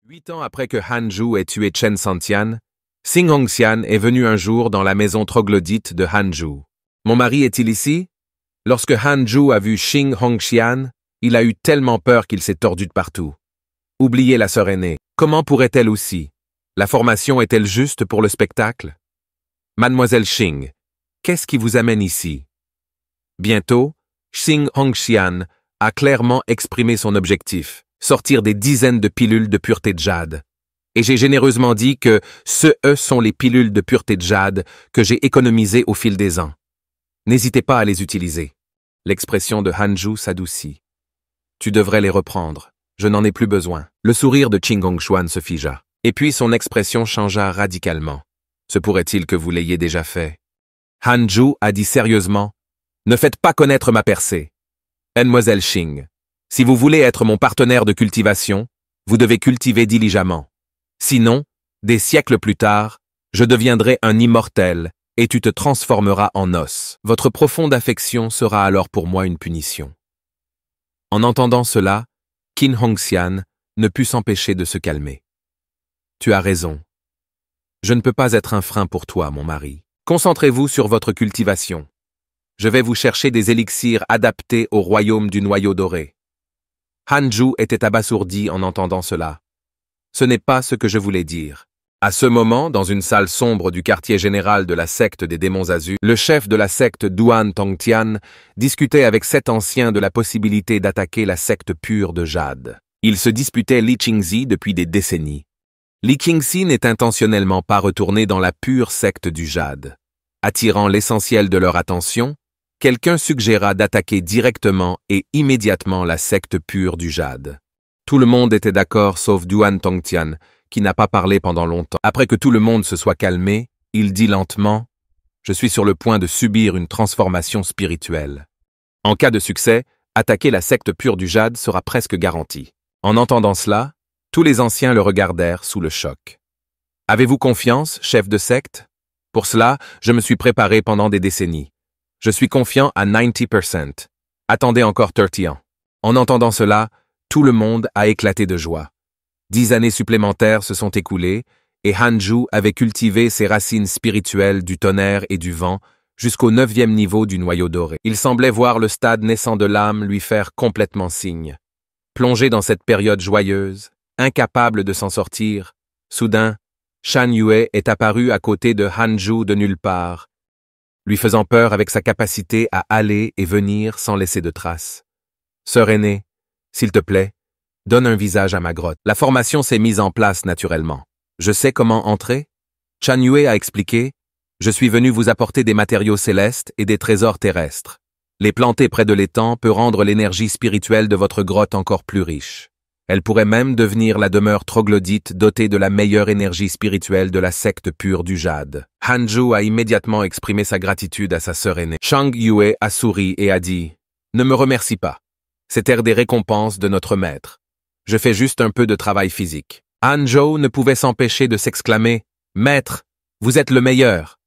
8 ans après que Hanju ait tué Chen Santian, Xing Hongxian est venu un jour dans la maison troglodyte de Hanju. « Mon mari est-il ici ?» Lorsque Hanju a vu Xing Hongxian, il a eu tellement peur qu'il s'est tordu de partout. Oubliez la sœur aînée. Comment pourrait-elle aussi? La formation est-elle juste pour le spectacle? Mademoiselle Xing, qu'est-ce qui vous amène ici? Bientôt, Xing Hongxian a clairement exprimé son objectif. Sortir des dizaines de pilules de pureté de jade. Et j'ai généreusement dit que ce sont les pilules de pureté de jade que j'ai économisées au fil des ans. N'hésitez pas à les utiliser. L'expression de Hanju s'adoucit. Tu devrais les reprendre. Je n'en ai plus besoin. Le sourire de Xing Hongxian se figea. Et puis son expression changea radicalement. Se pourrait-il que vous l'ayez déjà fait? Hanju a dit sérieusement. Ne faites pas connaître ma percée. Mademoiselle Xing. Si vous voulez être mon partenaire de cultivation, vous devez cultiver diligemment. Sinon, des siècles plus tard, je deviendrai un immortel et tu te transformeras en os. Votre profonde affection sera alors pour moi une punition. En entendant cela, Xing Hongxian ne put s'empêcher de se calmer. Tu as raison. Je ne peux pas être un frein pour toi, mon mari. Concentrez-vous sur votre cultivation. Je vais vous chercher des élixirs adaptés au royaume du noyau doré. Hanju était abasourdi en entendant cela. Ce n'est pas ce que je voulais dire. À ce moment, dans une salle sombre du quartier général de la secte des démons azur, le chef de la secte Duan Tongtian discutait avec 7 anciens de la possibilité d'attaquer la secte pure de Jade. Ils se disputaient Li Qingzi depuis des décennies. Li Qingzi n'est intentionnellement pas retourné dans la pure secte du Jade. Attirant l'essentiel de leur attention, quelqu'un suggéra d'attaquer directement et immédiatement la secte pure du Jade. Tout le monde était d'accord sauf Duan Tongtian, qui n'a pas parlé pendant longtemps. Après que tout le monde se soit calmé, il dit lentement « Je suis sur le point de subir une transformation spirituelle. En cas de succès, attaquer la secte pure du Jade sera presque garanti. » En entendant cela, tous les anciens le regardèrent sous le choc. « Avez-vous confiance, chef de secte? Pour cela, je me suis préparé pendant des décennies. Je suis confiant à 90%. Attendez encore 30 ans. » En entendant cela, tout le monde a éclaté de joie. 10 années supplémentaires se sont écoulées et Hanju avait cultivé ses racines spirituelles du tonnerre et du vent jusqu'au 9e niveau du noyau doré. Il semblait voir le stade naissant de l'âme lui faire complètement signe. Plongé dans cette période joyeuse, incapable de s'en sortir, soudain, Shan Yue est apparu à côté de Hanju de nulle part, lui faisant peur avec sa capacité à aller et venir sans laisser de traces. « Sœur aînée, s'il te plaît, donne un visage à ma grotte. » La formation s'est mise en place naturellement. « Je sais comment entrer ?» Shan Yue a expliqué. « Je suis venu vous apporter des matériaux célestes et des trésors terrestres. Les planter près de l'étang peut rendre l'énergie spirituelle de votre grotte encore plus riche. Elle pourrait même devenir la demeure troglodyte dotée de la meilleure énergie spirituelle de la secte pure du Jade. » Hanju a immédiatement exprimé sa gratitude à sa sœur aînée. Shang Yue a souri et a dit « Ne me remercie pas. C'était des récompenses de notre maître. Je fais juste un peu de travail physique. » Hanju ne pouvait s'empêcher de s'exclamer « Maître, vous êtes le meilleur !»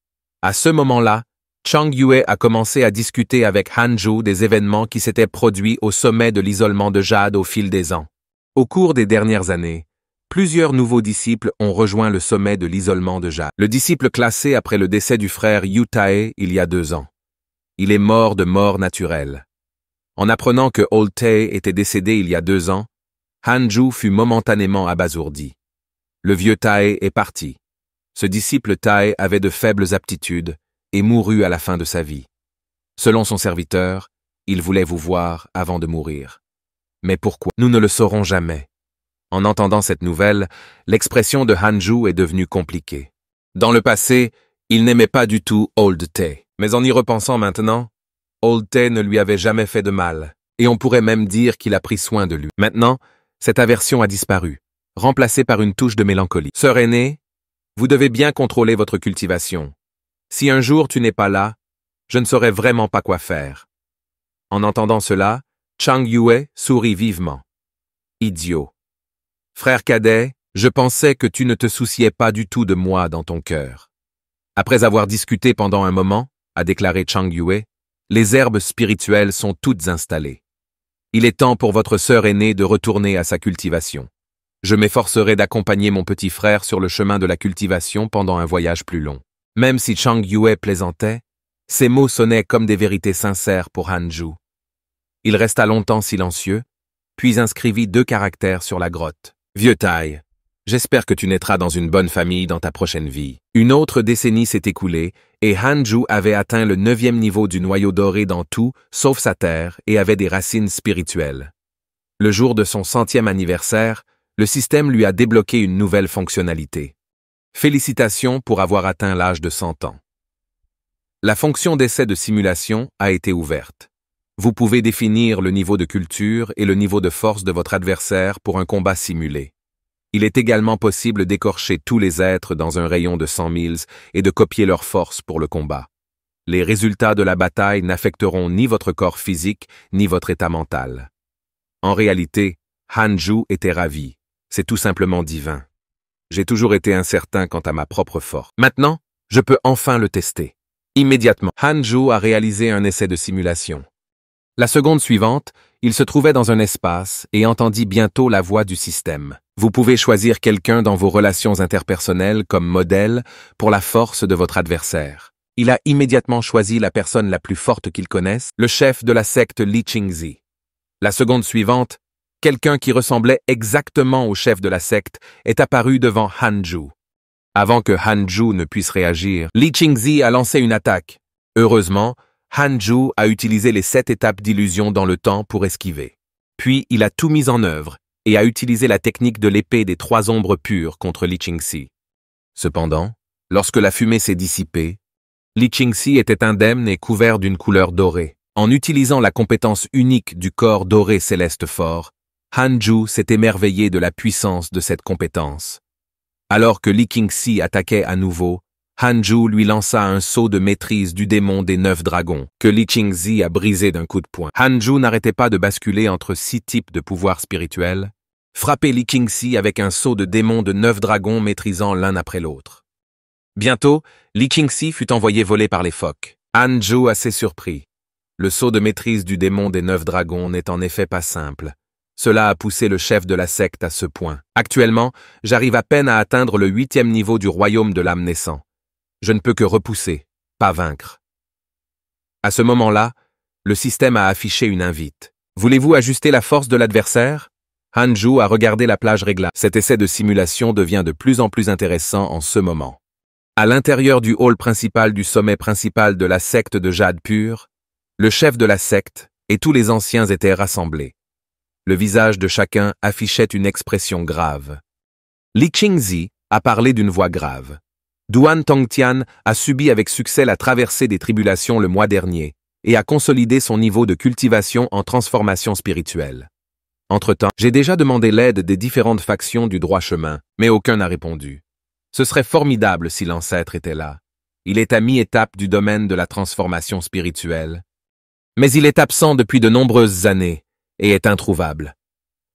À ce moment-là, Chang Yue a commencé à discuter avec Hanju des événements qui s'étaient produits au sommet de l'isolement de Jade au fil des ans. Au cours des dernières années, plusieurs nouveaux disciples ont rejoint le sommet de l'isolement de Jade. Le disciple classé après le décès du frère Yu Tae il y a 2 ans. Il est mort de mort naturelle. En apprenant que Old Tae était décédé il y a 2 ans, Hanju fut momentanément abasourdi. Le vieux Tae est parti. Ce disciple Tae avait de faibles aptitudes et mourut à la fin de sa vie. Selon son serviteur, il voulait vous voir avant de mourir. Mais pourquoi? Nous ne le saurons jamais. En entendant cette nouvelle, l'expression de Hanju est devenue compliquée. Dans le passé, il n'aimait pas du tout Old Tae. Mais en y repensant maintenant, Old Tae ne lui avait jamais fait de mal, et on pourrait même dire qu'il a pris soin de lui. Maintenant, cette aversion a disparu, remplacée par une touche de mélancolie. Sœur aînée, vous devez bien contrôler votre cultivation. Si un jour tu n'es pas là, je ne saurais vraiment pas quoi faire. En entendant cela, Chang Yue sourit vivement. Idiot. Frère cadet, je pensais que tu ne te souciais pas du tout de moi dans ton cœur. Après avoir discuté pendant un moment, a déclaré Chang Yue, les herbes spirituelles sont toutes installées. Il est temps pour votre sœur aînée de retourner à sa cultivation. Je m'efforcerai d'accompagner mon petit frère sur le chemin de la cultivation pendant un voyage plus long. Même si Chang Yue plaisantait, ses mots sonnaient comme des vérités sincères pour Hanju. Il resta longtemps silencieux, puis inscrivit 2 caractères sur la grotte. Vieux taille, j'espère que tu naîtras dans une bonne famille dans ta prochaine vie. Une autre décennie s'est écoulée, et Hanju avait atteint le 9e niveau du noyau doré dans tout, sauf sa terre, et avait des racines spirituelles. Le jour de son 100e anniversaire, le système lui a débloqué une nouvelle fonctionnalité. Félicitations pour avoir atteint l'âge de 100 ans. La fonction d'essai de simulation a été ouverte. Vous pouvez définir le niveau de culture et le niveau de force de votre adversaire pour un combat simulé. Il est également possible d'écorcher tous les êtres dans un rayon de 100 milles et de copier leur force pour le combat. Les résultats de la bataille n'affecteront ni votre corps physique ni votre état mental. En réalité, Hanju était ravi. C'est tout simplement divin. J'ai toujours été incertain quant à ma propre force. Maintenant, je peux enfin le tester. Immédiatement, Hanju a réalisé un essai de simulation. La seconde suivante, il se trouvait dans un espace et entendit bientôt la voix du système. Vous pouvez choisir quelqu'un dans vos relations interpersonnelles comme modèle pour la force de votre adversaire. Il a immédiatement choisi la personne la plus forte qu'il connaisse, le chef de la secte Li Qingzi. La seconde suivante, quelqu'un qui ressemblait exactement au chef de la secte est apparu devant Hanju. Avant que Hanju ne puisse réagir, Li Qingzi a lancé une attaque. Heureusement, Hanju a utilisé les 7 étapes d'illusion dans le temps pour esquiver. Puis il a tout mis en œuvre et a utilisé la technique de l'épée des 3 ombres pures contre Li Qingzi. Cependant, lorsque la fumée s'est dissipée, Li Qingzi était indemne et couvert d'une couleur dorée. En utilisant la compétence unique du corps doré céleste fort, Hanju s'est émerveillé de la puissance de cette compétence. Alors que Li Qingzi attaquait à nouveau, Hanju lui lança un saut de maîtrise du démon des 9 dragons, que Li Qingzi a brisé d'un coup de poing. Hanju n'arrêtait pas de basculer entre 6 types de pouvoirs spirituels, frapper Li Qingzi avec un saut de démon de 9 dragons maîtrisant l'un après l'autre. Bientôt, Li Qingzi fut envoyé voler par les phoques. Hanju assez surpris. Le saut de maîtrise du démon des 9 dragons n'est en effet pas simple. Cela a poussé le chef de la secte à ce point. Actuellement, j'arrive à peine à atteindre le 8e niveau du royaume de l'âme naissant. Je ne peux que repousser, pas vaincre. À ce moment-là, le système a affiché une invite. Voulez-vous ajuster la force de l'adversaire? Hanju a regardé la plage réglable. Cet essai de simulation devient de plus en plus intéressant en ce moment. À l'intérieur du hall principal du sommet principal de la secte de Jade Pure, le chef de la secte et tous les anciens étaient rassemblés. Le visage de chacun affichait une expression grave. Li Qingzi a parlé d'une voix grave. Duan Tongtian a subi avec succès la traversée des tribulations le mois dernier et a consolidé son niveau de cultivation en transformation spirituelle. Entre-temps, j'ai déjà demandé l'aide des différentes factions du droit chemin, mais aucun n'a répondu. Ce serait formidable si l'ancêtre était là. Il est à mi-étape du domaine de la transformation spirituelle. Mais il est absent depuis de nombreuses années et est introuvable.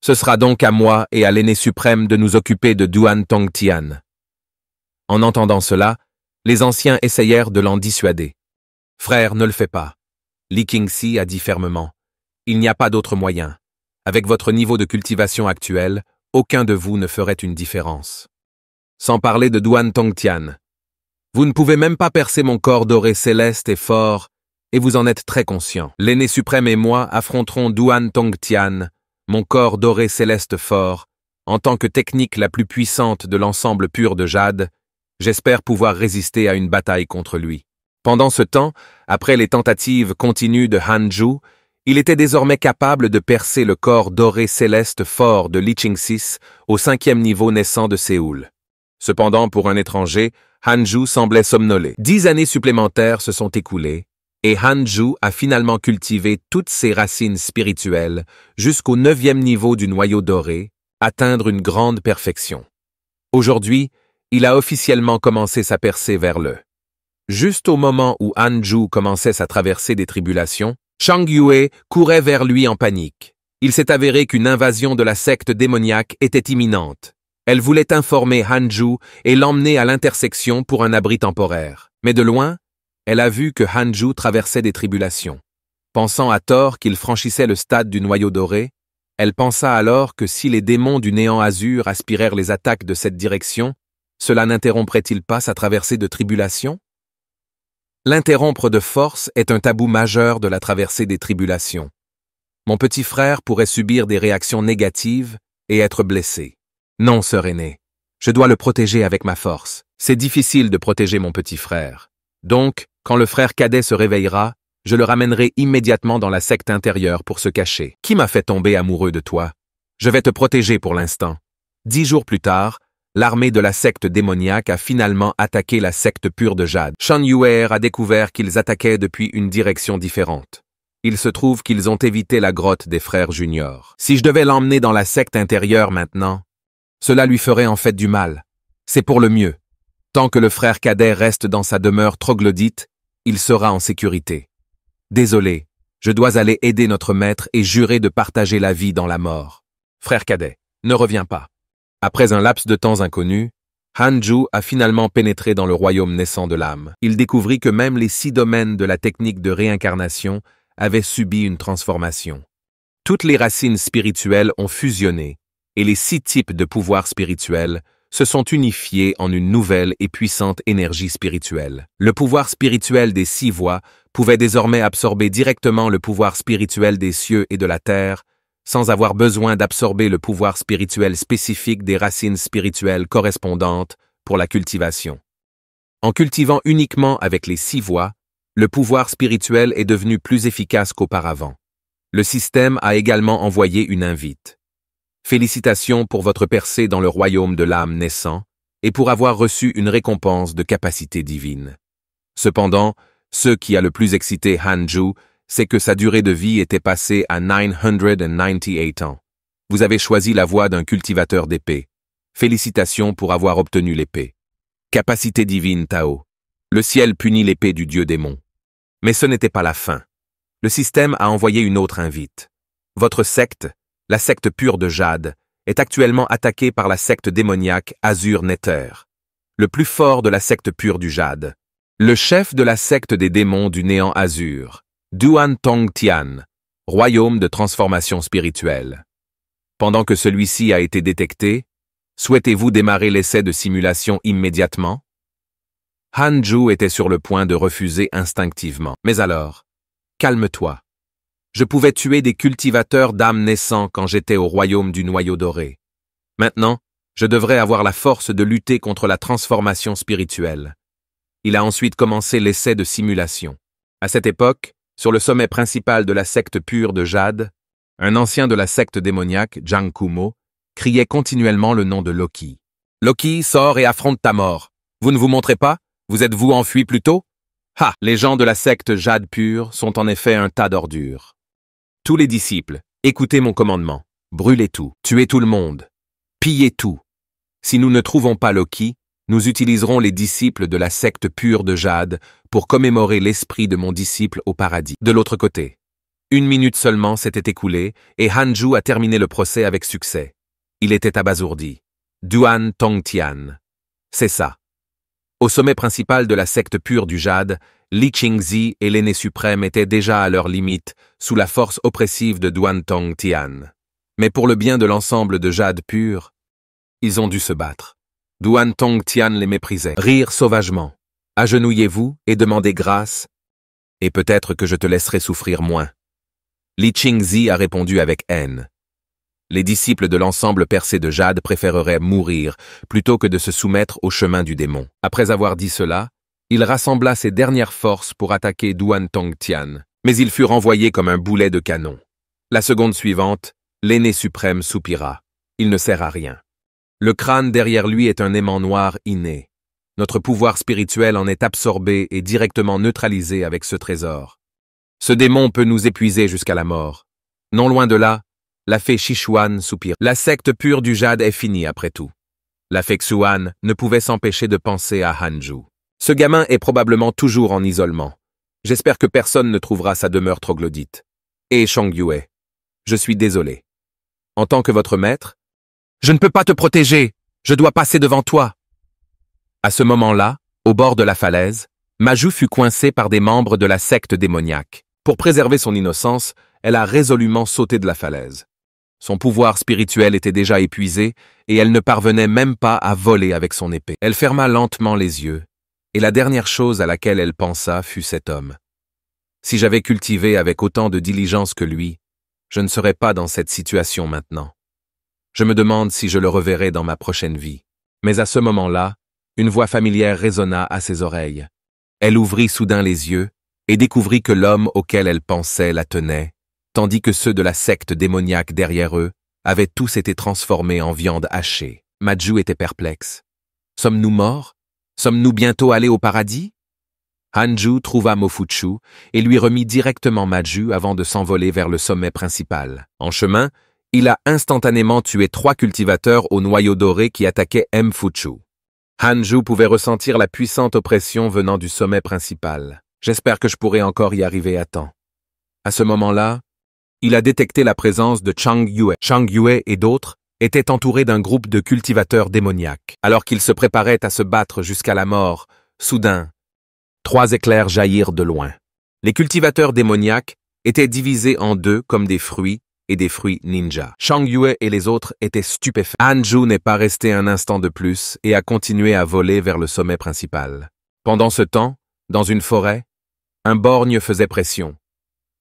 Ce sera donc à moi et à l'aîné suprême de nous occuper de Duan Tongtian. En entendant cela, les anciens essayèrent de l'en dissuader. « Frère, ne le fais pas. » Li Qingzi a dit fermement. « Il n'y a pas d'autre moyen. Avec votre niveau de cultivation actuel, aucun de vous ne ferait une différence. » Sans parler de Duan Tongtian. « Vous ne pouvez même pas percer mon corps doré céleste et fort, et vous en êtes très conscient. L'aîné suprême et moi affronterons Duan Tongtian, mon corps doré céleste fort, en tant que technique la plus puissante de l'ensemble pur de Jade. J'espère pouvoir résister à une bataille contre lui. » Pendant ce temps, après les tentatives continues de Hanju, il était désormais capable de percer le corps doré céleste fort de Li Qingzi au 5e niveau naissant de Séoul. Cependant, pour un étranger, Hanju semblait somnoler. 10 années supplémentaires se sont écoulées, et Hanju a finalement cultivé toutes ses racines spirituelles jusqu'au 9e niveau du noyau doré, atteindre une grande perfection. Aujourd'hui, il a officiellement commencé sa percée vers le. Juste au moment où Hanju commençait sa traversée des tribulations, Chang Yue courait vers lui en panique. Il s'est avéré qu'une invasion de la secte démoniaque était imminente. Elle voulait informer Hanju et l'emmener à l'intersection pour un abri temporaire. Mais de loin, elle a vu que Hanju traversait des tribulations. Pensant à tort qu'il franchissait le stade du noyau doré, Elle pensa alors que si les démons du néant azur aspirèrent les attaques de cette direction, cela n'interromprait-il pas sa traversée de tribulations? L'interrompre de force est un tabou majeur de la traversée des tribulations. Mon petit frère pourrait subir des réactions négatives et être blessé. Non, sœur aînée, je dois le protéger avec ma force. C'est difficile de protéger mon petit frère. Donc, quand le frère cadet se réveillera, je le ramènerai immédiatement dans la secte intérieure pour se cacher. Qui m'a fait tomber amoureux de toi? Je vais te protéger pour l'instant. 10 jours plus tard, l'armée de la secte démoniaque a finalement attaqué la secte pure de Jade. Shan Yuer a découvert qu'ils attaquaient depuis une direction différente. Il se trouve qu'ils ont évité la grotte des frères juniors. Si je devais l'emmener dans la secte intérieure maintenant, cela lui ferait en fait du mal. C'est pour le mieux. Tant que le frère cadet reste dans sa demeure troglodyte, il sera en sécurité. Désolé, je dois aller aider notre maître et jurer de partager la vie dans la mort. Frère cadet, ne reviens pas. Après un laps de temps inconnu, Hanju a finalement pénétré dans le royaume naissant de l'âme. Il découvrit que même les 6 domaines de la technique de réincarnation avaient subi une transformation. Toutes les racines spirituelles ont fusionné, et les 6 types de pouvoirs spirituels se sont unifiés en une nouvelle et puissante énergie spirituelle. Le pouvoir spirituel des 6 voies pouvait désormais absorber directement le pouvoir spirituel des cieux et de la terre, sans avoir besoin d'absorber le pouvoir spirituel spécifique des racines spirituelles correspondantes pour la cultivation. En cultivant uniquement avec les 6 voies, le pouvoir spirituel est devenu plus efficace qu'auparavant. Le système a également envoyé une invite. Félicitations pour votre percée dans le royaume de l'âme naissant et pour avoir reçu une récompense de capacité divine. Cependant, ce qui a le plus excité Hanju, c'est que sa durée de vie était passée à 998 ans. Vous avez choisi la voie d'un cultivateur d'épée. Félicitations pour avoir obtenu l'épée. Capacité divine Tao. Le ciel punit l'épée du dieu démon. Mais ce n'était pas la fin. Le système a envoyé une autre invite. Votre secte, la secte pure de Jade, est actuellement attaquée par la secte démoniaque Azur Nether, le plus fort de la secte pure du Jade. Le chef de la secte des démons du néant Azur, Duan Tong Tian, royaume de transformation spirituelle. Pendant que celui-ci a été détecté, souhaitez-vous démarrer l'essai de simulation immédiatement? Hanju était sur le point de refuser instinctivement. Mais alors, calme-toi. Je pouvais tuer des cultivateurs d'âmes naissants quand j'étais au royaume du noyau doré. Maintenant, je devrais avoir la force de lutter contre la transformation spirituelle. Il a ensuite commencé l'essai de simulation. À cette époque, sur le sommet principal de la secte pure de Jade, un ancien de la secte démoniaque, Jiang Kumo, criait continuellement le nom de Loki. « Loki, sors et affronte ta mort. Vous ne vous montrez pas? Vous êtes-vous enfui plus tôt? » Ha! Les gens de la secte Jade pure sont en effet un tas d'ordures. Tous les disciples, écoutez mon commandement. Brûlez tout, tuez tout le monde, pillez tout. Si nous ne trouvons pas Loki, nous utiliserons les disciples de la secte pure de Jade pour commémorer l'esprit de mon disciple au paradis. De l'autre côté, 1 minute seulement s'était écoulée et Hanju a terminé le procès avec succès. Il était abasourdi. Duan Tongtian. C'est ça. Au sommet principal de la secte pure du Jade, Li Qingzi et l'aîné suprême étaient déjà à leur limite, sous la force oppressive de Duan Tongtian. Mais pour le bien de l'ensemble de Jade pur, ils ont dû se battre. Duan Tongtian les méprisait. Rire sauvagement. Agenouillez-vous et demandez grâce, et peut-être que je te laisserai souffrir moins. Li Qingzi a répondu avec haine. Les disciples de l'ensemble percé de Jade préféreraient mourir plutôt que de se soumettre au chemin du démon. Après avoir dit cela, il rassembla ses dernières forces pour attaquer Duan Tongtian, mais il fut renvoyé comme un boulet de canon. La seconde suivante, l'aîné suprême soupira. Il ne sert à rien. Le crâne derrière lui est un aimant noir inné. Notre pouvoir spirituel en est absorbé et directement neutralisé avec ce trésor. Ce démon peut nous épuiser jusqu'à la mort. Non loin de là, la fée Sichuan soupira. La secte pure du Jade est finie après tout. La fée Xuan ne pouvait s'empêcher de penser à Hanju. Ce gamin est probablement toujours en isolement. J'espère que personne ne trouvera sa demeure troglodyte. Et Shangyue, je suis désolé. En tant que votre maître, je ne peux pas te protéger. Je dois passer devant toi. À ce moment-là, au bord de la falaise, Maju fut coincée par des membres de la secte démoniaque. Pour préserver son innocence, elle a résolument sauté de la falaise. Son pouvoir spirituel était déjà épuisé et elle ne parvenait même pas à voler avec son épée. Elle ferma lentement les yeux et la dernière chose à laquelle elle pensa fut cet homme. Si j'avais cultivé avec autant de diligence que lui, je ne serais pas dans cette situation maintenant. Je me demande si je le reverrai dans ma prochaine vie. Mais à ce moment-là, une voix familière résonna à ses oreilles. Elle ouvrit soudain les yeux et découvrit que l'homme auquel elle pensait la tenait, tandis que ceux de la secte démoniaque derrière eux avaient tous été transformés en viande hachée. Majju était perplexe. Sommes-nous morts? Sommes-nous bientôt allés au paradis? Hanju trouva Mofuchu et lui remit directement Majju avant de s'envoler vers le sommet principal. En chemin, il a instantanément tué 3 cultivateurs au noyau doré qui attaquaient Mfuchu. Hanju pouvait ressentir la puissante oppression venant du sommet principal. J'espère que je pourrai encore y arriver à temps. À ce moment-là, il a détecté la présence de Chang Yue. Chang Yue et d'autres étaient entourés d'un groupe de cultivateurs démoniaques. Alors qu'ils se préparaient à se battre jusqu'à la mort, soudain, 3 éclairs jaillirent de loin. Les cultivateurs démoniaques étaient divisés en 2 comme des fruits et des fruits ninja. Chang Yue et les autres étaient stupéfaits. Hanju n'est pas resté un instant de plus et a continué à voler vers le sommet principal. Pendant ce temps, dans une forêt, un borgne faisait pression.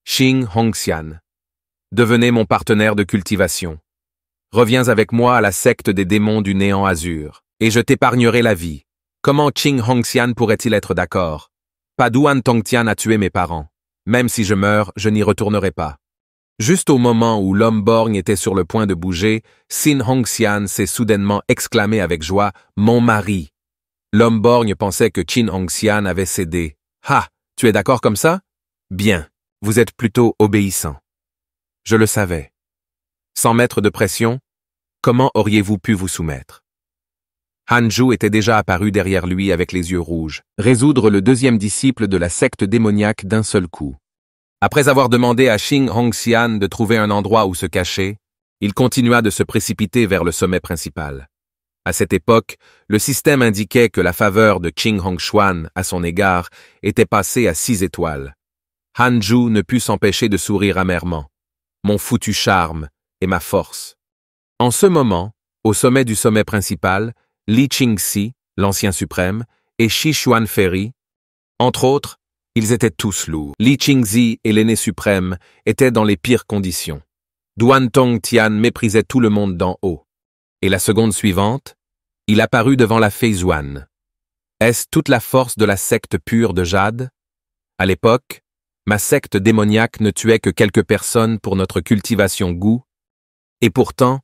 Xing Hongxian, devenez mon partenaire de cultivation. Reviens avec moi à la secte des démons du néant azur, et je t'épargnerai la vie. Comment Xing Hongxian pourrait-il être d'accord? Pas Duan Tongtian a tué mes parents. Même si je meurs, je n'y retournerai pas. Juste au moment où l'homme borgne était sur le point de bouger, Xin Hongxian s'est soudainement exclamé avec joie « Mon mari !» L'homme borgne pensait que Qin Hongxian avait cédé. « Ah, tu es d'accord comme ça? Bien, vous êtes plutôt obéissant. » Je le savais. Sans mettre de pression, comment auriez-vous pu vous soumettre? Hanju était déjà apparu derrière lui avec les yeux rouges, résoudre le 2e disciple de la secte démoniaque d'un seul coup. Après avoir demandé à Xing Hongxian de trouver un endroit où se cacher, il continua de se précipiter vers le sommet principal. À cette époque, le système indiquait que la faveur de Qing Hongshuan à son égard était passée à 6 étoiles. Hanju ne put s'empêcher de sourire amèrement. Mon foutu charme et ma force. En ce moment, au sommet du sommet principal, Li Qingxi, l'ancien suprême, et Shi Xuanferi, entre autres, ils étaient tous lourds. Li Qingxi et l'aîné suprême étaient dans les pires conditions. Duan Tongtian méprisait tout le monde d'en haut. Et la seconde suivante, il apparut devant la fée Zuan. Est-ce toute la force de la secte pure de Jade? À l'époque, ma secte démoniaque ne tuait que quelques personnes pour notre cultivation goût, et pourtant,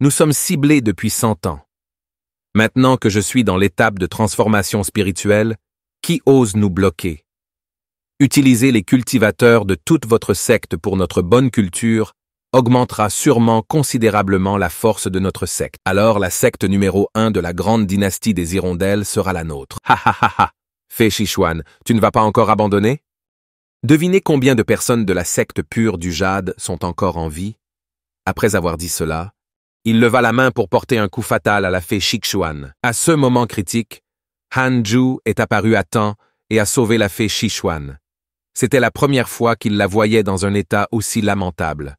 nous sommes ciblés depuis 100 ans. Maintenant que je suis dans l'étape de transformation spirituelle, qui ose nous bloquer? Utiliser les cultivateurs de toute votre secte pour notre bonne culture augmentera sûrement considérablement la force de notre secte. Alors la secte numéro 1 de la grande dynastie des hirondelles sera la nôtre. Ha ha ha ha! Fée Sichuan, tu ne vas pas encore abandonner? Devinez combien de personnes de la secte pure du jade sont encore en vie? Après avoir dit cela, il leva la main pour porter un coup fatal à la fée Sichuan. À ce moment critique, Hanju est apparu à temps et a sauvé la fée Sichuan. C'était la première fois qu'il la voyait dans un état aussi lamentable.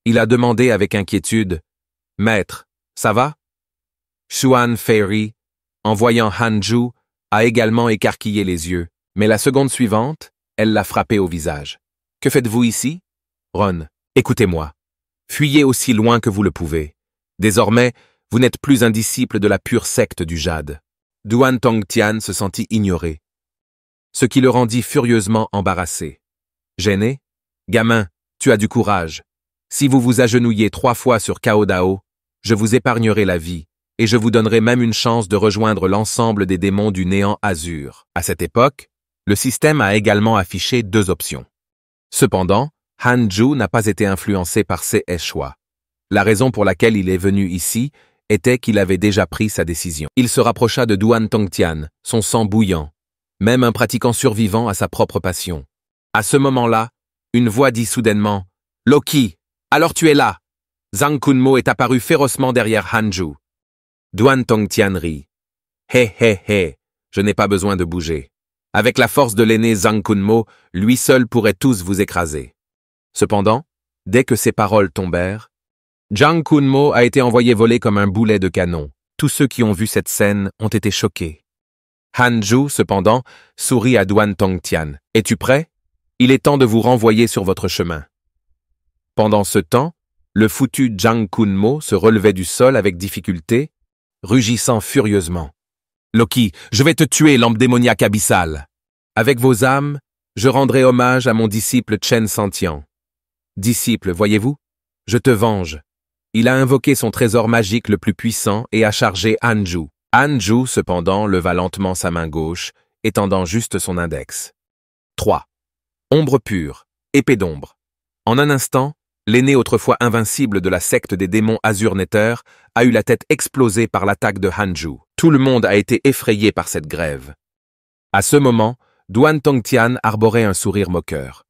Il a demandé avec inquiétude, « Maître, ça va ?» Xuan Feiry, en voyant Hanju, a également écarquillé les yeux, mais la seconde suivante, elle l'a frappé au visage. « Que faites-vous ici ?»« Ron, écoutez-moi. Fuyez aussi loin que vous le pouvez. Désormais, vous n'êtes plus un disciple de la pure secte du jade. » Duan Tongtian se sentit ignoré, ce qui le rendit furieusement embarrassé. Gêné? Gamin, tu as du courage. Si vous vous agenouillez 3 fois sur Cao Dao, je vous épargnerai la vie, et je vous donnerai même une chance de rejoindre l'ensemble des démons du néant azur. À cette époque, le système a également affiché 2 options. Cependant, Hanju n'a pas été influencé par ses choix. La raison pour laquelle il est venu ici était qu'il avait déjà pris sa décision. Il se rapprocha de Duan Tongtian, son sang bouillant, même un pratiquant survivant à sa propre passion. À ce moment-là, une voix dit soudainement « Loki, alors tu es là !» Zhang Kunmo est apparu férocement derrière Hanju. Duan Tongtian rit. « Hé hé hé, je n'ai pas besoin de bouger. Avec la force de l'aîné Zhang Kunmo, lui seul pourrait tous vous écraser. » Cependant, dès que ces paroles tombèrent, Jang Kunmo a été envoyé voler comme un boulet de canon. Tous ceux qui ont vu cette scène ont été choqués. Hanju, cependant, sourit à Duan Tongtian. « Es-tu prêt? Il est temps de vous renvoyer sur votre chemin. » Pendant ce temps, le foutu Jang Kunmo se relevait du sol avec difficulté, rugissant furieusement. « Loki, je vais te tuer, lampe démoniaque abyssale. Avec vos âmes, je rendrai hommage à mon disciple Chen Santian. Disciple, voyez-vous, je te venge. » Il a invoqué son trésor magique le plus puissant et a chargé Hanju. Hanju, cependant, leva lentement sa main gauche, étendant juste son index. 3. Ombre pure, épée d'ombre. En un instant, l'aîné autrefois invincible de la secte des démons Azur-Nether a eu la tête explosée par l'attaque de Hanju. Tout le monde a été effrayé par cette grève. À ce moment, Duan Tongtian arborait un sourire moqueur.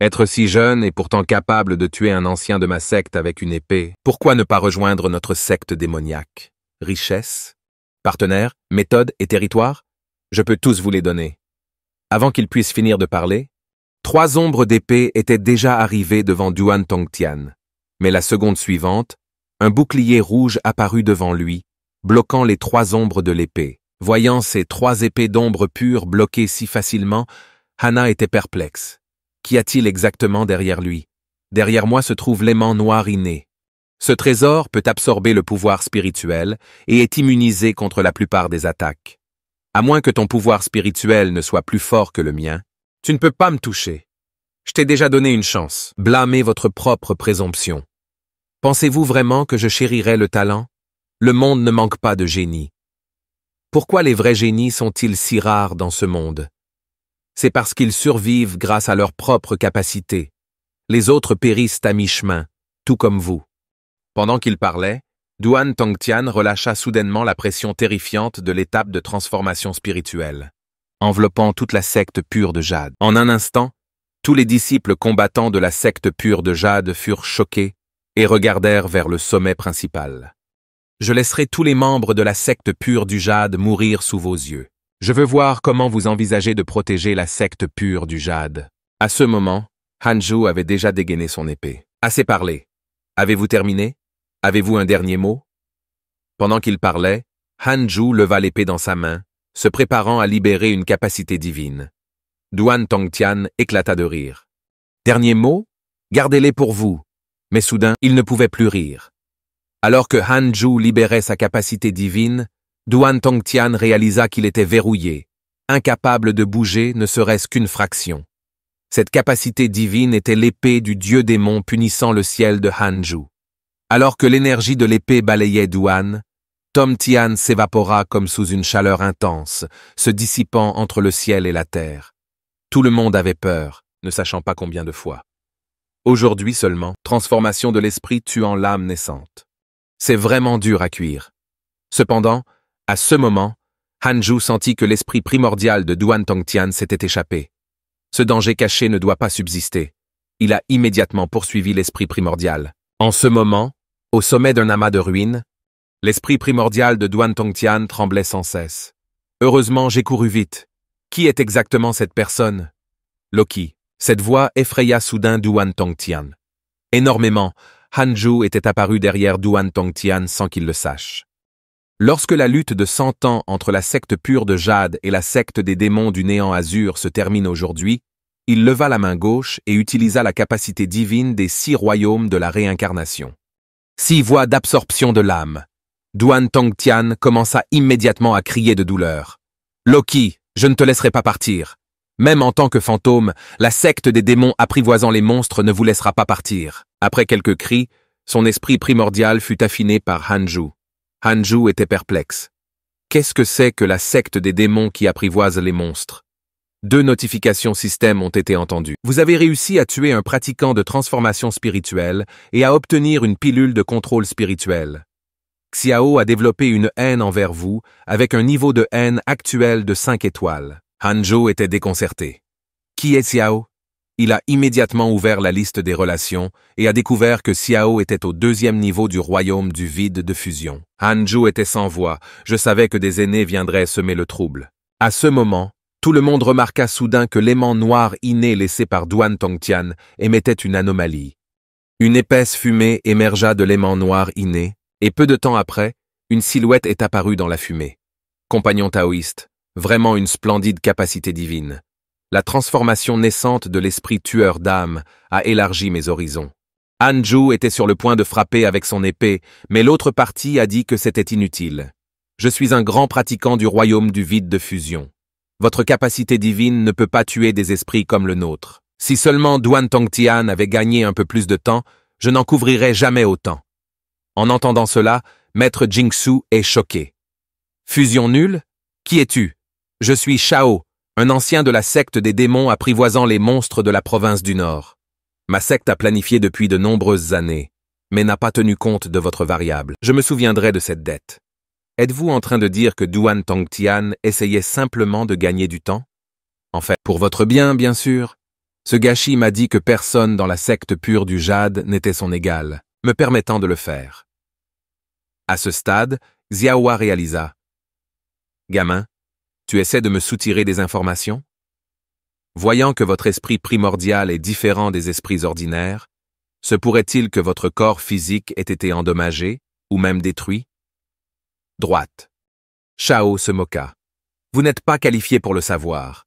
Être si jeune et pourtant capable de tuer un ancien de ma secte avec une épée, pourquoi ne pas rejoindre notre secte démoniaque? Richesse, partenaires, méthodes et territoire? Je peux tous vous les donner. Avant qu'il puisse finir de parler, 3 ombres d'épée étaient déjà arrivées devant Duan Tongtian. Mais la seconde suivante, un bouclier rouge apparut devant lui, bloquant les 3 ombres de l'épée. Voyant ces 3 épées d'ombre pure bloquées si facilement, Hana était perplexe. Qu'y a-t-il exactement derrière lui? Derrière moi se trouve l'aimant noir inné. Ce trésor peut absorber le pouvoir spirituel et est immunisé contre la plupart des attaques. À moins que ton pouvoir spirituel ne soit plus fort que le mien, tu ne peux pas me toucher. Je t'ai déjà donné une chance. Blâmez votre propre présomption. Pensez-vous vraiment que je chérirais le talent? Le monde ne manque pas de génies. Pourquoi les vrais génies sont-ils si rares dans ce monde? C'est parce qu'ils survivent grâce à leurs propres capacités. Les autres périssent à mi-chemin, tout comme vous. Pendant qu'il parlait, Duan Tongtian relâcha soudainement la pression terrifiante de l'étape de transformation spirituelle, enveloppant toute la secte pure de Jade. En un instant, tous les disciples combattants de la secte pure de Jade furent choqués et regardèrent vers le sommet principal. Je laisserai tous les membres de la secte pure du Jade mourir sous vos yeux. Je veux voir comment vous envisagez de protéger la secte pure du Jade. À ce moment, Hanju avait déjà dégainé son épée. Assez parlé. Avez-vous terminé? Avez-vous un dernier mot? Pendant qu'il parlait, Hanju leva l'épée dans sa main, se préparant à libérer une capacité divine. Duan Tongtian éclata de rire. Dernier mot? Gardez-les pour vous. Mais soudain, il ne pouvait plus rire. Alors que Hanju libérait sa capacité divine, Duan Tongtian réalisa qu'il était verrouillé, incapable de bouger ne serait-ce qu'une fraction. Cette capacité divine était l'épée du dieu démon punissant le ciel de Hanju. Alors que l'énergie de l'épée balayait Duan, Tongtian s'évapora comme sous une chaleur intense, se dissipant entre le ciel et la terre. Tout le monde avait peur, ne sachant pas combien de fois. Aujourd'hui seulement, transformation de l'esprit tuant l'âme naissante. C'est vraiment dur à cuire. Cependant, à ce moment, Hanju sentit que l'esprit primordial de Duan Tongtian s'était échappé. Ce danger caché ne doit pas subsister. Il a immédiatement poursuivi l'esprit primordial. En ce moment, au sommet d'un amas de ruines, l'esprit primordial de Duan Tongtian tremblait sans cesse. Heureusement, j'ai couru vite. Qui est exactement cette personne? Loki. Cette voix effraya soudain Duan Tongtian. Énormément, Hanju était apparu derrière Duan Tongtian sans qu'il le sache. Lorsque la lutte de 100 ans entre la secte pure de Jade et la secte des démons du néant azur se termine aujourd'hui, il leva la main gauche et utilisa la capacité divine des 6 royaumes de la réincarnation. 6 voies d'absorption de l'âme. Duan Tongtian commença immédiatement à crier de douleur. « Loki, je ne te laisserai pas partir. Même en tant que fantôme, la secte des démons apprivoisant les monstres ne vous laissera pas partir. » Après quelques cris, son esprit primordial fut affiné par Hanju. Hanju était perplexe. Qu'est-ce que c'est que la secte des démons qui apprivoise les monstres? 2 notifications système ont été entendues. Vous avez réussi à tuer un pratiquant de transformation spirituelle et à obtenir une pilule de contrôle spirituel. Xiao a développé une haine envers vous avec un niveau de haine actuel de 5 étoiles. Hanju était déconcerté. Qui est Xiao? Il a immédiatement ouvert la liste des relations et a découvert que Xiao était au 2e niveau du royaume du vide de fusion. Hanju était sans voix, je savais que des aînés viendraient semer le trouble. À ce moment, tout le monde remarqua soudain que l'aimant noir inné laissé par Duan Tongtian émettait une anomalie. Une épaisse fumée émergea de l'aimant noir inné, et peu de temps après, une silhouette est apparue dans la fumée. Compagnon taoïste, vraiment une splendide capacité divine. La transformation naissante de l'esprit tueur d'âme a élargi mes horizons. Hanju était sur le point de frapper avec son épée, mais l'autre partie a dit que c'était inutile. Je suis un grand pratiquant du royaume du vide de fusion. Votre capacité divine ne peut pas tuer des esprits comme le nôtre. Si seulement Duan Tongtian avait gagné un peu plus de temps, je n'en couvrirais jamais autant. En entendant cela, Maître Jingsu est choqué. Fusion nulle? Qui es-tu? Je suis Shao, un ancien de la secte des démons apprivoisant les monstres de la province du Nord. Ma secte a planifié depuis de nombreuses années, mais n'a pas tenu compte de votre variable. Je me souviendrai de cette dette. Êtes-vous en train de dire que Duan Tongtian essayait simplement de gagner du temps? En fait, pour votre bien, bien sûr. Ce gâchis m'a dit que personne dans la secte pure du Jade n'était son égal, me permettant de le faire. À ce stade, Xiaohua réalisa. Gamin, tu essaies de me soutirer des informations? Voyant que votre esprit primordial est différent des esprits ordinaires, se pourrait-il que votre corps physique ait été endommagé, ou même détruit? Droite. Shao se moqua. Vous n'êtes pas qualifié pour le savoir.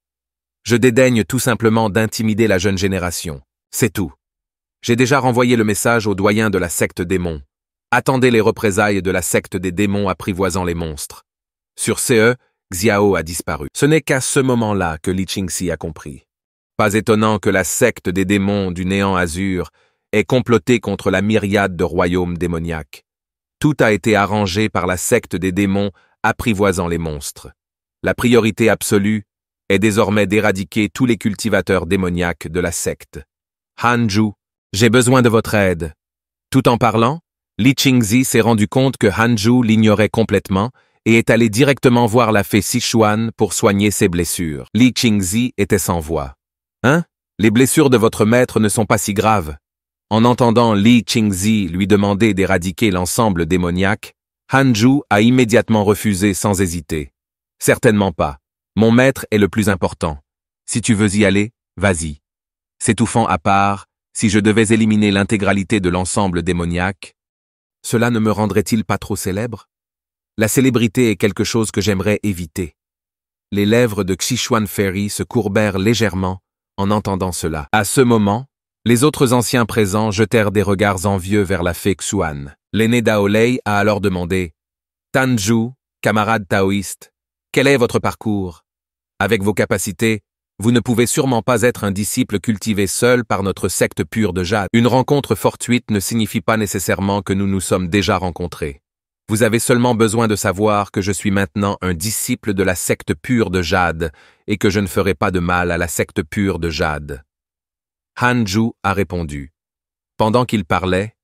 Je dédaigne tout simplement d'intimider la jeune génération. C'est tout. J'ai déjà renvoyé le message aux doyens de la secte démon. Attendez les représailles de la secte des démons apprivoisant les monstres. Sur ce, Xiao a disparu. Ce n'est qu'à ce moment-là que Li Qingxi a compris. Pas étonnant que la secte des démons du néant azur ait comploté contre la myriade de royaumes démoniaques. Tout a été arrangé par la secte des démons apprivoisant les monstres. La priorité absolue est désormais d'éradiquer tous les cultivateurs démoniaques de la secte. Hanju, j'ai besoin de votre aide. Tout en parlant, Li Qingxi s'est rendu compte que Hanju l'ignorait complètement et est allé directement voir la fée Sichuan pour soigner ses blessures. Li Qingxi était sans voix. Hein? Les blessures de votre maître ne sont pas si graves. En entendant Li Qingxi lui demander d'éradiquer l'ensemble démoniaque, Hanju a immédiatement refusé sans hésiter. Certainement pas. Mon maître est le plus important. Si tu veux y aller, vas-y. S'étouffant à part, si je devais éliminer l'intégralité de l'ensemble démoniaque, cela ne me rendrait-il pas trop célèbre? La célébrité est quelque chose que j'aimerais éviter. Les lèvres de Xichuan Fairy se courbèrent légèrement en entendant cela. À ce moment, les autres anciens présents jetèrent des regards envieux vers la fée Xuan. L'aîné Daolei a alors demandé « Tanju, camarade taoïste, quel est votre parcours? Avec vos capacités, vous ne pouvez sûrement pas être un disciple cultivé seul par notre secte pure de Jade. Une rencontre fortuite ne signifie pas nécessairement que nous nous sommes déjà rencontrés. Vous avez seulement besoin de savoir que je suis maintenant un disciple de la secte pure de Jade et que je ne ferai pas de mal à la secte pure de Jade. » Hanju a répondu. Pendant qu'il parlait,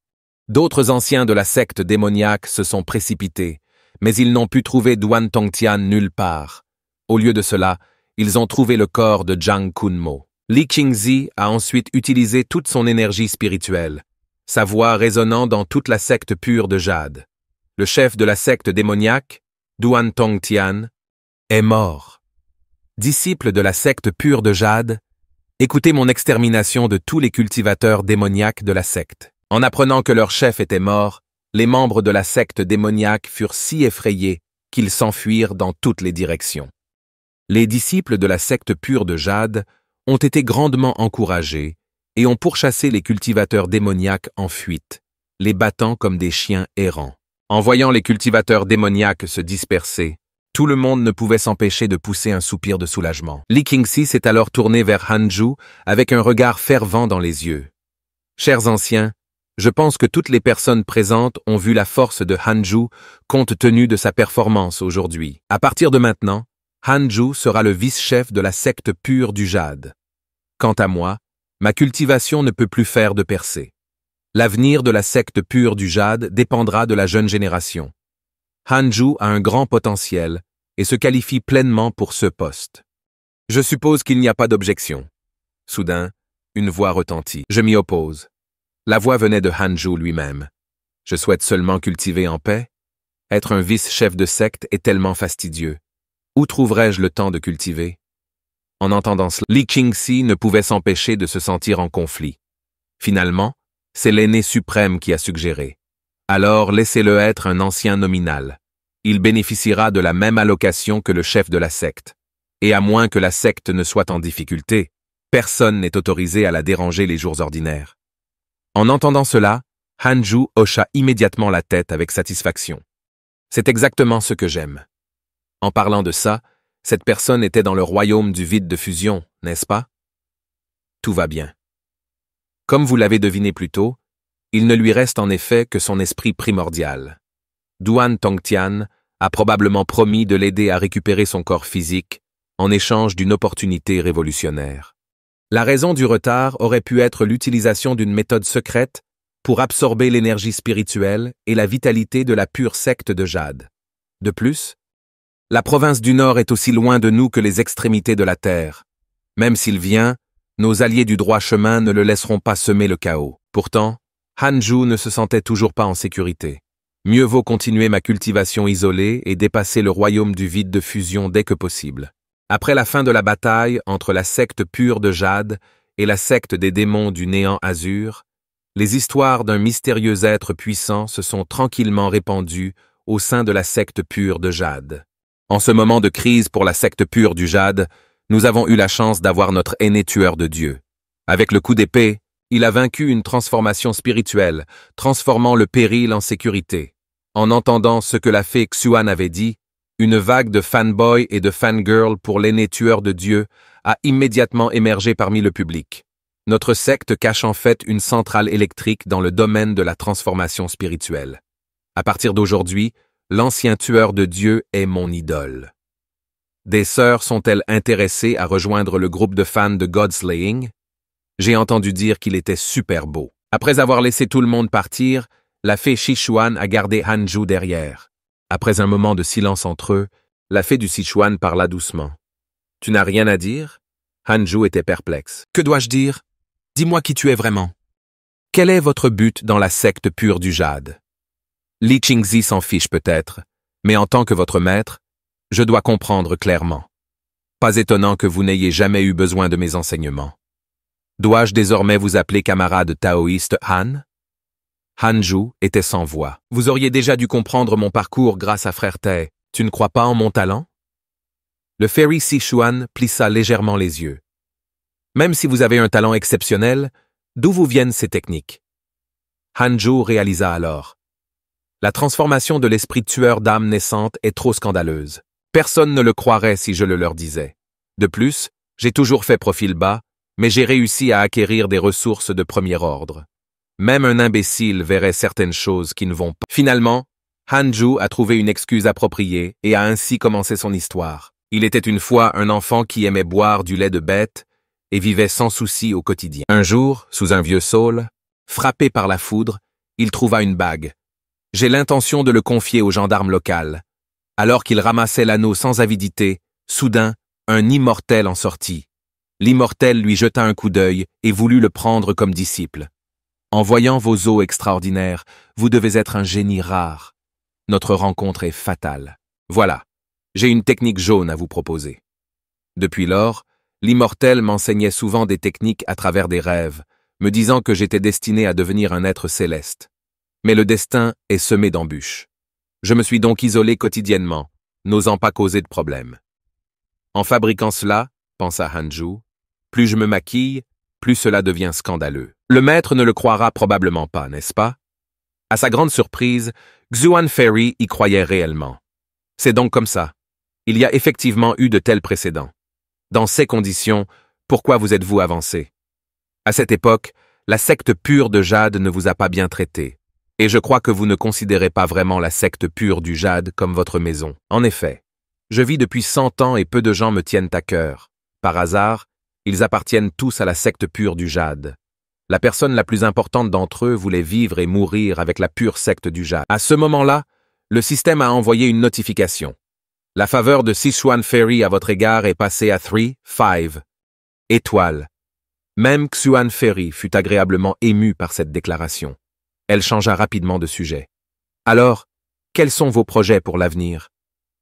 d'autres anciens de la secte démoniaque se sont précipités, mais ils n'ont pu trouver Duan Tongtian nulle part. Au lieu de cela, ils ont trouvé le corps de Jiang Kunmo. Li Qingxi a ensuite utilisé toute son énergie spirituelle, sa voix résonnant dans toute la secte pure de Jade. Le chef de la secte démoniaque, Duan Tongtian, est mort. Disciple de la secte pure de Jade, écoutez mon extermination de tous les cultivateurs démoniaques de la secte. En apprenant que leur chef était mort, les membres de la secte démoniaque furent si effrayés qu'ils s'enfuirent dans toutes les directions. Les disciples de la secte pure de Jade ont été grandement encouragés et ont pourchassé les cultivateurs démoniaques en fuite, les battant comme des chiens errants. En voyant les cultivateurs démoniaques se disperser, tout le monde ne pouvait s'empêcher de pousser un soupir de soulagement. Li Qingxi s'est alors tourné vers Hanju avec un regard fervent dans les yeux. Chers anciens, je pense que toutes les personnes présentes ont vu la force de Hanju compte tenu de sa performance aujourd'hui. À partir de maintenant, Hanju sera le vice-chef de la secte pure du Jade. Quant à moi, ma cultivation ne peut plus faire de percée. L'avenir de la secte pure du Jade dépendra de la jeune génération. Hanju a un grand potentiel et se qualifie pleinement pour ce poste. Je suppose qu'il n'y a pas d'objection. Soudain, une voix retentit. Je m'y oppose. La voix venait de Hanju lui-même. Je souhaite seulement cultiver en paix. Être un vice-chef de secte est tellement fastidieux. Où trouverais-je le temps de cultiver? En entendant cela, Li Qingxi ne pouvait s'empêcher de se sentir en conflit. Finalement, C'est l'aîné suprême qui a suggéré. Alors laissez-le être un ancien nominal. Il bénéficiera de la même allocation que le chef de la secte. Et à moins que la secte ne soit en difficulté, personne n'est autorisé à la déranger les jours ordinaires. En entendant cela, Hanju hocha immédiatement la tête avec satisfaction. C'est exactement ce que j'aime. En parlant de ça, cette personne était dans le royaume du vide de fusion, n'est-ce pas? Tout va bien. Comme vous l'avez deviné plus tôt, il ne lui reste en effet que son esprit primordial. Duan Tongtian a probablement promis de l'aider à récupérer son corps physique en échange d'une opportunité révolutionnaire. La raison du retard aurait pu être l'utilisation d'une méthode secrète pour absorber l'énergie spirituelle et la vitalité de la pure secte de Jade. De plus, la province du Nord est aussi loin de nous que les extrémités de la Terre. Même s'il vient, nos alliés du droit chemin ne le laisseront pas semer le chaos. Pourtant, Hanju ne se sentait toujours pas en sécurité. Mieux vaut continuer ma cultivation isolée et dépasser le royaume du vide de fusion dès que possible. Après la fin de la bataille entre la secte pure de Jade et la secte des démons du néant azur, les histoires d'un mystérieux être puissant se sont tranquillement répandues au sein de la secte pure de Jade. En ce moment de crise pour la secte pure du Jade, nous avons eu la chance d'avoir notre aîné tueur de Dieu. Avec le coup d'épée, il a vaincu une transformation spirituelle, transformant le péril en sécurité. En entendant ce que la fée Xuan avait dit, une vague de fanboys et de fangirls pour l'aîné tueur de Dieu a immédiatement émergé parmi le public. Notre secte cache en fait une centrale électrique dans le domaine de la transformation spirituelle. À partir d'aujourd'hui, l'ancien tueur de Dieu est mon idole. Des sœurs sont-elles intéressées à rejoindre le groupe de fans de Godslaying? J'ai entendu dire qu'il était super beau. Après avoir laissé tout le monde partir, la fée Sichuan a gardé Hanju derrière. Après un moment de silence entre eux, la fée du Sichuan parla doucement. « Tu n'as rien à dire ?» Hanju était perplexe. « Que dois-je dire? Dis-moi qui tu es vraiment. Quel est votre but dans la secte pure du Jade? Li Qingzi s'en fiche peut-être, mais en tant que votre maître, je dois comprendre clairement. Pas étonnant que vous n'ayez jamais eu besoin de mes enseignements. Dois-je désormais vous appeler camarade taoïste Han? » Hanju était sans voix. « Vous auriez déjà dû comprendre mon parcours grâce à Frère Tae. Tu ne crois pas en mon talent? » Le fairy Sichuan plissa légèrement les yeux. « Même si vous avez un talent exceptionnel, d'où vous viennent ces techniques? » Hanju réalisa alors. La transformation de l'esprit tueur d'âme naissante est trop scandaleuse. Personne ne le croirait si je le leur disais. De plus, j'ai toujours fait profil bas, mais j'ai réussi à acquérir des ressources de premier ordre. Même un imbécile verrait certaines choses qui ne vont pas. Finalement, Hanju a trouvé une excuse appropriée et a ainsi commencé son histoire. Il était une fois un enfant qui aimait boire du lait de bête et vivait sans souci au quotidien. Un jour, sous un vieux saule, frappé par la foudre, il trouva une bague. J'ai l'intention de le confier au gendarme local. Alors qu'il ramassait l'anneau sans avidité, soudain, un immortel en sortit. L'immortel lui jeta un coup d'œil et voulut le prendre comme disciple. En voyant vos os extraordinaires, vous devez être un génie rare. Notre rencontre est fatale. Voilà, j'ai une technique jaune à vous proposer. Depuis lors, l'immortel m'enseignait souvent des techniques à travers des rêves, me disant que j'étais destiné à devenir un être céleste. Mais le destin est semé d'embûches. Je me suis donc isolé quotidiennement, n'osant pas causer de problème. En fabriquant cela, pensa Hanju, plus je me maquille, plus cela devient scandaleux. Le maître ne le croira probablement pas, n'est-ce pas? À sa grande surprise, Xuan Fairy y croyait réellement. C'est donc comme ça. Il y a effectivement eu de tels précédents. Dans ces conditions, pourquoi vous êtes-vous avancé? À cette époque, la secte pure de Jade ne vous a pas bien traité. Et je crois que vous ne considérez pas vraiment la secte pure du Jade comme votre maison. En effet, je vis depuis 100 ans et peu de gens me tiennent à cœur. Par hasard, ils appartiennent tous à la secte pure du Jade. La personne la plus importante d'entre eux voulait vivre et mourir avec la pure secte du Jade. À ce moment-là, le système a envoyé une notification. La faveur de Sichuan Fairy à votre égard est passée à 3-5 étoiles. Même Xuan Fairy fut agréablement émue par cette déclaration. Elle changea rapidement de sujet. Alors, quels sont vos projets pour l'avenir?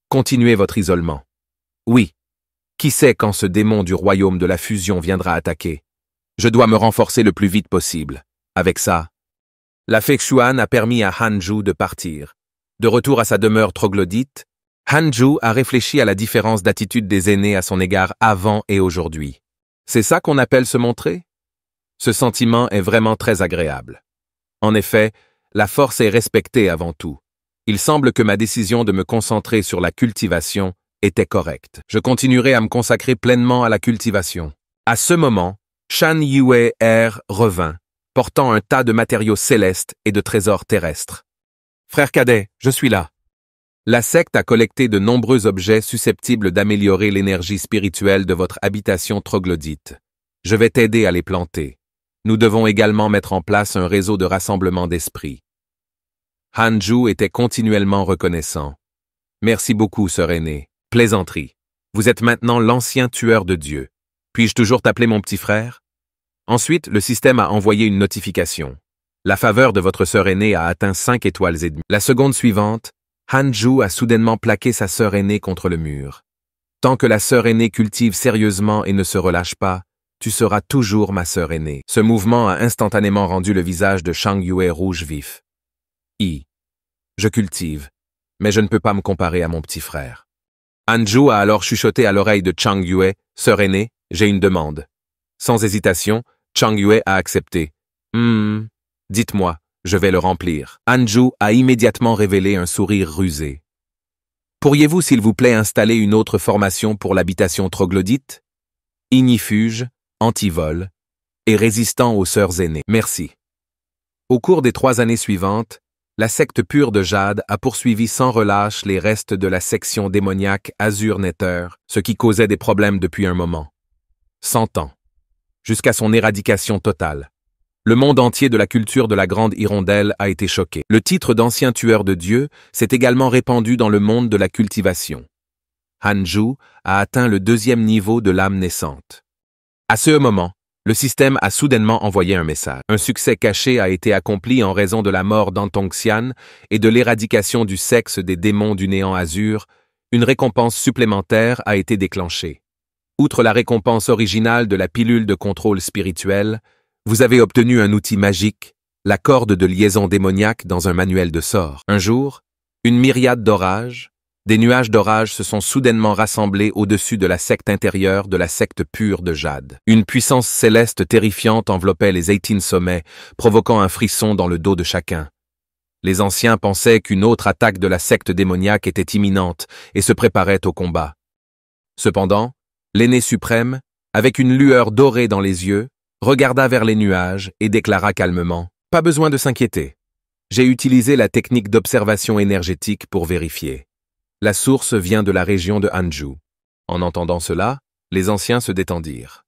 Continuez votre isolement. Oui. Qui sait quand ce démon du royaume de la fusion viendra attaquer? Je dois me renforcer le plus vite possible. Avec ça, La fée Xuan a permis à Hanju de partir. De retour à sa demeure troglodyte, Hanju a réfléchi à la différence d'attitude des aînés à son égard avant et aujourd'hui. C'est ça qu'on appelle se montrer? Ce sentiment est vraiment très agréable. En effet, la force est respectée avant tout. Il semble que ma décision de me concentrer sur la cultivation était correcte. Je continuerai à me consacrer pleinement à la cultivation. À ce moment, Shan Yue revint, portant un tas de matériaux célestes et de trésors terrestres. « Frère cadet, je suis là. » La secte a collecté de nombreux objets susceptibles d'améliorer l'énergie spirituelle de votre habitation troglodyte. Je vais t'aider à les planter. Nous devons également mettre en place un réseau de rassemblement d'esprit. Hanju était continuellement reconnaissant. Merci beaucoup, sœur aînée. Plaisanterie. Vous êtes maintenant l'ancien tueur de Dieu. Puis-je toujours t'appeler mon petit frère? Ensuite, le système a envoyé une notification. La faveur de votre sœur aînée a atteint 5 étoiles et demie. La seconde suivante, Hanju a soudainement plaqué sa sœur aînée contre le mur. Tant que la sœur aînée cultive sérieusement et ne se relâche pas, tu seras toujours ma sœur aînée. Ce mouvement a instantanément rendu le visage de Shang Yue rouge vif. Je cultive, mais je ne peux pas me comparer à mon petit frère. Hanju a alors chuchoté à l'oreille de Chang Yue, sœur aînée, j'ai une demande. Sans hésitation, Chang Yue a accepté. Dites-moi, je vais le remplir. Hanju a immédiatement révélé un sourire rusé. Pourriez-vous s'il vous plaît installer une autre formation pour l'habitation troglodyte? Ignifuge, antivol et résistant aux sœurs aînées. Merci. Au cours des 3 années suivantes, la secte pure de Jade a poursuivi sans relâche les restes de la section démoniaque Azur Nether, ce qui causait des problèmes depuis un moment. 100 ans. Jusqu'à son éradication totale. Le monde entier de la culture de la Grande Hirondelle a été choqué. Le titre d'ancien tueur de Dieu s'est également répandu dans le monde de la cultivation. Hanju a atteint le 2e niveau de l'âme naissante. À ce moment, le système a soudainement envoyé un message. Un succès caché a été accompli en raison de la mort d'Antongxian et de l'éradication du sexe des démons du néant azur. Une récompense supplémentaire a été déclenchée. Outre la récompense originale de la pilule de contrôle spirituel, vous avez obtenu un outil magique, la corde de liaison démoniaque dans un manuel de sorts. Un jour, une myriade d'orages, des nuages d'orage se sont soudainement rassemblés au-dessus de la secte intérieure de la secte pure de Jade. Une puissance céleste terrifiante enveloppait les 18 sommets, provoquant un frisson dans le dos de chacun. Les anciens pensaient qu'une autre attaque de la secte démoniaque était imminente et se préparaient au combat. Cependant, l'aîné suprême, avec une lueur dorée dans les yeux, regarda vers les nuages et déclara calmement « Pas besoin de s'inquiéter. J'ai utilisé la technique d'observation énergétique pour vérifier. La source vient de la région de Hanju. » En entendant cela, les anciens se détendirent.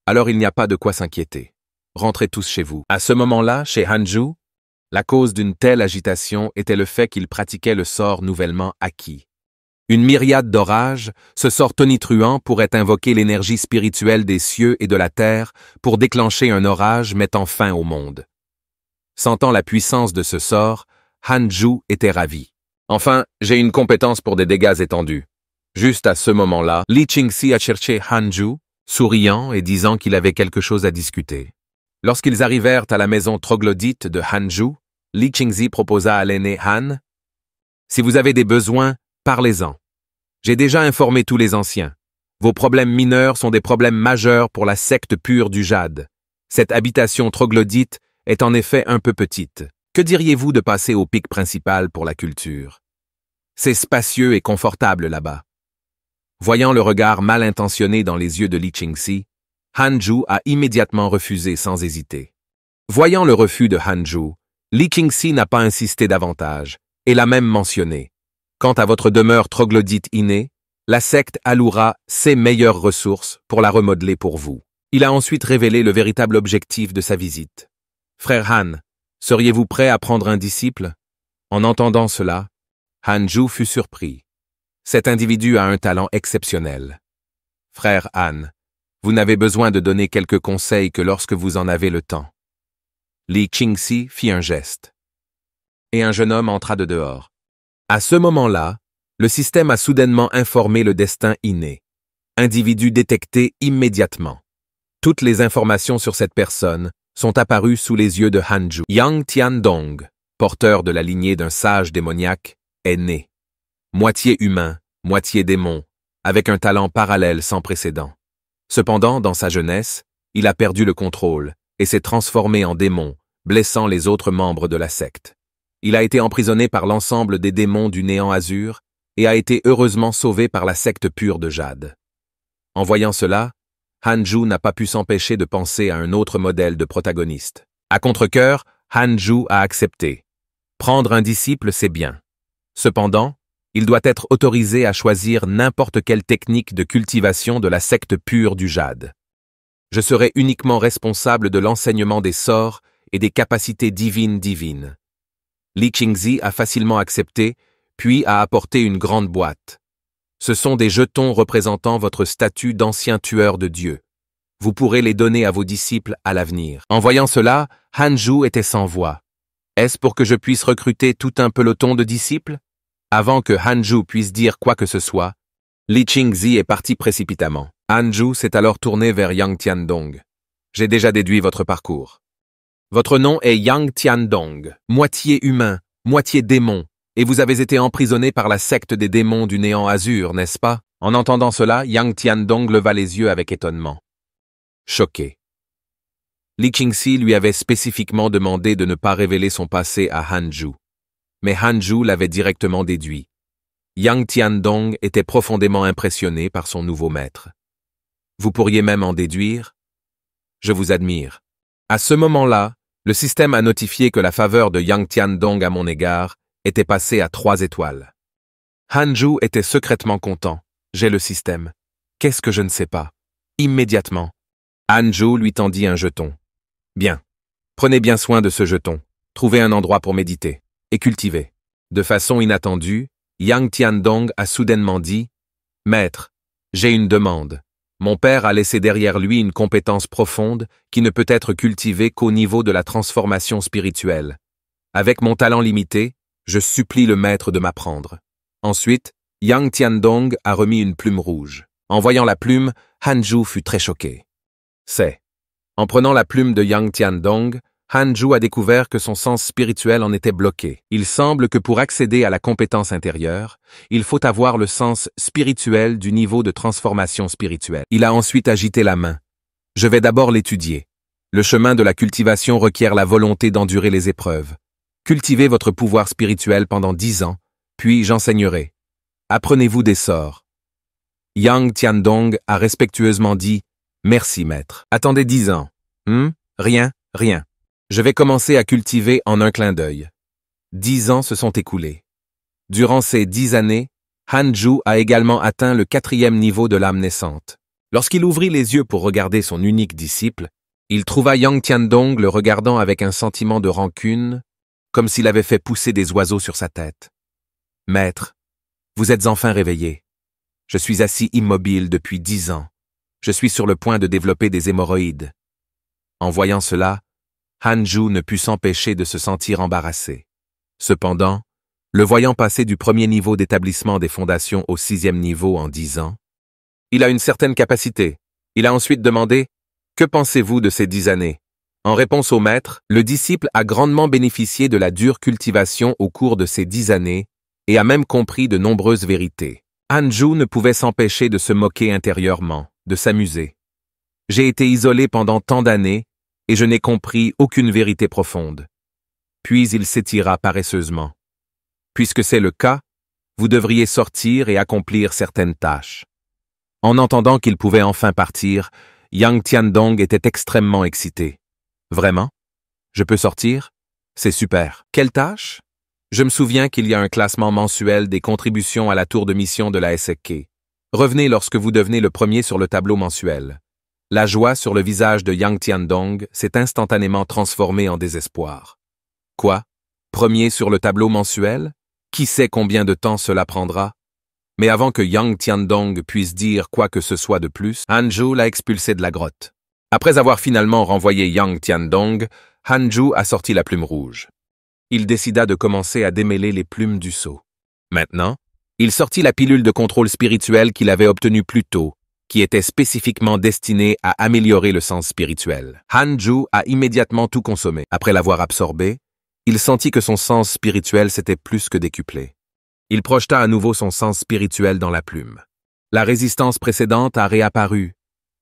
Alors il n'y a pas de quoi s'inquiéter. Rentrez tous chez vous. À ce moment-là, chez Hanju, la cause d'une telle agitation était le fait qu'il pratiquait le sort nouvellement acquis. Une myriade d'orages, ce sort tonitruant pourrait invoquer l'énergie spirituelle des cieux et de la terre pour déclencher un orage mettant fin au monde. Sentant la puissance de ce sort, Hanju était ravi. Enfin, j'ai une compétence pour des dégâts étendus. Juste à ce moment-là, Li Qingxi a cherché Hanju, souriant et disant qu'il avait quelque chose à discuter. Lorsqu'ils arrivèrent à la maison troglodyte de Hanju, Li Qingxi proposa à l'aîné Han « Si vous avez des besoins, parlez-en. J'ai déjà informé tous les anciens. Vos problèmes mineurs sont des problèmes majeurs pour la secte pure du Jade. Cette habitation troglodyte est en effet un peu petite. Que diriez-vous de passer au pic principal pour la culture? C'est spacieux et confortable là-bas. » Voyant le regard mal intentionné dans les yeux de Li Qingxi, Hanju a immédiatement refusé sans hésiter. Voyant le refus de Hanju, Li Qingxi n'a pas insisté davantage et l'a même mentionné. Quant à votre demeure troglodyte innée, la secte allouera ses meilleures ressources pour la remodeler pour vous. Il a ensuite révélé le véritable objectif de sa visite. Frère Han, seriez-vous prêt à prendre un disciple? En entendant cela, Hanju fut surpris. Cet individu a un talent exceptionnel. Frère Han, vous n'avez besoin de donner quelques conseils que lorsque vous en avez le temps. Li Qingxi fit un geste. Et un jeune homme entra de dehors. À ce moment-là, le système a soudainement informé le destin inné. Individu détecté immédiatement. Toutes les informations sur cette personne sont apparus sous les yeux de Hanju. Yang Tiandong, porteur de la lignée d'un sage démoniaque, est né. Moitié humain, moitié démon, avec un talent parallèle sans précédent. Cependant, dans sa jeunesse, il a perdu le contrôle et s'est transformé en démon, blessant les autres membres de la secte. Il a été emprisonné par l'ensemble des démons du néant azur et a été heureusement sauvé par la secte pure de Jade. En voyant cela, Hanju n'a pas pu s'empêcher de penser à un autre modèle de protagoniste. À contre-cœur, Hanju a accepté. Prendre un disciple, c'est bien. Cependant, il doit être autorisé à choisir n'importe quelle technique de cultivation de la secte pure du Jade. Je serai uniquement responsable de l'enseignement des sorts et des capacités divines. Li Qingzi a facilement accepté, puis a apporté une grande boîte. Ce sont des jetons représentant votre statut d'ancien tueur de Dieu. Vous pourrez les donner à vos disciples à l'avenir. En voyant cela, Hanju était sans voix. Est-ce pour que je puisse recruter tout un peloton de disciples? Avant que Hanju puisse dire quoi que ce soit, Li Qingzi est parti précipitamment. Hanju s'est alors tourné vers Yang Tiandong. J'ai déjà déduit votre parcours. Votre nom est Yang Tiandong, moitié humain, moitié démon, et vous avez été emprisonné par la secte des démons du néant azur, n'est-ce pas? En entendant cela, Yang Tiandong leva les yeux avec étonnement. Choqué. Li Qingzi lui avait spécifiquement demandé de ne pas révéler son passé à Hanju. Mais Hanju l'avait directement déduit. Yang Tiandong était profondément impressionné par son nouveau maître. Vous pourriez même en déduire? Je vous admire. À ce moment-là, le système a notifié que la faveur de Yang Tiandong à mon égard était passée à 3 étoiles. Hanju était secrètement content. J'ai le système. Qu'est-ce que je ne sais pas? Immédiatement. Hanju lui tendit un jeton. Bien. Prenez bien soin de ce jeton. Trouvez un endroit pour méditer. Et cultiver. De façon inattendue, Yang Tiandong a soudainement dit « Maître, j'ai une demande. Mon père a laissé derrière lui une compétence profonde qui ne peut être cultivée qu'au niveau de la transformation spirituelle. Avec mon talent limité, je supplie le maître de m'apprendre. » Ensuite, Yang Tiandong a remis une plume rouge. En voyant la plume, Hanju fut très choqué. En prenant la plume de Yang Tiandong, Hanju a découvert que son sens spirituel en était bloqué. Il semble que pour accéder à la compétence intérieure, il faut avoir le sens spirituel du niveau de transformation spirituelle. Il a ensuite agité la main. Je vais d'abord l'étudier. Le chemin de la cultivation requiert la volonté d'endurer les épreuves. Cultivez votre pouvoir spirituel pendant 10 ans, puis j'enseignerai. Apprenez-vous des sorts. Yang Tiandong a respectueusement dit « Merci, maître. Attendez 10 ans. Rien. Je vais commencer à cultiver en un clin d'œil. 10 ans se sont écoulés. Durant ces 10 années, Hanju a également atteint le 4e niveau de l'âme naissante. Lorsqu'il ouvrit les yeux pour regarder son unique disciple, il trouva Yang Tiandong le regardant avec un sentiment de rancune, comme s'il avait fait pousser des oiseaux sur sa tête. « Maître, vous êtes enfin réveillé. Je suis assis immobile depuis 10 ans. Je suis sur le point de développer des hémorroïdes. » En voyant cela, Hanju ne put s'empêcher de se sentir embarrassé. Cependant, le voyant passer du 1er niveau d'établissement des fondations au 6e niveau en 10 ans, il a une certaine capacité. Il a ensuite demandé « Que pensez-vous de ces 10 années ?» En réponse au maître, le disciple a grandement bénéficié de la dure cultivation au cours de ces 10 années et a même compris de nombreuses vérités. Hanju ne pouvait s'empêcher de se moquer intérieurement, de s'amuser. « J'ai été isolé pendant tant d'années et je n'ai compris aucune vérité profonde. » Puis il s'étira paresseusement. « Puisque c'est le cas, vous devriez sortir et accomplir certaines tâches. » En entendant qu'il pouvait enfin partir, Yang Tiandong était extrêmement excité. « Vraiment? Je peux sortir? C'est super. Quelle tâche? Je me souviens qu'il y a un classement mensuel des contributions à la tour de mission de la SEK. Revenez lorsque vous devenez le premier sur le tableau mensuel. » La joie sur le visage de Yang Tiandong s'est instantanément transformée en désespoir. Quoi? Premier sur le tableau mensuel? Qui sait combien de temps cela prendra? Mais avant que Yang Tiandong puisse dire quoi que ce soit de plus, Hanju l'a expulsé de la grotte. Après avoir finalement renvoyé Yang Tiandong, Hanju a sorti la plume rouge. Il décida de commencer à démêler les plumes du seau. Maintenant, il sortit la pilule de contrôle spirituel qu'il avait obtenue plus tôt qui était spécifiquement destiné à améliorer le sens spirituel. Hanju a immédiatement tout consommé. Après l'avoir absorbé, il sentit que son sens spirituel s'était plus que décuplé. Il projeta à nouveau son sens spirituel dans la plume. La résistance précédente a réapparu,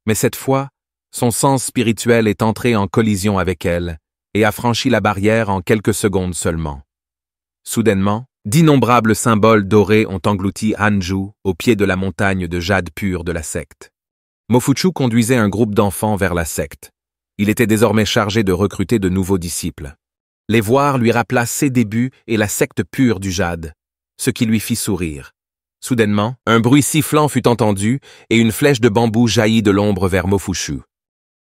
mais cette fois, son sens spirituel est entré en collision avec elle et a franchi la barrière en quelques secondes seulement. Soudainement, d'innombrables symboles dorés ont englouti Hanju au pied de la montagne de jade pur de la secte. Mofuchu conduisait un groupe d'enfants vers la secte. Il était désormais chargé de recruter de nouveaux disciples. Les voir lui rappela ses débuts et la secte pure du jade, ce qui lui fit sourire. Soudainement, un bruit sifflant fut entendu et une flèche de bambou jaillit de l'ombre vers Mofuchu.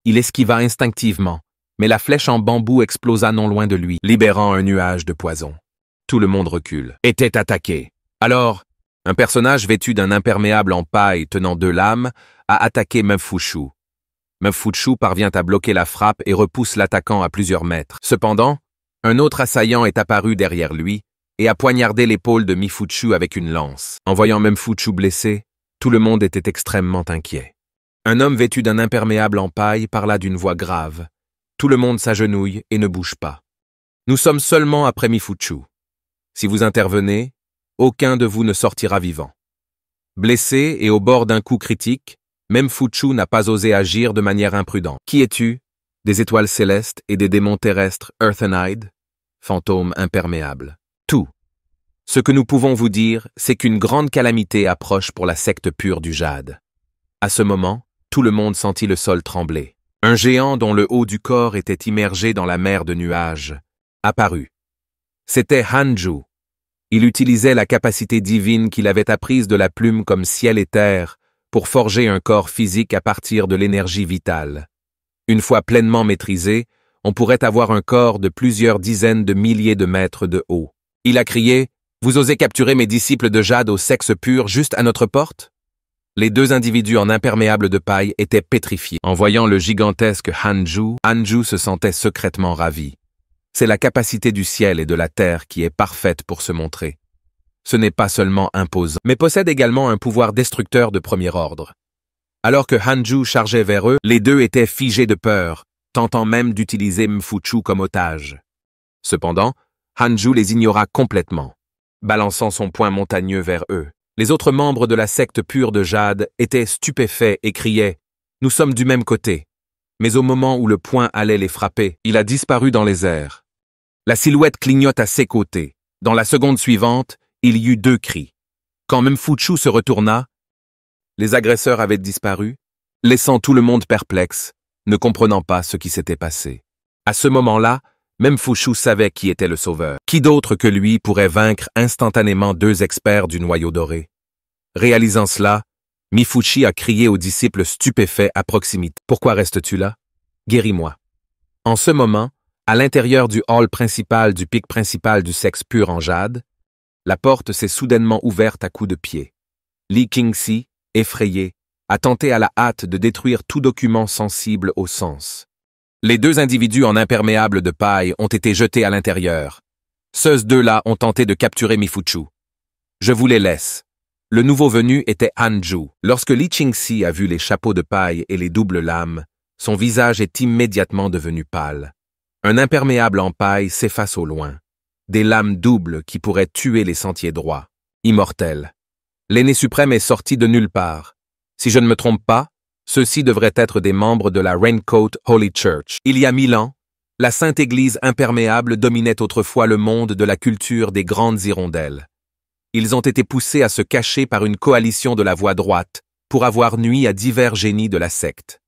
Il esquiva instinctivement, mais la flèche en bambou explosa non loin de lui, libérant un nuage de poison. Tout le monde recule. Était attaqué. Alors, un personnage vêtu d'un imperméable en paille tenant 2 lames a attaqué Mofuchu. Mofuchu parvient à bloquer la frappe et repousse l'attaquant à plusieurs mètres. Cependant, un autre assaillant est apparu derrière lui et a poignardé l'épaule de Mifuchu avec une lance. En voyant Mofuchu blessé, tout le monde était extrêmement inquiet. Un homme vêtu d'un imperméable en paille parla d'une voix grave. Tout le monde s'agenouille et ne bouge pas. Nous sommes seulement après Mifuchu. Si vous intervenez, aucun de vous ne sortira vivant. Blessé et au bord d'un coup critique, Mofuchu n'a pas osé agir de manière imprudente. Qui es-tu? Des étoiles célestes et des démons terrestres Earthenide? Fantômes imperméables. Tout. Ce que nous pouvons vous dire, c'est qu'une grande calamité approche pour la secte pure du jade. À ce moment, tout le monde sentit le sol trembler. Un géant dont le haut du corps était immergé dans la mer de nuages apparut. C'était Hanju. Il utilisait la capacité divine qu'il avait apprise de la plume comme ciel et terre pour forger un corps physique à partir de l'énergie vitale. Une fois pleinement maîtrisé, on pourrait avoir un corps de plusieurs dizaines de milliers de mètres de haut. Il a crié « Vous osez capturer mes disciples de jade au sexe pur juste à notre porte ?» Les 2 individus en imperméable de paille étaient pétrifiés. En voyant le gigantesque Hanju, Hanju se sentait secrètement ravi. C'est la capacité du ciel et de la terre qui est parfaite pour se montrer. Ce n'est pas seulement imposant, mais possède également un pouvoir destructeur de premier ordre. Alors que Hanju chargeait vers eux, les 2 étaient figés de peur, tentant même d'utiliser Mofuchu comme otage. Cependant, Hanju les ignora complètement, balançant son poing montagneux vers eux. Les autres membres de la secte pure de jade étaient stupéfaits et criaient « Nous sommes du même côté ». Mais au moment où le poing allait les frapper, il a disparu dans les airs. La silhouette clignote à ses côtés. Dans la seconde suivante, il y eut 2 cris. Quand Mofuchu se retourna, les agresseurs avaient disparu, laissant tout le monde perplexe, ne comprenant pas ce qui s'était passé. À ce moment-là, Mofuchu savait qui était le sauveur. Qui d'autre que lui pourrait vaincre instantanément 2 experts du noyau doré? Réalisant cela, Mifuchi a crié aux disciples stupéfaits à proximité. « Pourquoi restes-tu là? Guéris-moi. » En ce moment, à l'intérieur du hall principal du pic principal du sexe pur en jade, la porte s'est soudainement ouverte à coups de pied. Li Qingxi, effrayé, a tenté à la hâte de détruire tout document sensible au sens. Les 2 individus en imperméable de paille ont été jetés à l'intérieur. Ceux 2-là ont tenté de capturer Mifuchu. Je vous les laisse. Le nouveau venu était Hanju. Lorsque Li Qingxi a vu les chapeaux de paille et les doubles lames, son visage est immédiatement devenu pâle. Un imperméable en paille s'efface au loin. Des lames doubles qui pourraient tuer les sentiers droits. Immortel. L'aîné suprême est sorti de nulle part. Si je ne me trompe pas, ceux-ci devraient être des membres de la Raincoat Holy Church. Il y a 1000 ans, la Sainte Église imperméable dominait autrefois le monde de la culture des grandes hirondelles. Ils ont été poussés à se cacher par une coalition de la voie droite pour avoir nui à divers génies de la secte.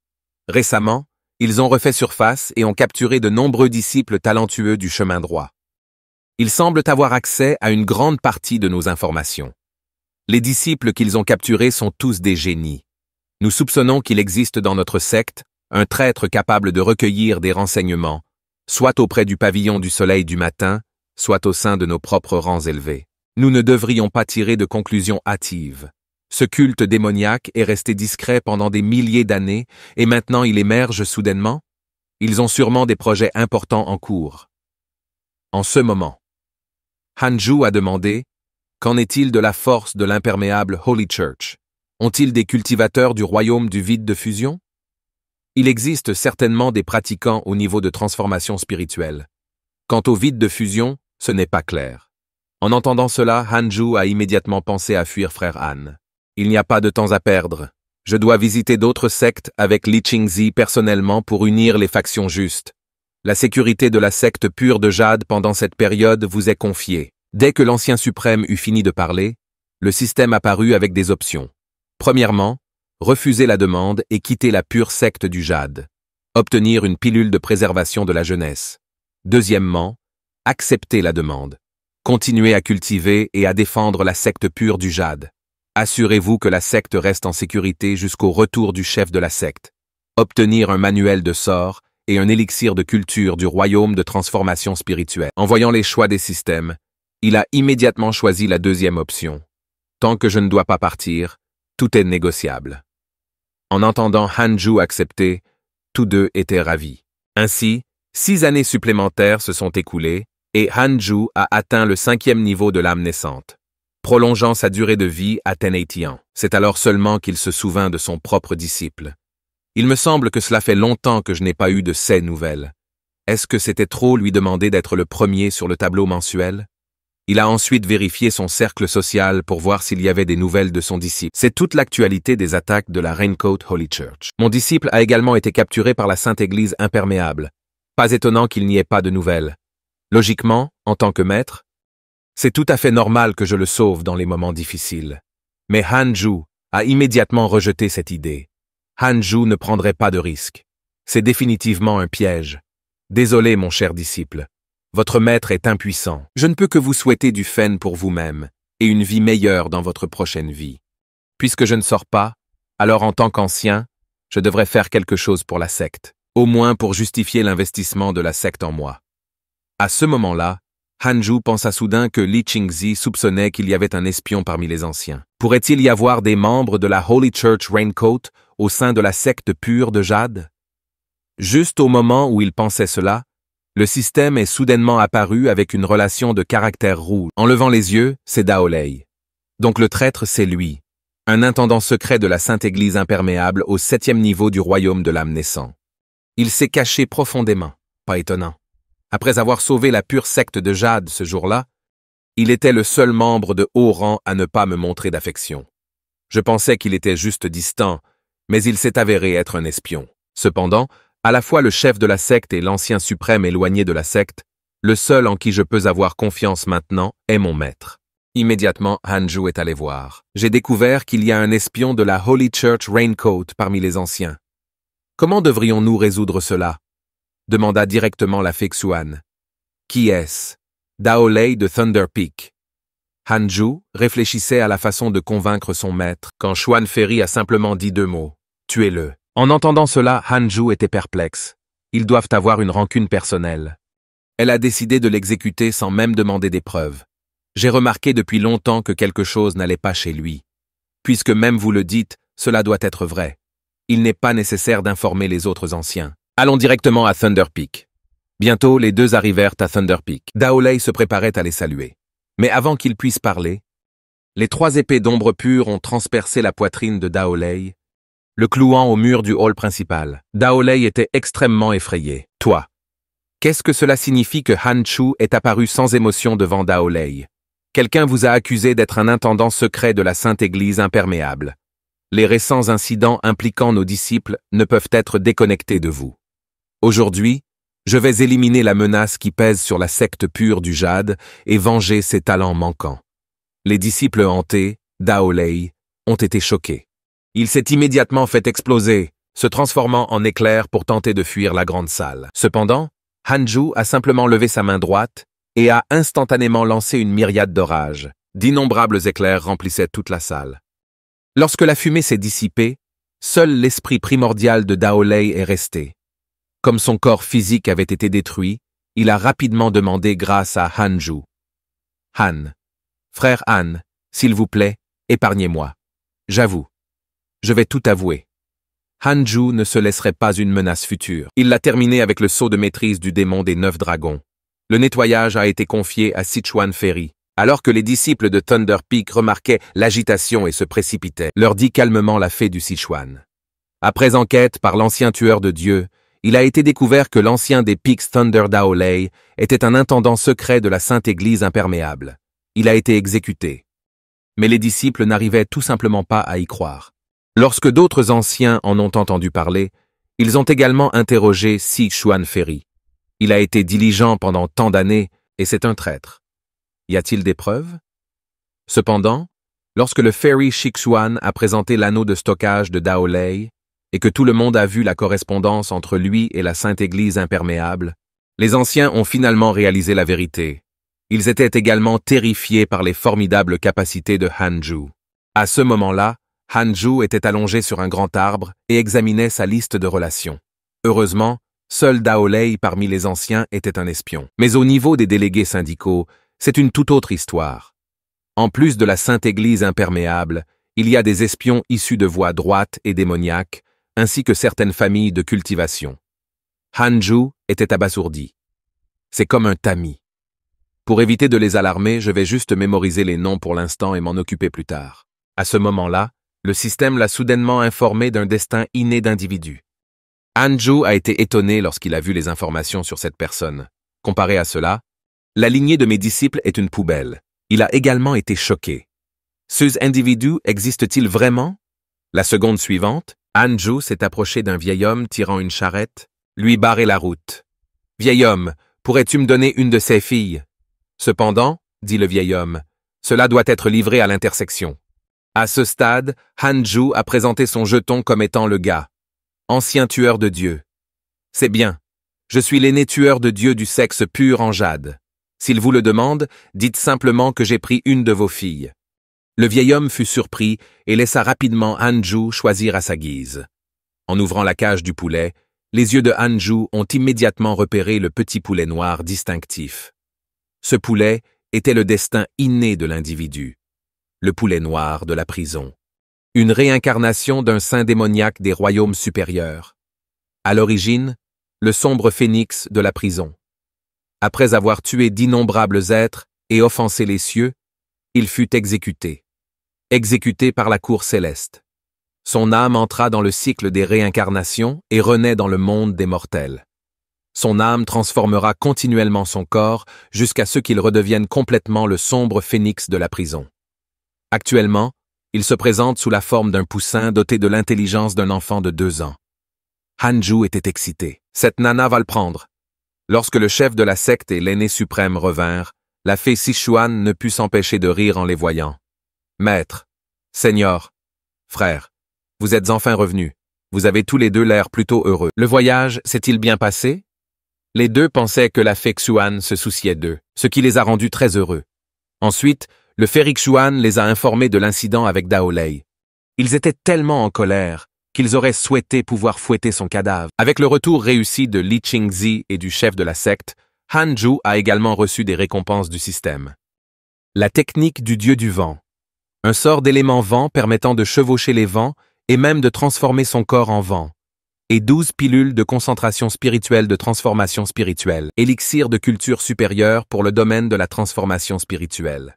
Récemment, ils ont refait surface et ont capturé de nombreux disciples talentueux du chemin droit. Ils semblent avoir accès à une grande partie de nos informations. Les disciples qu'ils ont capturés sont tous des génies. Nous soupçonnons qu'il existe dans notre secte un traître capable de recueillir des renseignements, soit auprès du pavillon du soleil du matin, soit au sein de nos propres rangs élevés. Nous ne devrions pas tirer de conclusions hâtives. Ce culte démoniaque est resté discret pendant des milliers d'années et maintenant il émerge soudainement. Ils ont sûrement des projets importants en cours. En ce moment, Hanju a demandé « Qu'en est-il de la force de l'imperméable Holy Church ?» Ont-ils des cultivateurs du royaume du vide de fusion? Il existe certainement des pratiquants au niveau de transformation spirituelle. Quant au vide de fusion, ce n'est pas clair. En entendant cela, Hanju a immédiatement pensé à fuir frère Han. Il n'y a pas de temps à perdre. Je dois visiter d'autres sectes avec Li Qingzi personnellement pour unir les factions justes. La sécurité de la secte pure de Jade pendant cette période vous est confiée. Dès que l'ancien suprême eut fini de parler, le système apparut avec des options. Premièrement, refuser la demande et quitter la pure secte du Jade. Obtenir une pilule de préservation de la jeunesse. Deuxièmement, accepter la demande. Continuer à cultiver et à défendre la secte pure du Jade. Assurez-vous que la secte reste en sécurité jusqu'au retour du chef de la secte. Obtenir un manuel de sorts et un élixir de culture du royaume de transformation spirituelle. En voyant les choix des systèmes, il a immédiatement choisi la deuxième option. Tant que je ne dois pas partir, tout est négociable. En entendant Hanju accepter, tous deux étaient ravis. Ainsi, 6 années supplémentaires se sont écoulées et Hanju a atteint le 5e niveau de l'âme naissante, prolongeant sa durée de vie à 1080 ans. C'est alors seulement qu'il se souvint de son propre disciple. Il me semble que cela fait longtemps que je n'ai pas eu de ces nouvelles. Est-ce que c'était trop lui demander d'être le premier sur le tableau mensuel? Il a ensuite vérifié son cercle social pour voir s'il y avait des nouvelles de son disciple. C'est toute l'actualité des attaques de la Raincoat Holy Church. Mon disciple a également été capturé par la Sainte Église imperméable. Pas étonnant qu'il n'y ait pas de nouvelles. Logiquement, en tant que maître, c'est tout à fait normal que je le sauve dans les moments difficiles. Mais Hanju a immédiatement rejeté cette idée. Hanju ne prendrait pas de risque. C'est définitivement un piège. Désolé, mon cher disciple. Votre maître est impuissant. Je ne peux que vous souhaiter du fen pour vous-même et une vie meilleure dans votre prochaine vie. Puisque je ne sors pas, alors en tant qu'ancien, je devrais faire quelque chose pour la secte, au moins pour justifier l'investissement de la secte en moi. À ce moment-là, Hanju pensa soudain que Li Qingzi soupçonnait qu'il y avait un espion parmi les anciens. Pourrait-il y avoir des membres de la Holy Church Raincoat au sein de la secte pure de Jade? Juste au moment où il pensait cela, le système est soudainement apparu avec une relation de caractère rouge. En levant les yeux, c'est Dao Lei. Donc le traître, c'est lui, un intendant secret de la Sainte Église imperméable au 7e niveau du royaume de l'âme naissant. Il s'est caché profondément, pas étonnant. Après avoir sauvé la pure secte de Jade ce jour-là, il était le seul membre de haut rang à ne pas me montrer d'affection. Je pensais qu'il était juste distant, mais il s'est avéré être un espion. Cependant, à la fois le chef de la secte et l'ancien suprême éloigné de la secte, le seul en qui je peux avoir confiance maintenant est mon maître. Immédiatement, Hanju est allé voir. J'ai découvert qu'il y a un espion de la Holy Church Raincoat parmi les anciens. Comment devrions-nous résoudre cela? Demanda directement la fée Xuan. Qui est-ce? Dao Lei de Thunder Peak. Hanju réfléchissait à la façon de convaincre son maître quand Xuan Ferry a simplement dit 2 mots. Tuez-le. En entendant cela, Hanju était perplexe. Ils doivent avoir une rancune personnelle. Elle a décidé de l'exécuter sans même demander des preuves. J'ai remarqué depuis longtemps que quelque chose n'allait pas chez lui. Puisque même vous le dites, cela doit être vrai. Il n'est pas nécessaire d'informer les autres anciens. Allons directement à Thunder Peak. Bientôt, les deux arrivèrent à Thunder Peak. Dao Lei se préparait à les saluer. Mais avant qu'ils puissent parler, les 3 épées d'ombre pure ont transpercé la poitrine de Dao Lei, le clouant au mur du hall principal. Dao Lei était extrêmement effrayé. « Toi, qu'est-ce que cela signifie que Hanju est apparu sans émotion devant Dao Lei? Quelqu'un vous a accusé d'être un intendant secret de la Sainte Église imperméable. Les récents incidents impliquant nos disciples ne peuvent être déconnectés de vous. Aujourd'hui, je vais éliminer la menace qui pèse sur la secte pure du Jade et venger ses talents manquants. » Les disciples hantés, Dao Lei, ont été choqués. Il s'est immédiatement fait exploser, se transformant en éclair pour tenter de fuir la grande salle. Cependant, Hanju a simplement levé sa main droite et a instantanément lancé une myriade d'orages. D'innombrables éclairs remplissaient toute la salle. Lorsque la fumée s'est dissipée, seul l'esprit primordial de Dao Lei est resté. Comme son corps physique avait été détruit, il a rapidement demandé grâce à Hanju. « Han, frère Han, s'il vous plaît, épargnez-moi. J'avoue. Je vais tout avouer. » Hanju ne se laisserait pas une menace future. Il l'a terminé avec le sceau de maîtrise du démon des 9 dragons. Le nettoyage a été confié à Sichuan Ferry, Alors que les disciples de Thunder Peak remarquaient l'agitation et se précipitaient, leur dit calmement la fée du Sichuan. Après enquête par l'ancien tueur de Dieu, il a été découvert que l'ancien des Peaks Thunder Dao Lei était un intendant secret de la Sainte Église imperméable. Il a été exécuté. Mais les disciples n'arrivaient tout simplement pas à y croire. Lorsque d'autres anciens en ont entendu parler, ils ont également interrogé Si Chuan Ferry. Il a été diligent pendant tant d'années et c'est un traître. Y a-t-il des preuves? Cependant, lorsque le Ferry Shixuan a présenté l'anneau de stockage de Dao Lei et que tout le monde a vu la correspondance entre lui et la Sainte Église imperméable, les anciens ont finalement réalisé la vérité. Ils étaient également terrifiés par les formidables capacités de Hanju. À ce moment-là, Hanju était allongé sur un grand arbre et examinait sa liste de relations. Heureusement, seul Dao Lei parmi les anciens était un espion. Mais au niveau des délégués syndicaux, c'est une toute autre histoire. En plus de la Sainte Église imperméable, il y a des espions issus de voies droites et démoniaques, ainsi que certaines familles de cultivation. Hanju était abasourdi. C'est comme un tamis. Pour éviter de les alarmer, je vais juste mémoriser les noms pour l'instant et m'en occuper plus tard. À ce moment-là, le système l'a soudainement informé d'un destin inné d'individu. Hanju a été étonné lorsqu'il a vu les informations sur cette personne. Comparé à cela, la lignée de mes disciples est une poubelle. Il a également été choqué. Ces individus existent-ils vraiment? La seconde suivante, Hanju s'est approché d'un vieil homme tirant une charrette, lui barrer la route. « Vieil homme, pourrais-tu me donner une de ces filles ?» Cependant, dit le vieil homme, cela doit être livré à l'intersection. À ce stade, Hanju a présenté son jeton comme étant le gars. Ancien tueur de Dieu. C'est bien. Je suis l'aîné tueur de Dieu du sexe pur en jade. S'il vous le demande, dites simplement que j'ai pris une de vos filles. Le vieil homme fut surpris et laissa rapidement Hanju choisir à sa guise. En ouvrant la cage du poulet, les yeux de Hanju ont immédiatement repéré le petit poulet noir distinctif. Ce poulet était le destin inné de l'individu, le poulet noir de la prison, une réincarnation d'un saint démoniaque des royaumes supérieurs. À l'origine, le sombre phénix de la prison. Après avoir tué d'innombrables êtres et offensé les cieux, il fut exécuté. Exécuté par la cour céleste. Son âme entra dans le cycle des réincarnations et renaît dans le monde des mortels. Son âme transformera continuellement son corps jusqu'à ce qu'il redevienne complètement le sombre phénix de la prison. Actuellement, il se présente sous la forme d'un poussin doté de l'intelligence d'un enfant de 2 ans. Hanju était excité. Cette nana va le prendre. Lorsque le chef de la secte et l'aîné suprême revinrent, la fée Sichuan ne put s'empêcher de rire en les voyant. « Maître, Seigneur, frère, vous êtes enfin revenus. Vous avez tous les deux l'air plutôt heureux. Le voyage s'est-il bien passé ?» Les deux pensaient que la fée Xuan se souciait d'eux, ce qui les a rendus très heureux. Ensuite, le Ferry Xuan les a informés de l'incident avec Dao Lei. Ils étaient tellement en colère qu'ils auraient souhaité pouvoir fouetter son cadavre. Avec le retour réussi de Li Qingzi et du chef de la secte, Hanju a également reçu des récompenses du système. La technique du dieu du vent. Un sort d'élément vent permettant de chevaucher les vents et même de transformer son corps en vent. Et 12 pilules de concentration spirituelle de transformation spirituelle, élixir de culture supérieure pour le domaine de la transformation spirituelle.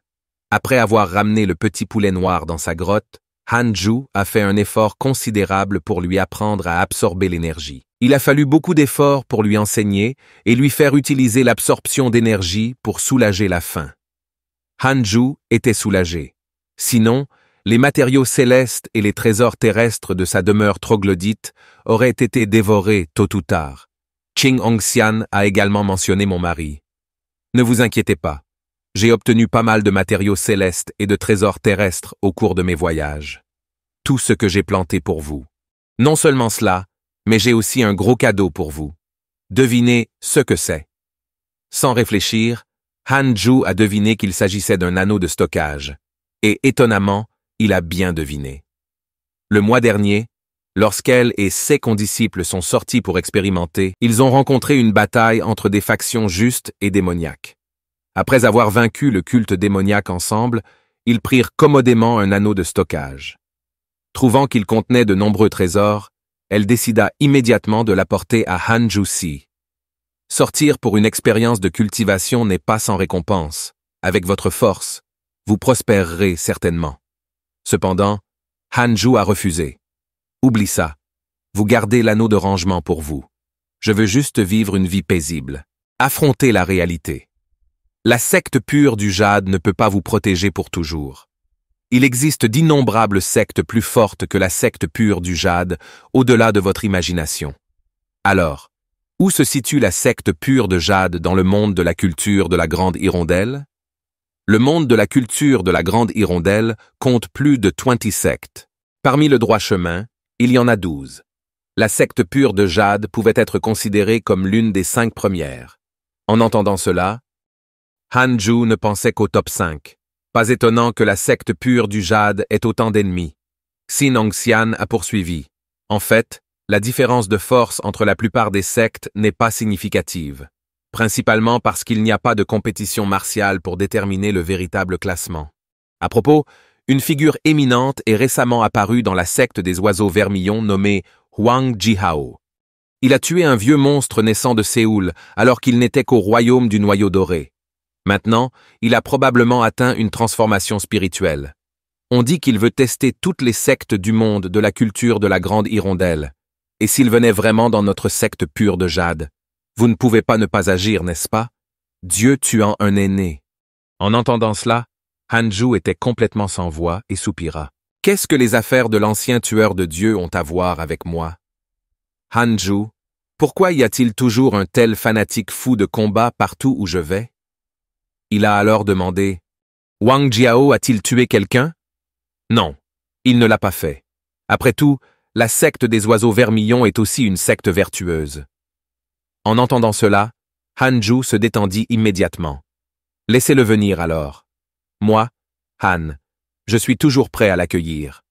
Après avoir ramené le petit poulet noir dans sa grotte, Hanju a fait un effort considérable pour lui apprendre à absorber l'énergie. Il a fallu beaucoup d'efforts pour lui enseigner et lui faire utiliser l'absorption d'énergie pour soulager la faim. Hanju était soulagé. Sinon, les matériaux célestes et les trésors terrestres de sa demeure troglodyte auraient été dévorés tôt ou tard. Qing Hongxian a également mentionné mon mari. Ne vous inquiétez pas, j'ai obtenu pas mal de matériaux célestes et de trésors terrestres au cours de mes voyages. Tout ce que j'ai planté pour vous. Non seulement cela, mais j'ai aussi un gros cadeau pour vous. Devinez ce que c'est. Sans réfléchir, Hanju a deviné qu'il s'agissait d'un anneau de stockage. Et étonnamment, il a bien deviné. Le mois dernier, lorsqu'elle et ses condisciples sont sortis pour expérimenter, ils ont rencontré une bataille entre des factions justes et démoniaques. Après avoir vaincu le culte démoniaque ensemble, ils prirent commodément un anneau de stockage. Trouvant qu'il contenait de nombreux trésors, elle décida immédiatement de l'apporter à Hanju Si. Sortir pour une expérience de cultivation n'est pas sans récompense, avec votre force, vous prospérerez certainement. Cependant, Hanju a refusé. Oublie ça. Vous gardez l'anneau de rangement pour vous. Je veux juste vivre une vie paisible. Affrontez la réalité. La secte pure du jade ne peut pas vous protéger pour toujours. Il existe d'innombrables sectes plus fortes que la secte pure du jade, au-delà de votre imagination. Alors, où se situe la secte pure de jade dans le monde de la culture de la Grande Hirondelle? Le monde de la culture de la Grande Hirondelle compte plus de 20 sectes. Parmi le droit chemin, il y en a 12. La secte pure de jade pouvait être considérée comme l'une des 5 premières. En entendant cela, Hanju ne pensait qu'au top 5. Pas étonnant que la secte pure du jade ait autant d'ennemis. Xin Hongxian a poursuivi. En fait, la différence de force entre la plupart des sectes n'est pas significative, principalement parce qu'il n'y a pas de compétition martiale pour déterminer le véritable classement. À propos, une figure éminente est récemment apparue dans la secte des oiseaux vermillons nommée Huang Jihao. Il a tué un vieux monstre naissant de Séoul alors qu'il n'était qu'au royaume du noyau doré. Maintenant, il a probablement atteint une transformation spirituelle. On dit qu'il veut tester toutes les sectes du monde de la culture de la Grande Hirondelle. Et s'il venait vraiment dans notre secte pure de jade, vous ne pouvez pas ne pas agir, n'est-ce pas? Dieu tuant un aîné. En entendant cela, Hanju était complètement sans voix et soupira. Qu'est-ce que les affaires de l'ancien tueur de Dieu ont à voir avec moi? Hanju, pourquoi y a-t-il toujours un tel fanatique fou de combat partout où je vais? Il a alors demandé, Wang Jiao a-t-il tué quelqu'un? Non, il ne l'a pas fait. Après tout, la secte des oiseaux vermillons est aussi une secte vertueuse. En entendant cela, Hanju se détendit immédiatement. Laissez-le venir alors. Moi, Han, je suis toujours prêt à l'accueillir.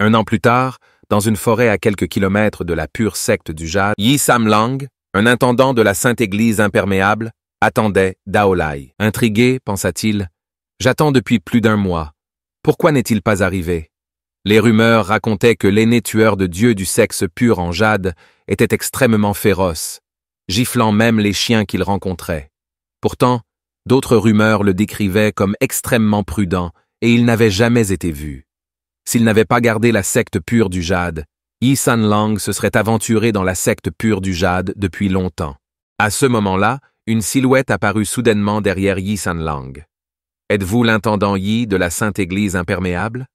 Un an plus tard, dans une forêt à quelques kilomètres de la pure secte du jade, Yi Samlang, un intendant de la Sainte Église imperméable, attendait Daolai. Intrigué, pensa-t-il, j'attends depuis plus d'un mois. Pourquoi n'est-il pas arrivé? Les rumeurs racontaient que l'aîné tueur de Dieu du sexe pur en jade était extrêmement féroce, giflant même les chiens qu'il rencontrait. Pourtant, d'autres rumeurs le décrivaient comme extrêmement prudent et il n'avait jamais été vu. S'il n'avait pas gardé la secte pure du jade, Yi Sanlang se serait aventuré dans la secte pure du jade depuis longtemps. À ce moment-là, une silhouette apparut soudainement derrière Yi Sanlang. Êtes-vous l'intendant Yi de la Sainte Église imperméable?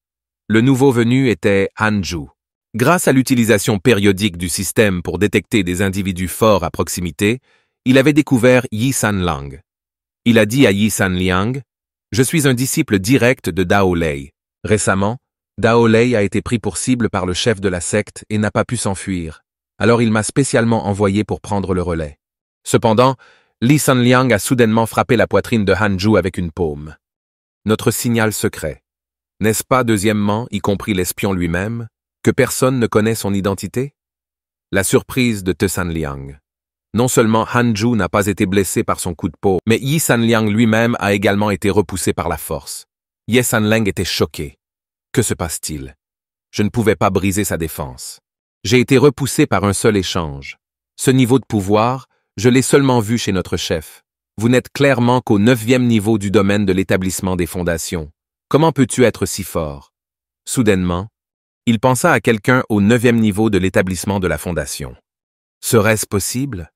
Le nouveau venu était Hanju. Grâce à l'utilisation périodique du système pour détecter des individus forts à proximité, il avait découvert Yi Sanlang. Il a dit à Yi Sanliang, « Je suis un disciple direct de Dao Lei. Récemment, Dao Lei a été pris pour cible par le chef de la secte et n'a pas pu s'enfuir. Alors il m'a spécialement envoyé pour prendre le relais. » Cependant, Li Sanliang a soudainement frappé la poitrine de Hanju avec une paume. Notre signal secret. N'est-ce pas, deuxièmement, y compris l'espion lui-même, que personne ne connaît son identité? La surprise de Te Sanliang. Non seulement Hanju n'a pas été blessé par son coup de peau, mais Yi Sanliang lui-même a également été repoussé par la force. Ye Sanliang était choqué. Que se passe-t-il? Je ne pouvais pas briser sa défense. J'ai été repoussé par un seul échange. Ce niveau de pouvoir, je l'ai seulement vu chez notre chef. Vous n'êtes clairement qu'au 9e niveau du domaine de l'établissement des fondations. Comment peux-tu être si fort? Soudainement, il pensa à quelqu'un au 9e niveau de l'établissement de la fondation. Serait-ce possible?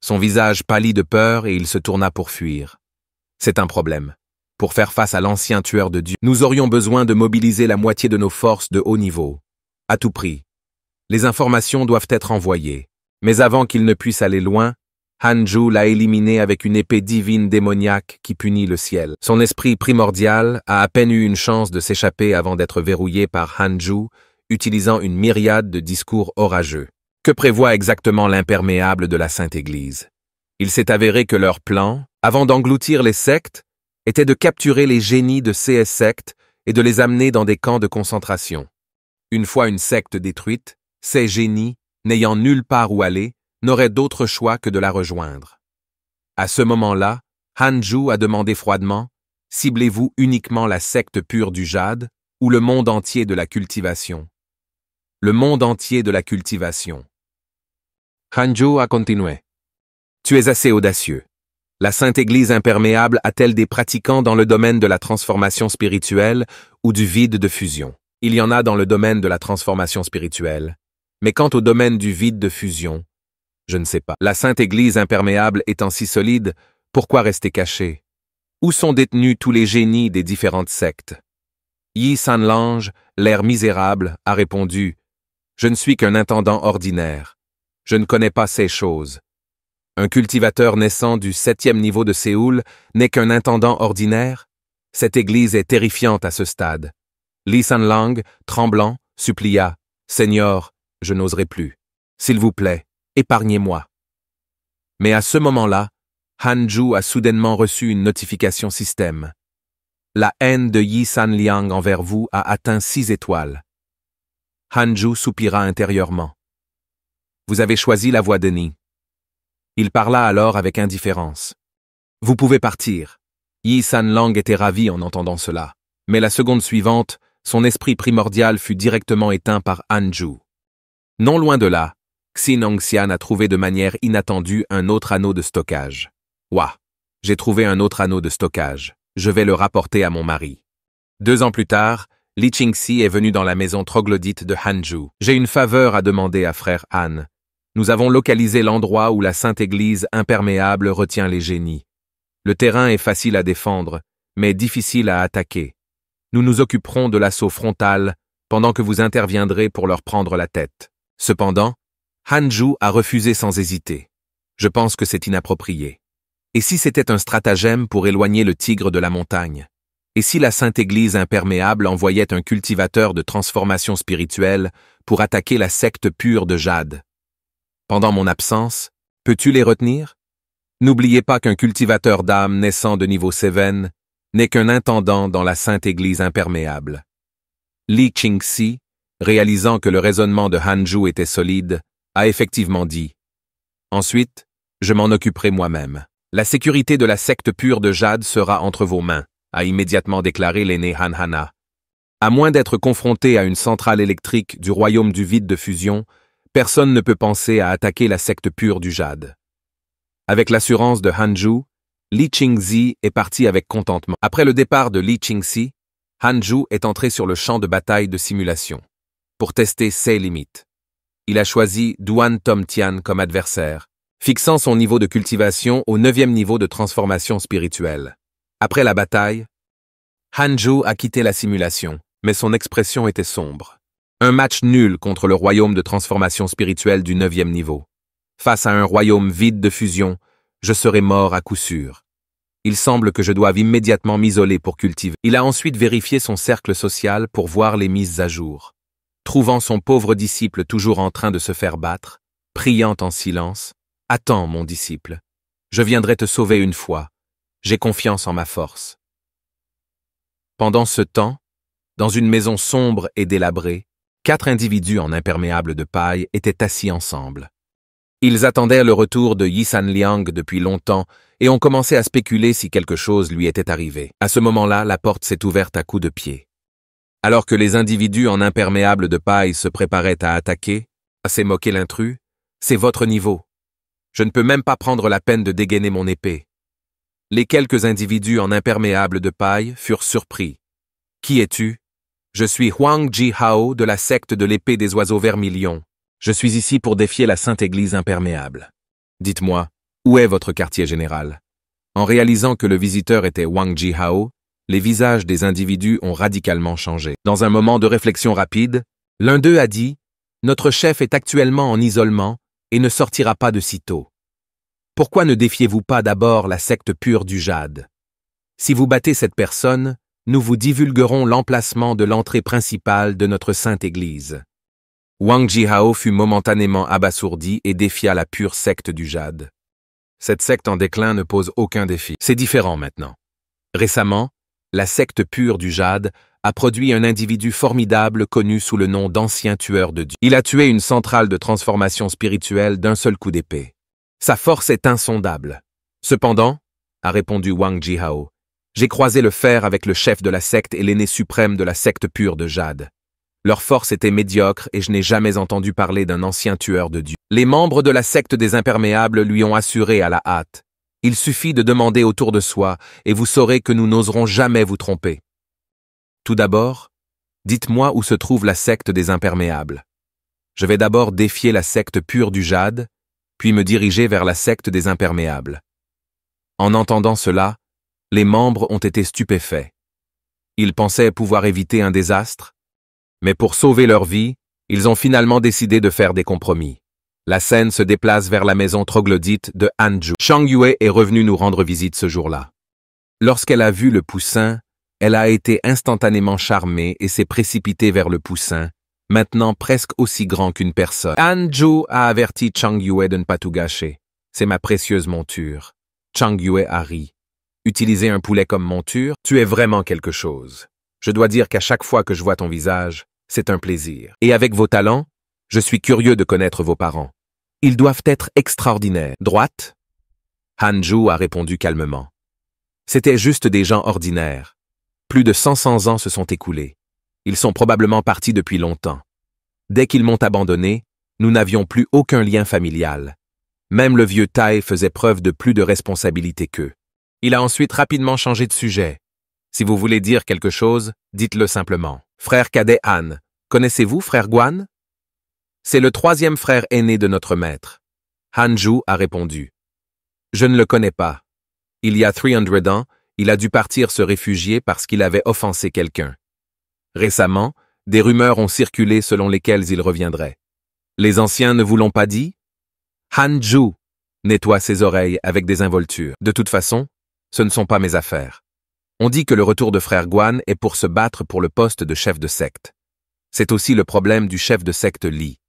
Son visage pâlit de peur et il se tourna pour fuir. C'est un problème. Pour faire face à l'ancien tueur de Dieu, nous aurions besoin de mobiliser la moitié de nos forces de haut niveau. À tout prix. Les informations doivent être envoyées. Mais avant qu'il ne puisse aller loin, Hanju l'a éliminé avec une épée divine démoniaque qui punit le ciel. Son esprit primordial a à peine eu une chance de s'échapper avant d'être verrouillé par Hanju, utilisant une myriade de discours orageux. Que prévoit exactement l'imperméable de la Sainte Église? Il s'est avéré que leur plan, avant d'engloutir les sectes, était de capturer les génies de ces sectes et de les amener dans des camps de concentration. Une fois une secte détruite, ces génies, n'ayant nulle part où aller, n'auraient d'autre choix que de la rejoindre. À ce moment-là, Hanju a demandé froidement, « Ciblez-vous uniquement la secte pure du jade ou le monde entier de la cultivation ?» Le monde entier de la cultivation. Hanju a continué. « Tu es assez audacieux. La Sainte Église imperméable a-t-elle des pratiquants dans le domaine de la transformation spirituelle ou du vide de fusion? Il y en a dans le domaine de la transformation spirituelle. Mais quant au domaine du vide de fusion, je ne sais pas. La Sainte Église imperméable étant si solide, pourquoi rester cachée? Où sont détenus tous les génies des différentes sectes? Yi Sanlange, l'air misérable, a répondu « Je ne suis qu'un intendant ordinaire. Je ne connais pas ces choses. » Un cultivateur naissant du 7e niveau de Séoul n'est qu'un intendant ordinaire? Cette église est terrifiante à ce stade. Li Sanlang, tremblant, supplia « Seigneur, je n'oserai plus. S'il vous plaît, épargnez-moi. » Mais à ce moment-là, Hanju a soudainement reçu une notification système. La haine de Yi Sanliang envers vous a atteint 6 étoiles. Hanju soupira intérieurement. Vous avez choisi la voie de Ni. Il parla alors avec indifférence. Vous pouvez partir. Yi Sanlang était ravi en entendant cela. Mais la seconde suivante, son esprit primordial fut directement éteint par Hanju. Non loin de là, Xin Hongxian a trouvé de manière inattendue un autre anneau de stockage. Ouah, j'ai trouvé un autre anneau de stockage. Je vais le rapporter à mon mari. 2 ans plus tard, Li Qingxi est venu dans la maison troglodyte de Hanju. J'ai une faveur à demander à frère Han. Nous avons localisé l'endroit où la Sainte Église imperméable retient les génies. Le terrain est facile à défendre, mais difficile à attaquer. Nous nous occuperons de l'assaut frontal pendant que vous interviendrez pour leur prendre la tête. Cependant, Hanju a refusé sans hésiter. Je pense que c'est inapproprié. Et si c'était un stratagème pour éloigner le tigre de la montagne? Et si la Sainte Église imperméable envoyait un cultivateur de transformation spirituelle pour attaquer la secte pure de Jade? Pendant mon absence, peux-tu les retenir? N'oubliez pas qu'un cultivateur d'âme naissant de niveau 7 n'est qu'un intendant dans la Sainte Église imperméable. Li Qingxi, réalisant que le raisonnement de Hanju était solide, a effectivement dit « Ensuite, je m'en occuperai moi-même. La sécurité de la secte pure de Jade sera entre vos mains », a immédiatement déclaré l'aîné Han Hana. À moins d'être confronté à une centrale électrique du royaume du vide de fusion, personne ne peut penser à attaquer la secte pure du Jade. Avec l'assurance de Hanju, Li Qingxi est parti avec contentement. Après le départ de Li Qingxi, Hanju est entré sur le champ de bataille de simulation pour tester ses limites. Il a choisi Duan Tongtian comme adversaire, fixant son niveau de cultivation au 9e niveau de transformation spirituelle. Après la bataille, Hanju a quitté la simulation, mais son expression était sombre. Un match nul contre le royaume de transformation spirituelle du 9e niveau. Face à un royaume vide de fusion, je serai mort à coup sûr. Il semble que je doive immédiatement m'isoler pour cultiver. Il a ensuite vérifié son cercle social pour voir les mises à jour. Trouvant son pauvre disciple toujours en train de se faire battre, priant en silence, « Attends, mon disciple, je viendrai te sauver une fois. J'ai confiance en ma force. » Pendant ce temps, dans une maison sombre et délabrée, 4 individus en imperméable de paille étaient assis ensemble. Ils attendaient le retour de Yi Sanliang depuis longtemps et ont commencé à spéculer si quelque chose lui était arrivé. À ce moment-là, la porte s'est ouverte à coups de pied. Alors que les individus en imperméable de paille se préparaient à attaquer, s'est moqué l'intrus, « C'est votre niveau. Je ne peux même pas prendre la peine de dégainer mon épée. » Les quelques individus en imperméable de paille furent surpris. « Qui es-tu? » « Je suis Huang Jihao de la secte de l'épée des oiseaux vermilions. Je suis ici pour défier la Sainte Église imperméable. Dites-moi, où est votre quartier général? » En réalisant que le visiteur était Huang Jihao, les visages des individus ont radicalement changé. Dans un moment de réflexion rapide, l'un d'eux a dit « Notre chef est actuellement en isolement et ne sortira pas de sitôt. Pourquoi ne défiez-vous pas d'abord la secte pure du Jade? Si vous battez cette personne, nous vous divulguerons l'emplacement de l'entrée principale de notre Sainte Église. » Huang Jihao fut momentanément abasourdi et défia la pure secte du Jade. Cette secte en déclin ne pose aucun défi. C'est différent maintenant. Récemment, la secte pure du Jade a produit un individu formidable connu sous le nom d'ancien tueur de Dieu. Il a tué une centrale de transformation spirituelle d'un seul coup d'épée. Sa force est insondable. Cependant, a répondu Huang Jihao, j'ai croisé le fer avec le chef de la secte et l'aîné suprême de la secte pure de Jade. Leur force était médiocre et je n'ai jamais entendu parler d'un ancien tueur de Dieu. Les membres de la secte des imperméables lui ont assuré à la hâte. Il suffit de demander autour de soi et vous saurez que nous n'oserons jamais vous tromper. Tout d'abord, dites-moi où se trouve la secte des imperméables. Je vais d'abord défier la secte pure du jade, puis me diriger vers la secte des imperméables. En entendant cela, les membres ont été stupéfaits. Ils pensaient pouvoir éviter un désastre, mais pour sauver leur vie, ils ont finalement décidé de faire des compromis. La scène se déplace vers la maison troglodyte de Hanju. Chang Yue est revenue nous rendre visite ce jour-là. Lorsqu'elle a vu le poussin, elle a été instantanément charmée et s'est précipitée vers le poussin, maintenant presque aussi grand qu'une personne. Hanju a averti Chang Yue de ne pas tout gâcher. C'est ma précieuse monture. Chang Yue a ri. Utiliser un poulet comme monture, tu es vraiment quelque chose. Je dois dire qu'à chaque fois que je vois ton visage, c'est un plaisir. Et avec vos talents, je suis curieux de connaître vos parents. Ils doivent être extraordinaires. Droite? Hanju a répondu calmement. C'étaient juste des gens ordinaires. Plus de 500 ans se sont écoulés. Ils sont probablement partis depuis longtemps. Dès qu'ils m'ont abandonné, nous n'avions plus aucun lien familial. Même le vieux Tai faisait preuve de plus de responsabilité qu'eux. Il a ensuite rapidement changé de sujet. Si vous voulez dire quelque chose, dites-le simplement. Frère cadet Han, connaissez-vous frère Guan? C'est le 3e frère aîné de notre maître. Hanju a répondu. Je ne le connais pas. Il y a 300 ans, il a dû partir se réfugier parce qu'il avait offensé quelqu'un. Récemment, des rumeurs ont circulé selon lesquelles il reviendrait. Les anciens ne vous l'ont pas dit? Hanju nettoie ses oreilles avec des involtures. De toute façon, ce ne sont pas mes affaires. On dit que le retour de frère Guan est pour se battre pour le poste de chef de secte. C'est aussi le problème du chef de secte Li.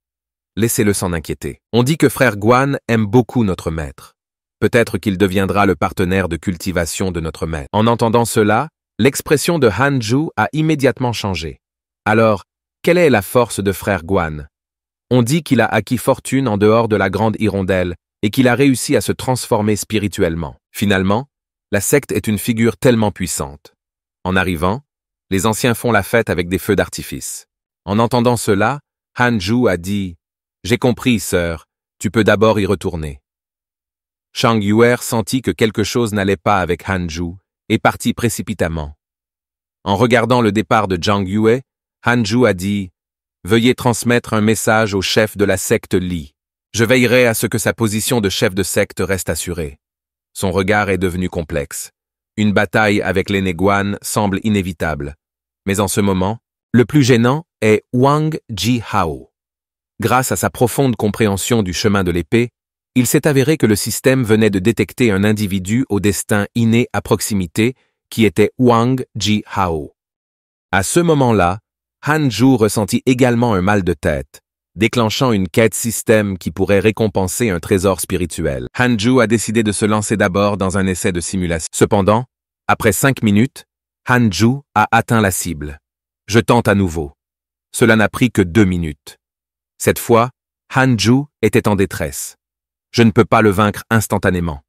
Laissez-le s'en inquiéter. On dit que frère Guan aime beaucoup notre maître. Peut-être qu'il deviendra le partenaire de cultivation de notre maître. En entendant cela, l'expression de Hanju a immédiatement changé. Alors, quelle est la force de frère Guan? On dit qu'il a acquis fortune en dehors de la grande hirondelle et qu'il a réussi à se transformer spirituellement. Finalement, la secte est une figure tellement puissante. En arrivant, les anciens font la fête avec des feux d'artifice. En entendant cela, Hanju a dit « J'ai compris, sœur, tu peux d'abord y retourner. » Chang Yue sentit que quelque chose n'allait pas avec Hanju et partit précipitamment. En regardant le départ de Zhang Yue, Hanju a dit « Veuillez transmettre un message au chef de la secte Li. Je veillerai à ce que sa position de chef de secte reste assurée. » Son regard est devenu complexe. Une bataille avec l'aîné Guan semble inévitable. Mais en ce moment, le plus gênant est Wang Jihao. Grâce à sa profonde compréhension du chemin de l'épée, il s'est avéré que le système venait de détecter un individu au destin inné à proximité qui était Wang Jihao. À ce moment-là, Hanju ressentit également un mal de tête, déclenchant une quête système qui pourrait récompenser un trésor spirituel. Hanju a décidé de se lancer d'abord dans un essai de simulation. Cependant, après 5 minutes, Hanju a atteint la cible. Je tente à nouveau. Cela n'a pris que 2 minutes. Cette fois, Hanju était en détresse. Je ne peux pas le vaincre instantanément.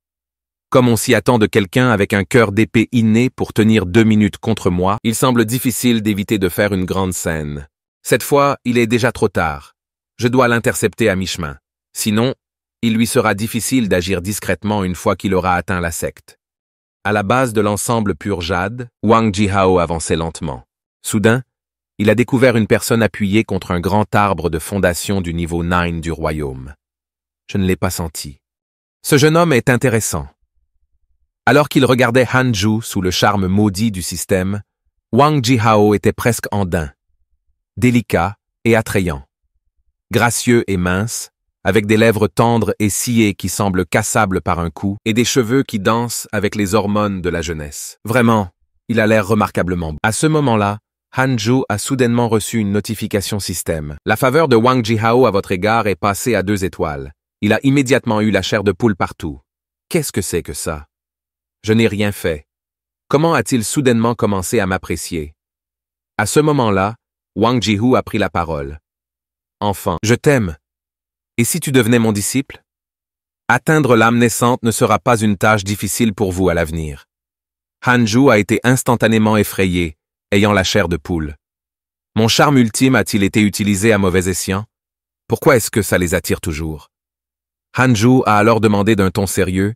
Comme on s'y attend de quelqu'un avec un cœur d'épée inné pour tenir 2 minutes contre moi, il semble difficile d'éviter de faire une grande scène. Cette fois, il est déjà trop tard. Je dois l'intercepter à mi-chemin. Sinon, il lui sera difficile d'agir discrètement une fois qu'il aura atteint la secte. À la base de l'ensemble pur jade, Wang Jihao avançait lentement. Soudain, il a découvert une personne appuyée contre un grand arbre de fondation du niveau 9 du royaume. Je ne l'ai pas senti. Ce jeune homme est intéressant. Alors qu'il regardait Hanju sous le charme maudit du système, Wang Jihao était presque andin, délicat et attrayant. Gracieux et mince, avec des lèvres tendres et sciées qui semblent cassables par un coup, et des cheveux qui dansent avec les hormones de la jeunesse. Vraiment, il a l'air remarquablement beau. À ce moment-là, Hanju a soudainement reçu une notification système. La faveur de Wang Jihao à votre égard est passée à 2 étoiles. Il a immédiatement eu la chair de poule partout. Qu'est-ce que c'est que ça? Je n'ai rien fait. Comment a-t-il soudainement commencé à m'apprécier? À ce moment-là, Wang Jihu a pris la parole. Enfant, je t'aime. Et si tu devenais mon disciple? Atteindre l'âme naissante ne sera pas une tâche difficile pour vous à l'avenir. Hanju a été instantanément effrayé, ayant la chair de poule. Mon charme ultime a-t-il été utilisé à mauvais escient? Pourquoi est-ce que ça les attire toujours? Hanju a alors demandé d'un ton sérieux,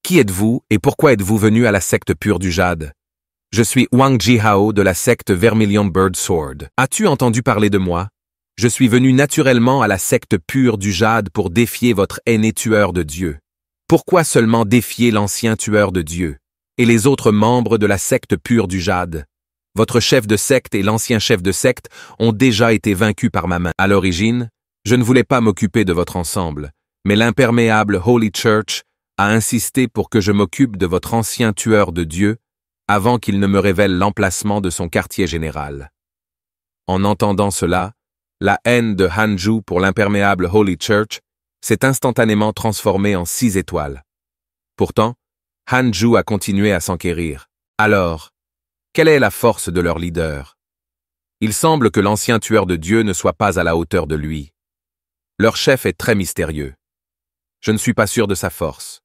Qui êtes-vous et pourquoi êtes-vous venu à la secte pure du jade? Je suis Wang Jihao de la secte Vermilion Bird Sword. As-tu entendu parler de moi? Je suis venu naturellement à la secte pure du jade pour défier votre aîné tueur de Dieu. Pourquoi seulement défier l'ancien tueur de Dieu et les autres membres de la secte pure du jade? Votre chef de secte et l'ancien chef de secte ont déjà été vaincus par ma main. À l'origine, je ne voulais pas m'occuper de votre ensemble, mais l'imperméable Holy Church a insisté pour que je m'occupe de votre ancien tueur de Dieu avant qu'il ne me révèle l'emplacement de son quartier général. En entendant cela, la haine de Hanju pour l'imperméable Holy Church s'est instantanément transformée en 6 étoiles. Pourtant, Hanju a continué à s'enquérir. Alors, quelle est la force de leur leader? Il semble que l'ancien tueur de Dieu ne soit pas à la hauteur de lui. Leur chef est très mystérieux. Je ne suis pas sûr de sa force.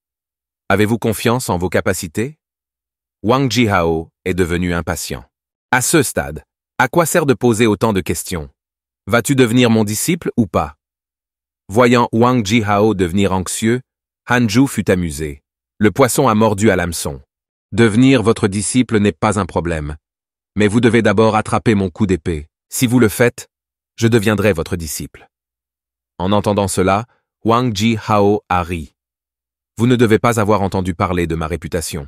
Avez-vous confiance en vos capacités? Wang Jihao est devenu impatient. À ce stade, à quoi sert de poser autant de questions? Vas-tu devenir mon disciple ou pas? Voyant Wang Jihao devenir anxieux, Hanju fut amusé. Le poisson a mordu à l'hameçon. Devenir votre disciple n'est pas un problème. Mais vous devez d'abord attraper mon coup d'épée. Si vous le faites, je deviendrai votre disciple. En entendant cela, Wang Jihao a ri. Vous ne devez pas avoir entendu parler de ma réputation.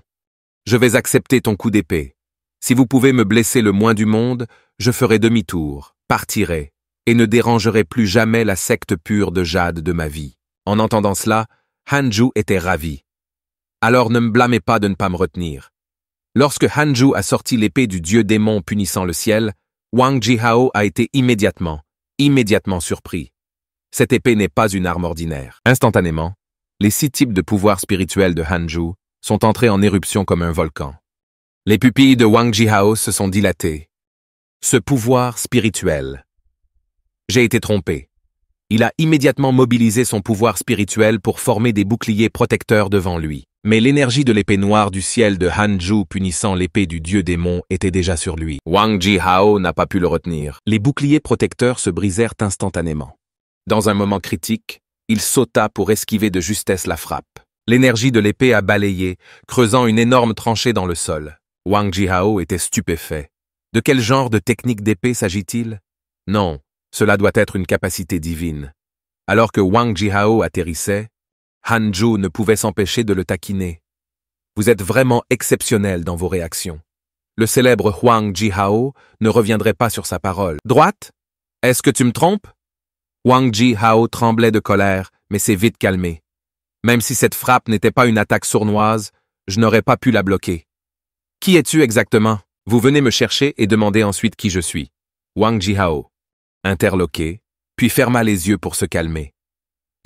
Je vais accepter ton coup d'épée. Si vous pouvez me blesser le moins du monde, je ferai demi-tour, partirai, et ne dérangerai plus jamais la secte pure de jade de ma vie. En entendant cela, Hanju était ravi. Alors ne me blâmez pas de ne pas me retenir. Lorsque Hanju a sorti l'épée du dieu démon punissant le ciel, Wang Jihao a été immédiatement surpris. Cette épée n'est pas une arme ordinaire. Instantanément, les 6 types de pouvoirs spirituels de Hanju sont entrés en éruption comme un volcan. Les pupilles de Wang Jihao se sont dilatées. Ce pouvoir spirituel. J'ai été trompé. Il a immédiatement mobilisé son pouvoir spirituel pour former des boucliers protecteurs devant lui. Mais l'énergie de l'épée noire du ciel de Hanju punissant l'épée du dieu démon était déjà sur lui. Wang Jihao n'a pas pu le retenir. Les boucliers protecteurs se brisèrent instantanément. Dans un moment critique, il sauta pour esquiver de justesse la frappe. L'énergie de l'épée a balayé, creusant une énorme tranchée dans le sol. Wang Jihao était stupéfait. De quel genre de technique d'épée s'agit-il? Non, cela doit être une capacité divine. Alors que Wang Jihao atterrissait, Hanju ne pouvait s'empêcher de le taquiner. Vous êtes vraiment exceptionnel dans vos réactions. Le célèbre Wang Jihao ne reviendrait pas sur sa parole. Droite? Est-ce que tu me trompes? Wang Jihao tremblait de colère, mais s'est vite calmé. Même si cette frappe n'était pas une attaque sournoise, je n'aurais pas pu la bloquer. Qui es-tu exactement? Vous venez me chercher et demandez ensuite qui je suis. Wang Jihao, interloqué, puis ferma les yeux pour se calmer.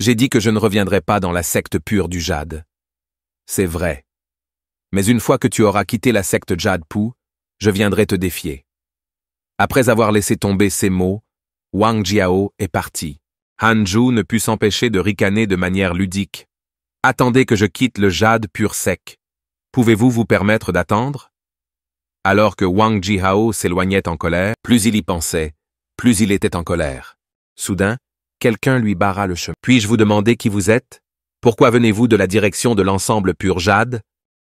J'ai dit que je ne reviendrai pas dans la secte pure du jade. C'est vrai. Mais une fois que tu auras quitté la secte Jade Pu, je viendrai te défier. Après avoir laissé tomber ces mots, Wang Jihao est parti. Hanju ne put s'empêcher de ricaner de manière ludique. Attendez que je quitte le jade pur sec. Pouvez-vous vous permettre d'attendre? Alors que Wang Jihao s'éloignait en colère, plus il y pensait, plus il était en colère. Soudain, quelqu'un lui barra le chemin. Puis-je vous demander qui vous êtes? Pourquoi venez-vous de la direction de l'ensemble pur jade?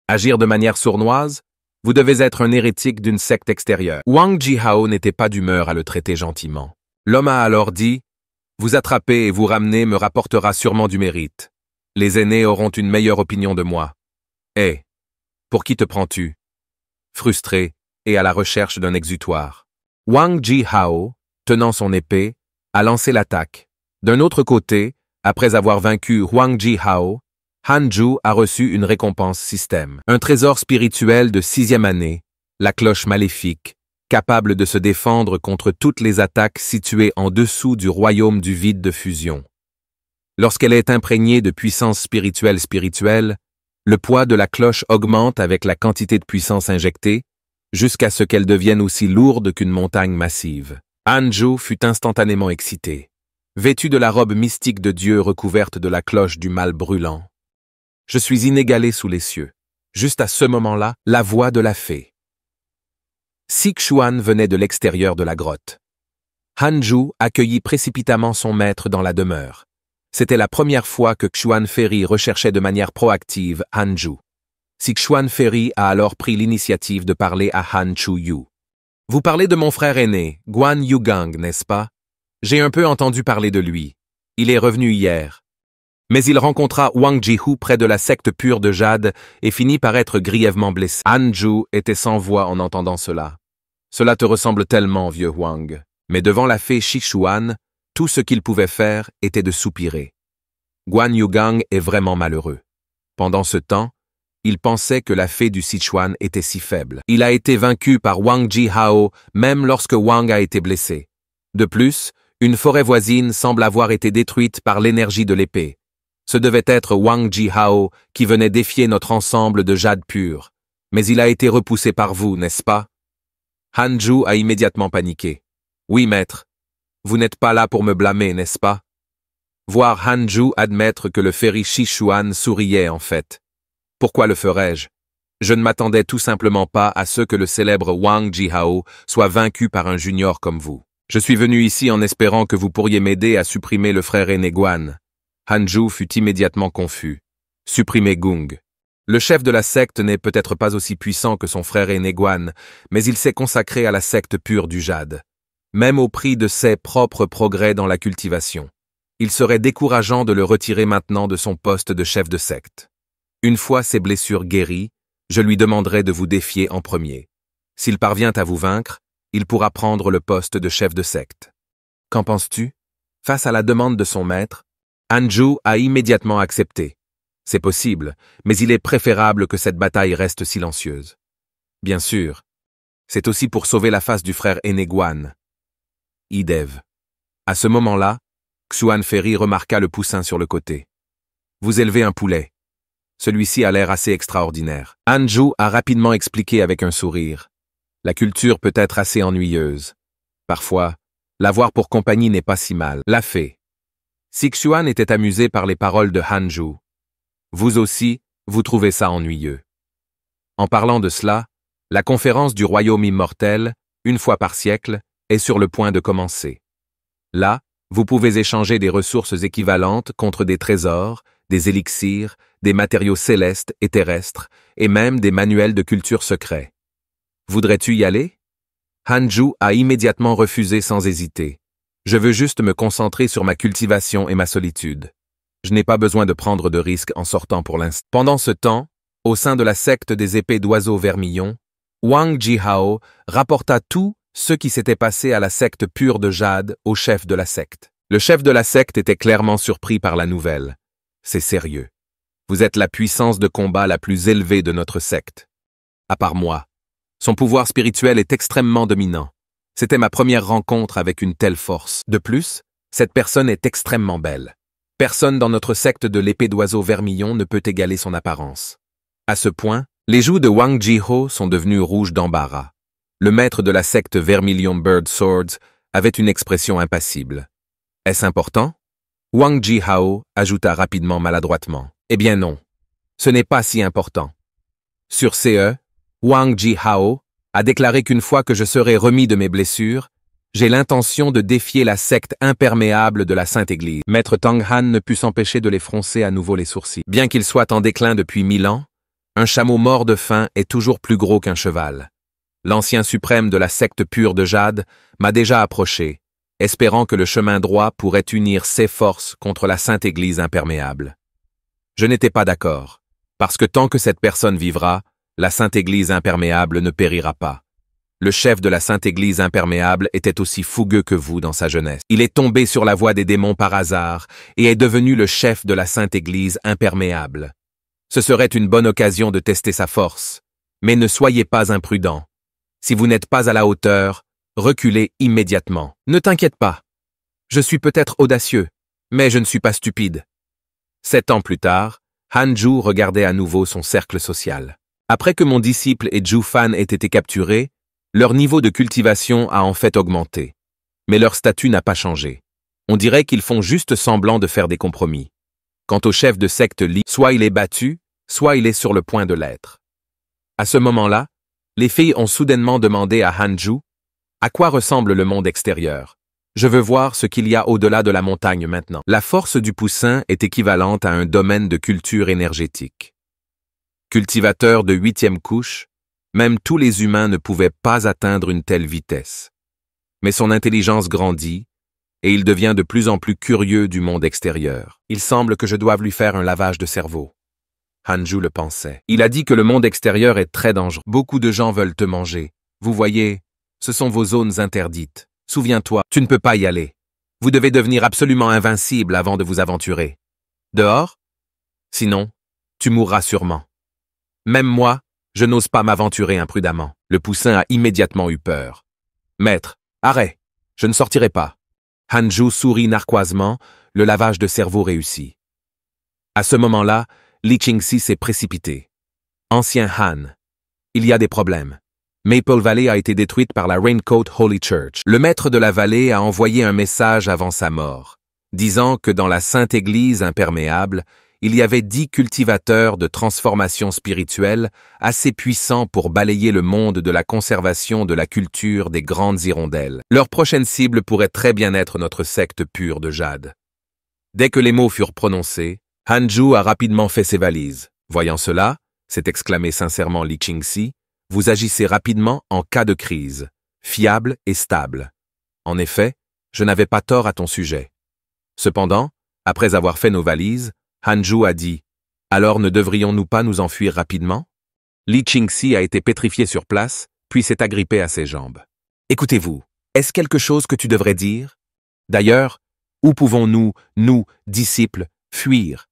Agir de manière sournoise? Vous devez être un hérétique d'une secte extérieure. Wang Jihao n'était pas d'humeur à le traiter gentiment. L'homme a alors dit, « Vous attraper et vous ramener me rapportera sûrement du mérite. Les aînés auront une meilleure opinion de moi. Hé, pour qui te prends-tu? » Frustré et à la recherche d'un exutoire. Wang Jihao, tenant son épée, a lancé l'attaque. D'un autre côté, après avoir vaincu Wang Jihao, Hanju a reçu une récompense système. Un trésor spirituel de 6e année, la cloche maléfique, capable de se défendre contre toutes les attaques situées en dessous du royaume du vide de fusion. Lorsqu'elle est imprégnée de puissance spirituelle, le poids de la cloche augmente avec la quantité de puissance injectée, jusqu'à ce qu'elle devienne aussi lourde qu'une montagne massive. Hanju fut instantanément excité, vêtu de la robe mystique de Dieu recouverte de la cloche du mal brûlant. Je suis inégalé sous les cieux. Juste à ce moment-là, la voix de la fée. Sichuan venait de l'extérieur de la grotte. Hanju accueillit précipitamment son maître dans la demeure. C'était la première fois que Xuan Ferry recherchait de manière proactive Han Ju. Si Xuan Ferry a alors pris l'initiative de parler à Han Chu-yu. « Vous parlez de mon frère aîné, Guan Yugang, n'est-ce pas? J'ai un peu entendu parler de lui. Il est revenu hier. » Mais il rencontra Wang Jihu près de la secte pure de Jade et finit par être grièvement blessé. Han Ju était sans voix en entendant cela. « Cela te ressemble tellement, vieux Wang. » Mais devant la fée Sichuan, tout ce qu'il pouvait faire était de soupirer. Guan Yugang est vraiment malheureux. Pendant ce temps, il pensait que la fée du Sichuan était si faible. Il a été vaincu par Wang Jihao même lorsque Wang a été blessé. De plus, une forêt voisine semble avoir été détruite par l'énergie de l'épée. Ce devait être Wang Jihao qui venait défier notre ensemble de jade pur. Mais il a été repoussé par vous, n'est-ce pas? Han Ju a immédiatement paniqué. Oui, maître. Vous n'êtes pas là pour me blâmer, n'est-ce pas? Voir Han Ju admettre que le ferry Sichuan souriait en fait. Pourquoi le ferais-je? Je ne m'attendais tout simplement pas à ce que le célèbre Wang Jihao soit vaincu par un junior comme vous. Je suis venu ici en espérant que vous pourriez m'aider à supprimer le frère aîné Guan. Han Ju fut immédiatement confus. Supprimer Gung. Le chef de la secte n'est peut-être pas aussi puissant que son frère aîné Guan, mais il s'est consacré à la secte pure du jade. Même au prix de ses propres progrès dans la cultivation. Il serait décourageant de le retirer maintenant de son poste de chef de secte. Une fois ses blessures guéries, je lui demanderai de vous défier en premier. S'il parvient à vous vaincre, il pourra prendre le poste de chef de secte. Qu'en penses-tu? Face à la demande de son maître, Han Ju a immédiatement accepté. C'est possible, mais il est préférable que cette bataille reste silencieuse. Bien sûr, c'est aussi pour sauver la face du frère aîné Guan. Idev. À ce moment-là, Xuan Ferry remarqua le poussin sur le côté. Vous élevez un poulet. Celui-ci a l'air assez extraordinaire. Han Ju a rapidement expliqué avec un sourire. La culture peut être assez ennuyeuse. Parfois, l'avoir pour compagnie n'est pas si mal. La fée. Si Xuan était amusé par les paroles de Han Ju, vous aussi, vous trouvez ça ennuyeux. En parlant de cela, la conférence du royaume immortel, une fois par siècle, est sur le point de commencer. Là, vous pouvez échanger des ressources équivalentes contre des trésors, des élixirs, des matériaux célestes et terrestres, et même des manuels de culture secrets. Voudrais-tu y aller? Han Ju a immédiatement refusé sans hésiter. Je veux juste me concentrer sur ma cultivation et ma solitude. Je n'ai pas besoin de prendre de risques en sortant pour l'instant. Pendant ce temps, au sein de la secte des épées d'oiseaux vermillons, Wang Jihao rapporta tout ce qui s'était passé à la secte pure de Jade au chef de la secte. Le chef de la secte était clairement surpris par la nouvelle. C'est sérieux. Vous êtes la puissance de combat la plus élevée de notre secte. À part moi. Son pouvoir spirituel est extrêmement dominant. C'était ma première rencontre avec une telle force. De plus, cette personne est extrêmement belle. Personne dans notre secte de l'épée d'oiseau vermillon ne peut égaler son apparence. À ce point, les joues de Wang Jiho sont devenues rouges d'embarras. Le maître de la secte Vermilion Bird Swords avait une expression impassible. Est-ce important? Wang Jihao ajouta rapidement maladroitement. Eh bien non, ce n'est pas si important. Sur CE, Wang Jihao a déclaré qu'une fois que je serai remis de mes blessures, j'ai l'intention de défier la secte imperméable de la Sainte Église. Maître Tang Han ne put s'empêcher de les froncer à nouveau les sourcils. Bien qu'il soit en déclin depuis 1000 ans, un chameau mort de faim est toujours plus gros qu'un cheval. L'ancien suprême de la secte pure de Jade m'a déjà approché, espérant que le chemin droit pourrait unir ses forces contre la Sainte Église imperméable. Je n'étais pas d'accord, parce que tant que cette personne vivra, la Sainte Église imperméable ne périra pas. Le chef de la Sainte Église imperméable était aussi fougueux que vous dans sa jeunesse. Il est tombé sur la voie des démons par hasard et est devenu le chef de la Sainte Église imperméable. Ce serait une bonne occasion de tester sa force, mais ne soyez pas imprudent. Si vous n'êtes pas à la hauteur, reculez immédiatement. Ne t'inquiète pas. Je suis peut-être audacieux, mais je ne suis pas stupide. 7 ans plus tard, Han Ju regardait à nouveau son cercle social. Après que mon disciple et Zhu Fan aient été capturés, leur niveau de cultivation a en fait augmenté. Mais leur statut n'a pas changé. On dirait qu'ils font juste semblant de faire des compromis. Quant au chef de secte Li, soit il est battu, soit il est sur le point de l'être. À ce moment-là, les filles ont soudainement demandé à Han Ju « À quoi ressemble le monde extérieur ?» Je veux voir ce qu'il y a au-delà de la montagne maintenant. La force du poussin est équivalente à un domaine de culture énergétique. Cultivateur de 8e couche, même tous les humains ne pouvaient pas atteindre une telle vitesse. Mais son intelligence grandit, et il devient de plus en plus curieux du monde extérieur. Il semble que je doive lui faire un lavage de cerveau. Hanju le pensait. Il a dit que le monde extérieur est très dangereux. Beaucoup de gens veulent te manger. Vous voyez, ce sont vos zones interdites. Souviens-toi, tu ne peux pas y aller. Vous devez devenir absolument invincible avant de vous aventurer. Dehors? Sinon, tu mourras sûrement. Même moi, je n'ose pas m'aventurer imprudemment. Le poussin a immédiatement eu peur. Maître, arrête, je ne sortirai pas. Hanju sourit narquoisement, le lavage de cerveau réussi. À ce moment-là, Li Qingxi s'est précipité. Ancien Han. Il y a des problèmes. Maple Valley a été détruite par la Raincoat Holy Church. Le maître de la vallée a envoyé un message avant sa mort, disant que dans la Sainte Église imperméable, il y avait 10 cultivateurs de transformation spirituelle assez puissants pour balayer le monde de la conservation de la culture des grandes hirondelles. Leur prochaine cible pourrait très bien être notre secte pure de jade. Dès que les mots furent prononcés, Hanju a rapidement fait ses valises. Voyant cela, s'est exclamé sincèrement Li Qingxi, vous agissez rapidement en cas de crise, fiable et stable. En effet, je n'avais pas tort à ton sujet. Cependant, après avoir fait nos valises, Hanju a dit « Alors ne devrions-nous pas nous enfuir rapidement ?» Li Qingxi a été pétrifié sur place, puis s'est agrippé à ses jambes. « Écoutez-vous, est-ce quelque chose que tu devrais dire? D'ailleurs, où pouvons-nous, nous, disciples, fuir?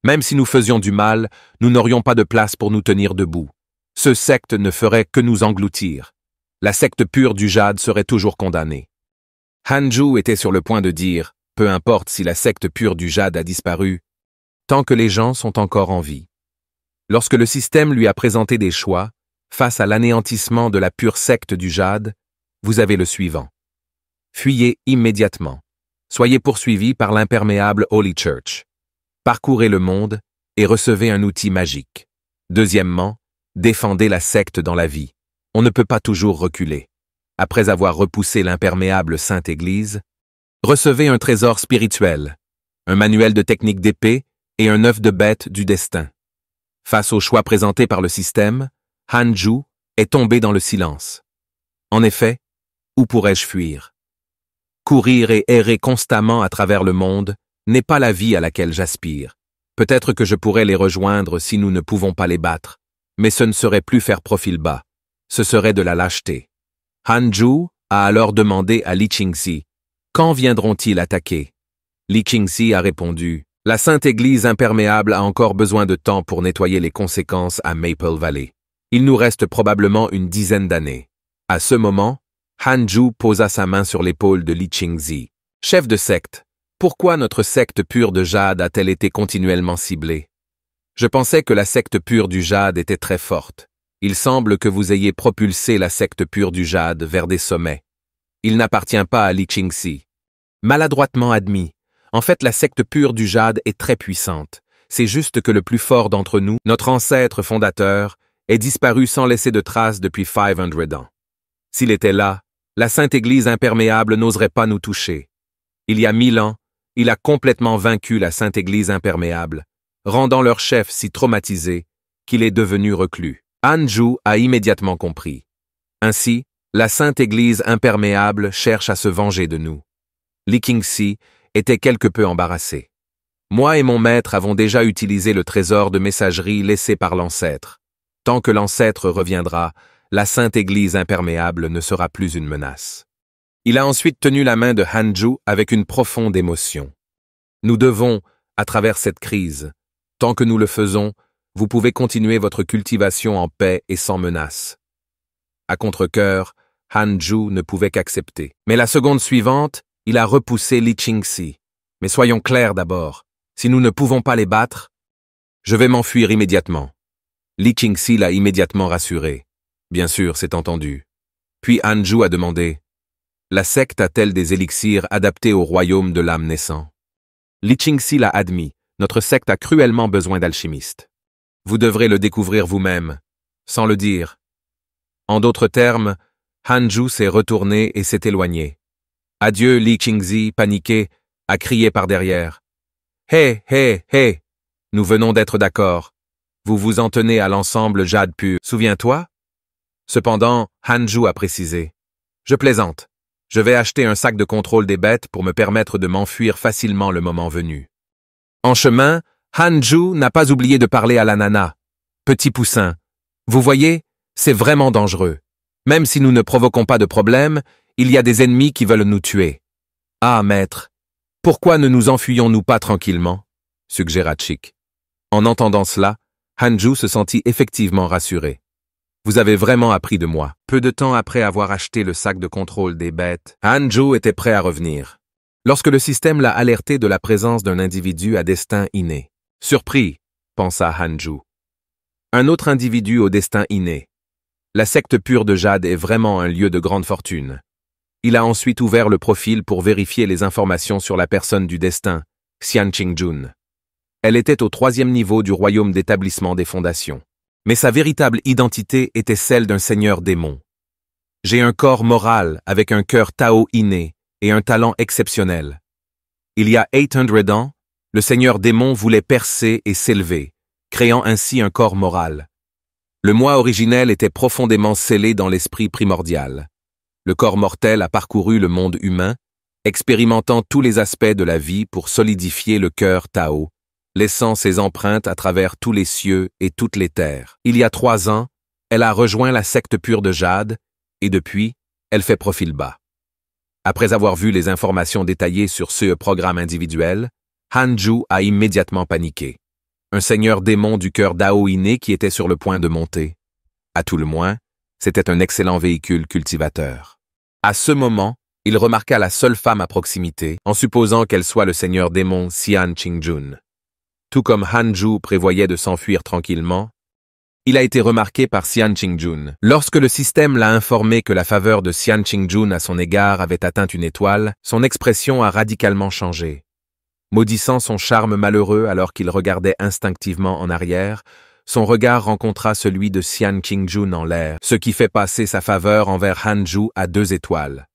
Même si nous faisions du mal, nous n'aurions pas de place pour nous tenir debout. Ce secte ne ferait que nous engloutir. La secte pure du jade serait toujours condamnée. » Hanju était sur le point de dire « Peu importe si la secte pure du jade a disparu, tant que les gens sont encore en vie. » Lorsque le système lui a présenté des choix, face à l'anéantissement de la pure secte du jade, vous avez le suivant. Fuyez immédiatement. Soyez poursuivis par l'imperméable Holy Church. Parcourez le monde et recevez un outil magique. Deuxièmement, défendez la secte dans la vie. On ne peut pas toujours reculer. Après avoir repoussé l'imperméable Sainte Église, recevez un trésor spirituel, un manuel de technique d'épée et un œuf de bête du destin. Face au choix présenté par le système, Hanju est tombé dans le silence. En effet, où pourrais-je fuir? Courir et errer constamment à travers le monde n'est pas la vie à laquelle j'aspire. Peut-être que je pourrais les rejoindre si nous ne pouvons pas les battre, mais ce ne serait plus faire profil bas. Ce serait de la lâcheté. Hanju a alors demandé à Li Qingxi « Quand viendront-ils attaquer ?» Li Qingxi a répondu « La Sainte Église imperméable a encore besoin de temps pour nettoyer les conséquences à Maple Valley. Il nous reste probablement une dizaine d'années. » À ce moment, Hanju posa sa main sur l'épaule de Li Qingxi. « Chef de secte, pourquoi notre secte pure de jade a-t-elle été continuellement ciblée? Je pensais que la secte pure du jade était très forte. Il semble que vous ayez propulsé la secte pure du jade vers des sommets. Il n'appartient pas à Li Qingxi. » Maladroitement admis. En fait, la secte pure du jade est très puissante. C'est juste que le plus fort d'entre nous, notre ancêtre fondateur, est disparu sans laisser de traces depuis 500 ans. S'il était là, la Sainte Église imperméable n'oserait pas nous toucher. Il y a 1000 ans, il a complètement vaincu la Sainte Église imperméable, rendant leur chef si traumatisé qu'il est devenu reclus. Hanju a immédiatement compris. Ainsi, la Sainte Église imperméable cherche à se venger de nous. Li Qingxi était quelque peu embarrassé. Moi et mon maître avons déjà utilisé le trésor de messagerie laissé par l'ancêtre. Tant que l'ancêtre reviendra, la Sainte Église imperméable ne sera plus une menace. Il a ensuite tenu la main de Hanju avec une profonde émotion. Nous devons, à travers cette crise, tant que nous le faisons, vous pouvez continuer votre cultivation en paix et sans menace. À contre-cœur, Hanju ne pouvait qu'accepter. Mais la seconde suivante, il a repoussé Li Qingxi. Mais soyons clairs d'abord, si nous ne pouvons pas les battre, je vais m'enfuir immédiatement. Li Qingxi l'a immédiatement rassuré. Bien sûr, c'est entendu. Puis Hanju a demandé « La secte a-t-elle des élixirs adaptés au royaume de l'âme naissant ?» Li Qingxi l'a admis, notre secte a cruellement besoin d'alchimistes. Vous devrez le découvrir vous-même, sans le dire. En d'autres termes, Hanju s'est retourné et s'est éloigné. Adieu, Li Qingzi, paniqué, a crié par derrière. Hé, hé, hé! Nous venons d'être d'accord. Vous vous en tenez à l'ensemble jade pur, souviens-toi? Cependant, Hanju a précisé. Je plaisante. Je vais acheter un sac de contrôle des bêtes pour me permettre de m'enfuir facilement le moment venu. En chemin, Hanju n'a pas oublié de parler à la nana. Petit poussin. Vous voyez, c'est vraiment dangereux. Même si nous ne provoquons pas de problème, il y a des ennemis qui veulent nous tuer. Ah, maître, pourquoi ne nous enfuyons-nous pas tranquillement? Suggéra Chick. En entendant cela, Hanju se sentit effectivement rassuré. Vous avez vraiment appris de moi. Peu de temps après avoir acheté le sac de contrôle des bêtes, Hanju était prêt à revenir. Lorsque le système l'a alerté de la présence d'un individu à destin inné. Surpris, pensa Hanju. Un autre individu au destin inné. La secte pure de Jade est vraiment un lieu de grande fortune. Il a ensuite ouvert le profil pour vérifier les informations sur la personne du destin, Xian Qingjun. Elle était au 3e niveau du royaume d'établissement des fondations. Mais sa véritable identité était celle d'un seigneur démon. J'ai un corps moral avec un cœur Tao inné et un talent exceptionnel. Il y a 800 ans, le seigneur démon voulait percer et s'élever, créant ainsi un corps moral. Le moi originel était profondément scellé dans l'esprit primordial. Le corps mortel a parcouru le monde humain, expérimentant tous les aspects de la vie pour solidifier le cœur Tao, laissant ses empreintes à travers tous les cieux et toutes les terres. Il y a 3 ans, elle a rejoint la secte pure de Jade, et depuis, elle fait profil bas. Après avoir vu les informations détaillées sur ce programme individuel, Hanju a immédiatement paniqué. Un seigneur démon du cœur Dao inné qui était sur le point de monter. À tout le moins, c'était un excellent véhicule cultivateur. À ce moment, il remarqua la seule femme à proximité, en supposant qu'elle soit le seigneur démon Xian Qingjun. Tout comme Hanju prévoyait de s'enfuir tranquillement, il a été remarqué par Xian Qingjun. Lorsque le système l'a informé que la faveur de Xian Qingjun à son égard avait atteint une étoile, son expression a radicalement changé. Maudissant son charme malheureux alors qu'il regardait instinctivement en arrière, son regard rencontra celui de Xian Qingjun en l'air, ce qui fait passer sa faveur envers Hanju à 2 étoiles.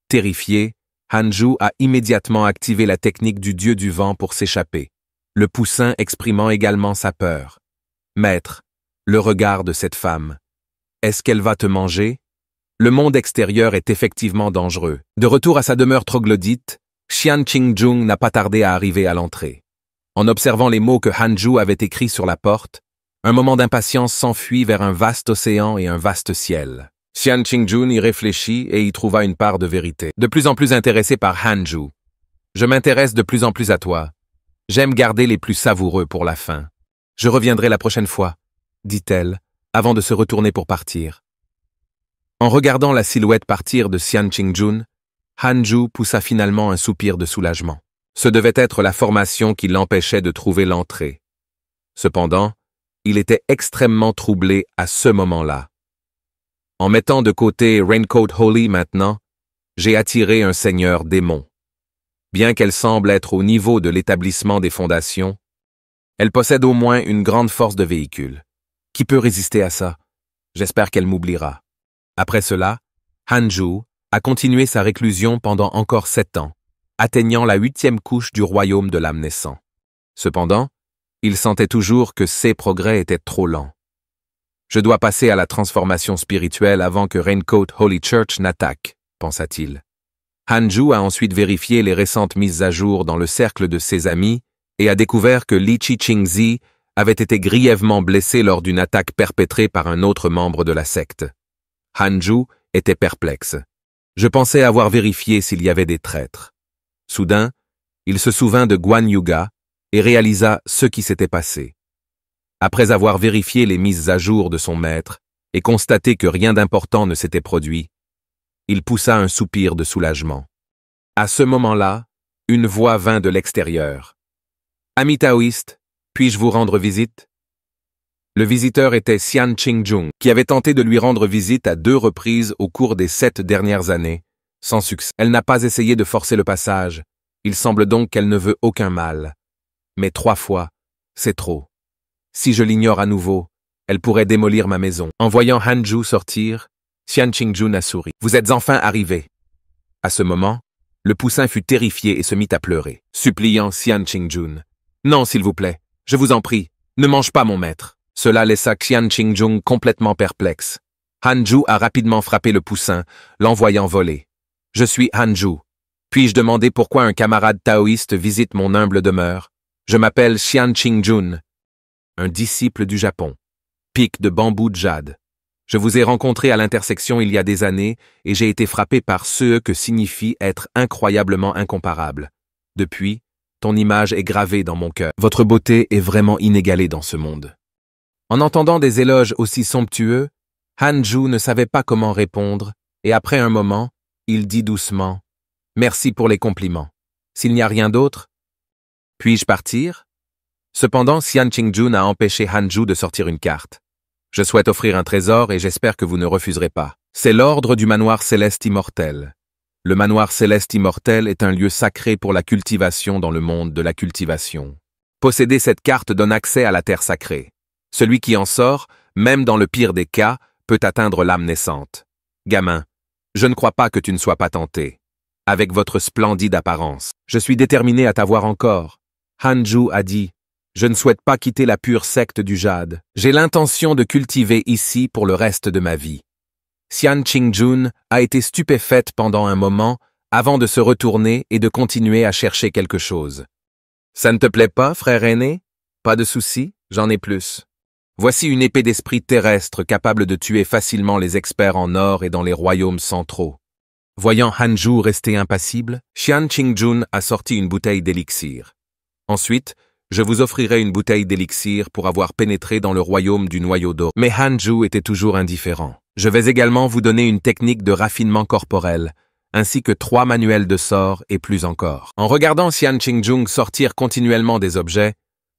Terrifié, Hanju a immédiatement activé la technique du dieu du vent pour s'échapper, le poussin exprimant également sa peur. « Maître, le regard de cette femme. Est-ce qu'elle va te manger? Le monde extérieur est effectivement dangereux. » De retour à sa demeure troglodyte, Xian Qingjun n'a pas tardé à arriver à l'entrée. En observant les mots que Hanju avait écrits sur la porte, un moment d'impatience s'enfuit vers un vaste océan et un vaste ciel. Xian Qingjun y réfléchit et y trouva une part de vérité. De plus en plus intéressé par Hanju. « Je m'intéresse de plus en plus à toi. J'aime garder les plus savoureux pour la fin. Je reviendrai la prochaine fois, » dit-elle, avant de se retourner pour partir. En regardant la silhouette partir de Xian Qingjun, Hanju poussa finalement un soupir de soulagement. Ce devait être la formation qui l'empêchait de trouver l'entrée. Cependant, il était extrêmement troublé à ce moment-là. En mettant de côté Raincoat Holy maintenant, j'ai attiré un seigneur démon. Bien qu'elle semble être au niveau de l'établissement des fondations, elle possède au moins une grande force de véhicule. Qui peut résister à ça? J'espère qu'elle m'oubliera. Après cela, Hanju a continué sa réclusion pendant encore 7 ans, atteignant la 8e couche du royaume de l'âme naissant. Cependant, il sentait toujours que ses progrès étaient trop lents. Je dois passer à la transformation spirituelle avant que Raincoat Holy Church n'attaque, pensa-t-il. Hanju a ensuite vérifié les récentes mises à jour dans le cercle de ses amis et a découvert que Li Qingzi avait été grièvement blessé lors d'une attaque perpétrée par un autre membre de la secte. Hanju était perplexe. Je pensais avoir vérifié s'il y avait des traîtres. Soudain, il se souvint de Guan Yuga et réalisa ce qui s'était passé. Après avoir vérifié les mises à jour de son maître et constaté que rien d'important ne s'était produit, il poussa un soupir de soulagement. À ce moment-là, une voix vint de l'extérieur. « Ami taoïste, puis-je vous rendre visite ?» Le visiteur était Xian Qingjun, qui avait tenté de lui rendre visite à 2 reprises au cours des 7 dernières années, sans succès. Elle n'a pas essayé de forcer le passage, il semble donc qu'elle ne veut aucun mal. Mais 3 fois, c'est trop. Si je l'ignore à nouveau, elle pourrait démolir ma maison. En voyant Hanju sortir, Xian Qingjun a souri. « Vous êtes enfin arrivé. » À ce moment, Le poussin fut terrifié et se mit à pleurer, suppliant Xian Qingjun. « Non, s'il vous plaît, je vous en prie, ne mange pas mon maître. » Cela laissa Xian Qingjun complètement perplexe. Hanju a rapidement frappé le poussin, l'envoyant voler. « Je suis Hanju. Puis-je demander pourquoi un camarade taoïste visite mon humble demeure? Je m'appelle Xian Qingjun, un disciple du Japon. Pic de bambou de jade. Je vous ai rencontré à l'intersection il y a des années et j'ai été frappé par ce que signifie être incroyablement incomparable. Depuis, ton image est gravée dans mon cœur. Votre beauté est vraiment inégalée dans ce monde. » En entendant des éloges aussi somptueux, Hanju ne savait pas comment répondre et après un moment, il dit doucement « Merci pour les compliments. S'il n'y a rien d'autre, puis-je partir ?» Cependant, Xian Qingjun a empêché Hanju de sortir une carte. « Je souhaite offrir un trésor et j'espère que vous ne refuserez pas. C'est l'ordre du manoir céleste immortel. Le manoir céleste immortel est un lieu sacré pour la cultivation dans le monde de la cultivation. Posséder cette carte donne accès à la terre sacrée. Celui qui en sort, même dans le pire des cas, peut atteindre l'âme naissante. Gamin, je ne crois pas que tu ne sois pas tenté. Avec votre splendide apparence, je suis déterminé à t'avoir encore. » Hanju a dit. « Je ne souhaite pas quitter la pure secte du jade. J'ai l'intention de cultiver ici pour le reste de ma vie. » Xian Qingjun a été stupéfaite pendant un moment avant de se retourner et de continuer à chercher quelque chose. « Ça ne te plaît pas, frère aîné? Pas de souci, j'en ai plus. Voici une épée d'esprit terrestre capable de tuer facilement les experts en or et dans les royaumes centraux. » Voyant Hanju rester impassible, Xian Qingjun a sorti une bouteille d'élixir. Ensuite, je vous offrirai une bouteille d'élixir pour avoir pénétré dans le royaume du noyau d'eau. Mais Hanju était toujours indifférent. Je vais également vous donner une technique de raffinement corporel, ainsi que 3 manuels de sorts et plus encore. En regardant Xian Qingjun sortir continuellement des objets,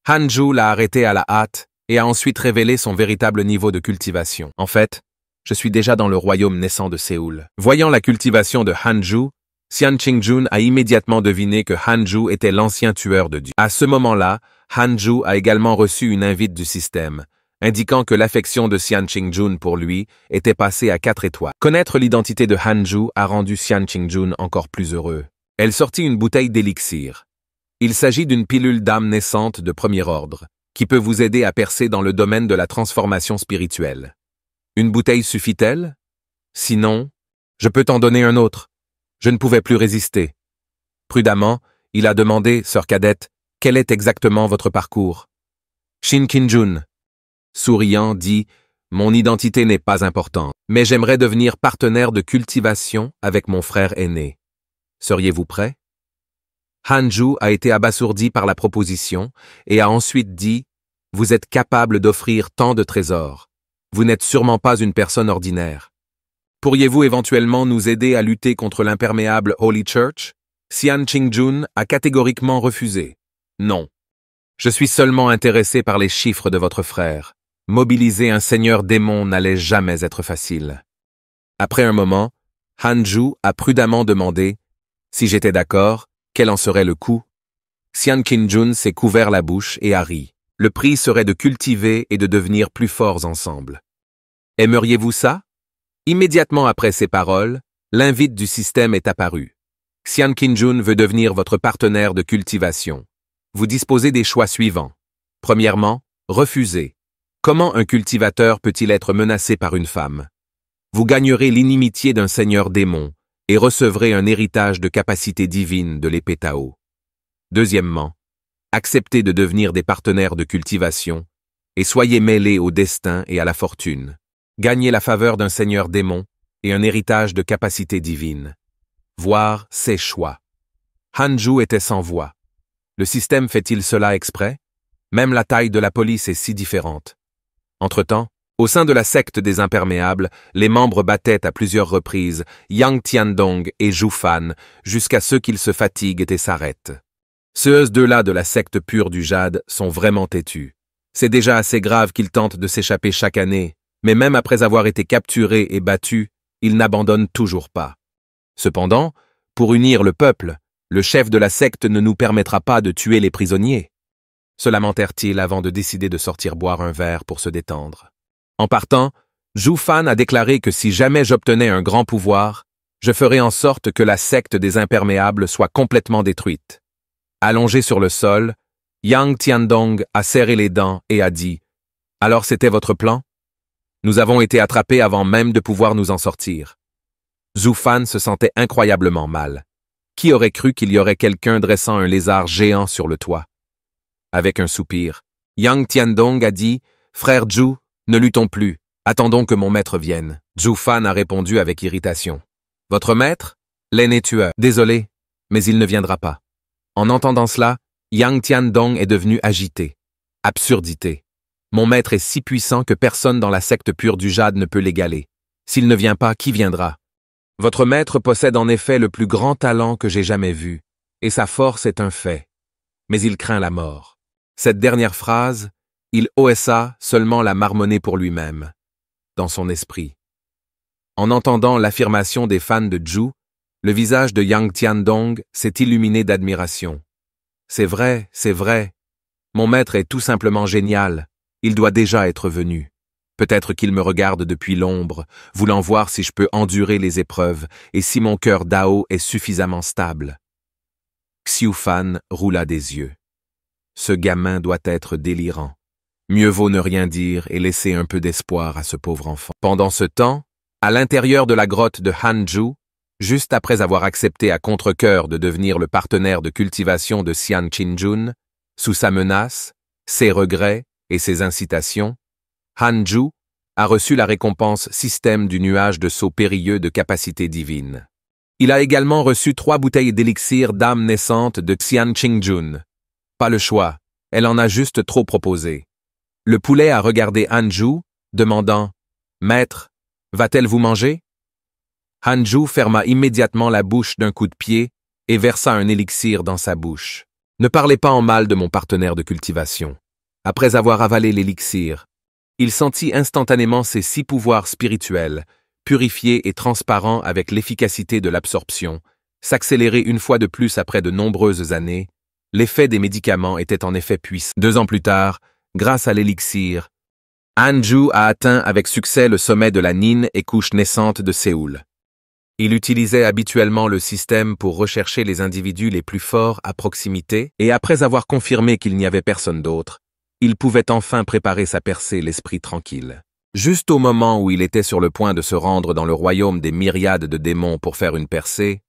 Hanju l'a arrêté à la hâte et a ensuite révélé son véritable niveau de cultivation. En fait, je suis déjà dans le royaume naissant de Séoul. Voyant la cultivation de Hanju, Xian Qingjun a immédiatement deviné que Hanju était l'ancien tueur de dieux. À ce moment-là, Hanju a également reçu une invite du système, indiquant que l'affection de Xian Qingjun pour lui était passée à 4 étoiles. Connaître l'identité de Hanju a rendu Xian Qingjun encore plus heureux. Elle sortit une bouteille d'élixir. Il s'agit d'une pilule d'âme naissante de premier ordre, qui peut vous aider à percer dans le domaine de la transformation spirituelle. Une bouteille suffit-elle? Sinon, je peux t'en donner un autre. Je ne pouvais plus résister. Prudemment, il a demandé, sœur cadette, quel est exactement votre parcours? Xian Qingjun, souriant, dit « Mon identité n'est pas importante, mais j'aimerais devenir partenaire de cultivation avec mon frère aîné. Seriez-vous prêt ?» Hanju a été abasourdi par la proposition et a ensuite dit « Vous êtes capable d'offrir tant de trésors. Vous n'êtes sûrement pas une personne ordinaire. Pourriez-vous éventuellement nous aider à lutter contre l'imperméable Holy Church ?» Xian Qingjun a catégoriquement refusé. « Non. Je suis seulement intéressé par les chiffres de votre frère. Mobiliser un seigneur démon n'allait jamais être facile. » Après un moment, Hanju a prudemment demandé « Si j'étais d'accord, quel en serait le coût ?» Xian Qingjun s'est couvert la bouche et a ri. Le prix serait de cultiver et de devenir plus forts ensemble. Aimeriez-vous ça? Immédiatement après ces paroles, l'invite du système est apparu. Xian Qingjun veut devenir votre partenaire de cultivation. Vous disposez des choix suivants. Premièrement, refusez. Comment un cultivateur peut-il être menacé par une femme? Vous gagnerez l'inimitié d'un seigneur démon et recevrez un héritage de capacités divines de l'épée Tao. Deuxièmement, acceptez de devenir des partenaires de cultivation et soyez mêlés au destin et à la fortune. Gagnez la faveur d'un seigneur démon et un héritage de capacités divines. Voir ses choix. Hanju était sans voix. Le système fait-il cela exprès? Même la taille de la police est si différente. Entre-temps, au sein de la secte des imperméables, les membres battaient à plusieurs reprises Yang Tiandong et Zhu Fan jusqu'à ce qu'ils se fatiguent et s'arrêtent. Ceux deux-là de la secte pure du jade sont vraiment têtus. C'est déjà assez grave qu'ils tentent de s'échapper chaque année, mais même après avoir été capturés et battus, ils n'abandonnent toujours pas. Cependant, pour unir le peuple, le chef de la secte ne nous permettra pas de tuer les prisonniers. Se lamentèrent-ils avant de décider de sortir boire un verre pour se détendre. En partant, Zhu Fan a déclaré que si jamais j'obtenais un grand pouvoir, Je ferai en sorte que la secte des imperméables soit complètement détruite. » Allongé sur le sol, Yang Tiandong a serré les dents et a dit « Alors c'était votre plan? Nous avons été attrapés avant même de pouvoir nous en sortir. » Zhu Fan se sentait incroyablement mal. Qui aurait cru qu'il y aurait quelqu'un dressant un lézard géant sur le toit? Avec un soupir, Yang Tiandong a dit « Frère Zhu, ne luttons plus, attendons que mon maître vienne. » Zhu Fan a répondu avec irritation. « Votre maître? L'aîné tueur. Désolé, mais il ne viendra pas. » En entendant cela, Yang Tiandong est devenu agité. Absurdité. Mon maître est si puissant que personne dans la secte pure du jade ne peut l'égaler. S'il ne vient pas, qui viendra? Votre maître possède en effet le plus grand talent que j'ai jamais vu, et sa force est un fait. Mais il craint la mort. Cette dernière phrase, il osa seulement la marmonner pour lui-même, dans son esprit. En entendant l'affirmation des fans de Zhu, le visage de Yang Tiandong s'est illuminé d'admiration. C'est vrai, c'est vrai. Mon maître est tout simplement génial. Il doit déjà être venu. Peut-être qu'il me regarde depuis l'ombre, voulant voir si je peux endurer les épreuves et si mon cœur Dao est suffisamment stable. Xiu Fan roula des yeux. Ce gamin doit être délirant. Mieux vaut ne rien dire et laisser un peu d'espoir à ce pauvre enfant. Pendant ce temps, à l'intérieur de la grotte de Hanzhou, juste après avoir accepté à contre-cœur de devenir le partenaire de cultivation de Xian Qinjun, sous sa menace, ses regrets et ses incitations, Hanzhou a reçu la récompense système du nuage de sceau périlleux de capacité divine. Il a également reçu 3 bouteilles d'élixir d'âme naissante de Xian Qingjun. Pas le choix, elle en a juste trop proposé. Le poulet a regardé Hanzhou, demandant « Maître, va-t-elle vous manger ?» Hanzhou ferma immédiatement la bouche d'un coup de pied et versa un élixir dans sa bouche. Ne parlez pas en mal de mon partenaire de cultivation. Après avoir avalé l'élixir, il sentit instantanément ses 6 pouvoirs spirituels, purifiés et transparents avec l'efficacité de l'absorption, s'accélérer une fois de plus après de nombreuses années. L'effet des médicaments était en effet puissant. 2 ans plus tard, grâce à l'élixir, Hanzhou a atteint avec succès le sommet de la Nin et couche naissante de Séoul. Il utilisait habituellement le système pour rechercher les individus les plus forts à proximité, et après avoir confirmé qu'il n'y avait personne d'autre, il pouvait enfin préparer sa percée l'esprit tranquille. Juste au moment où il était sur le point de se rendre dans le royaume des myriades de démons pour faire une percée,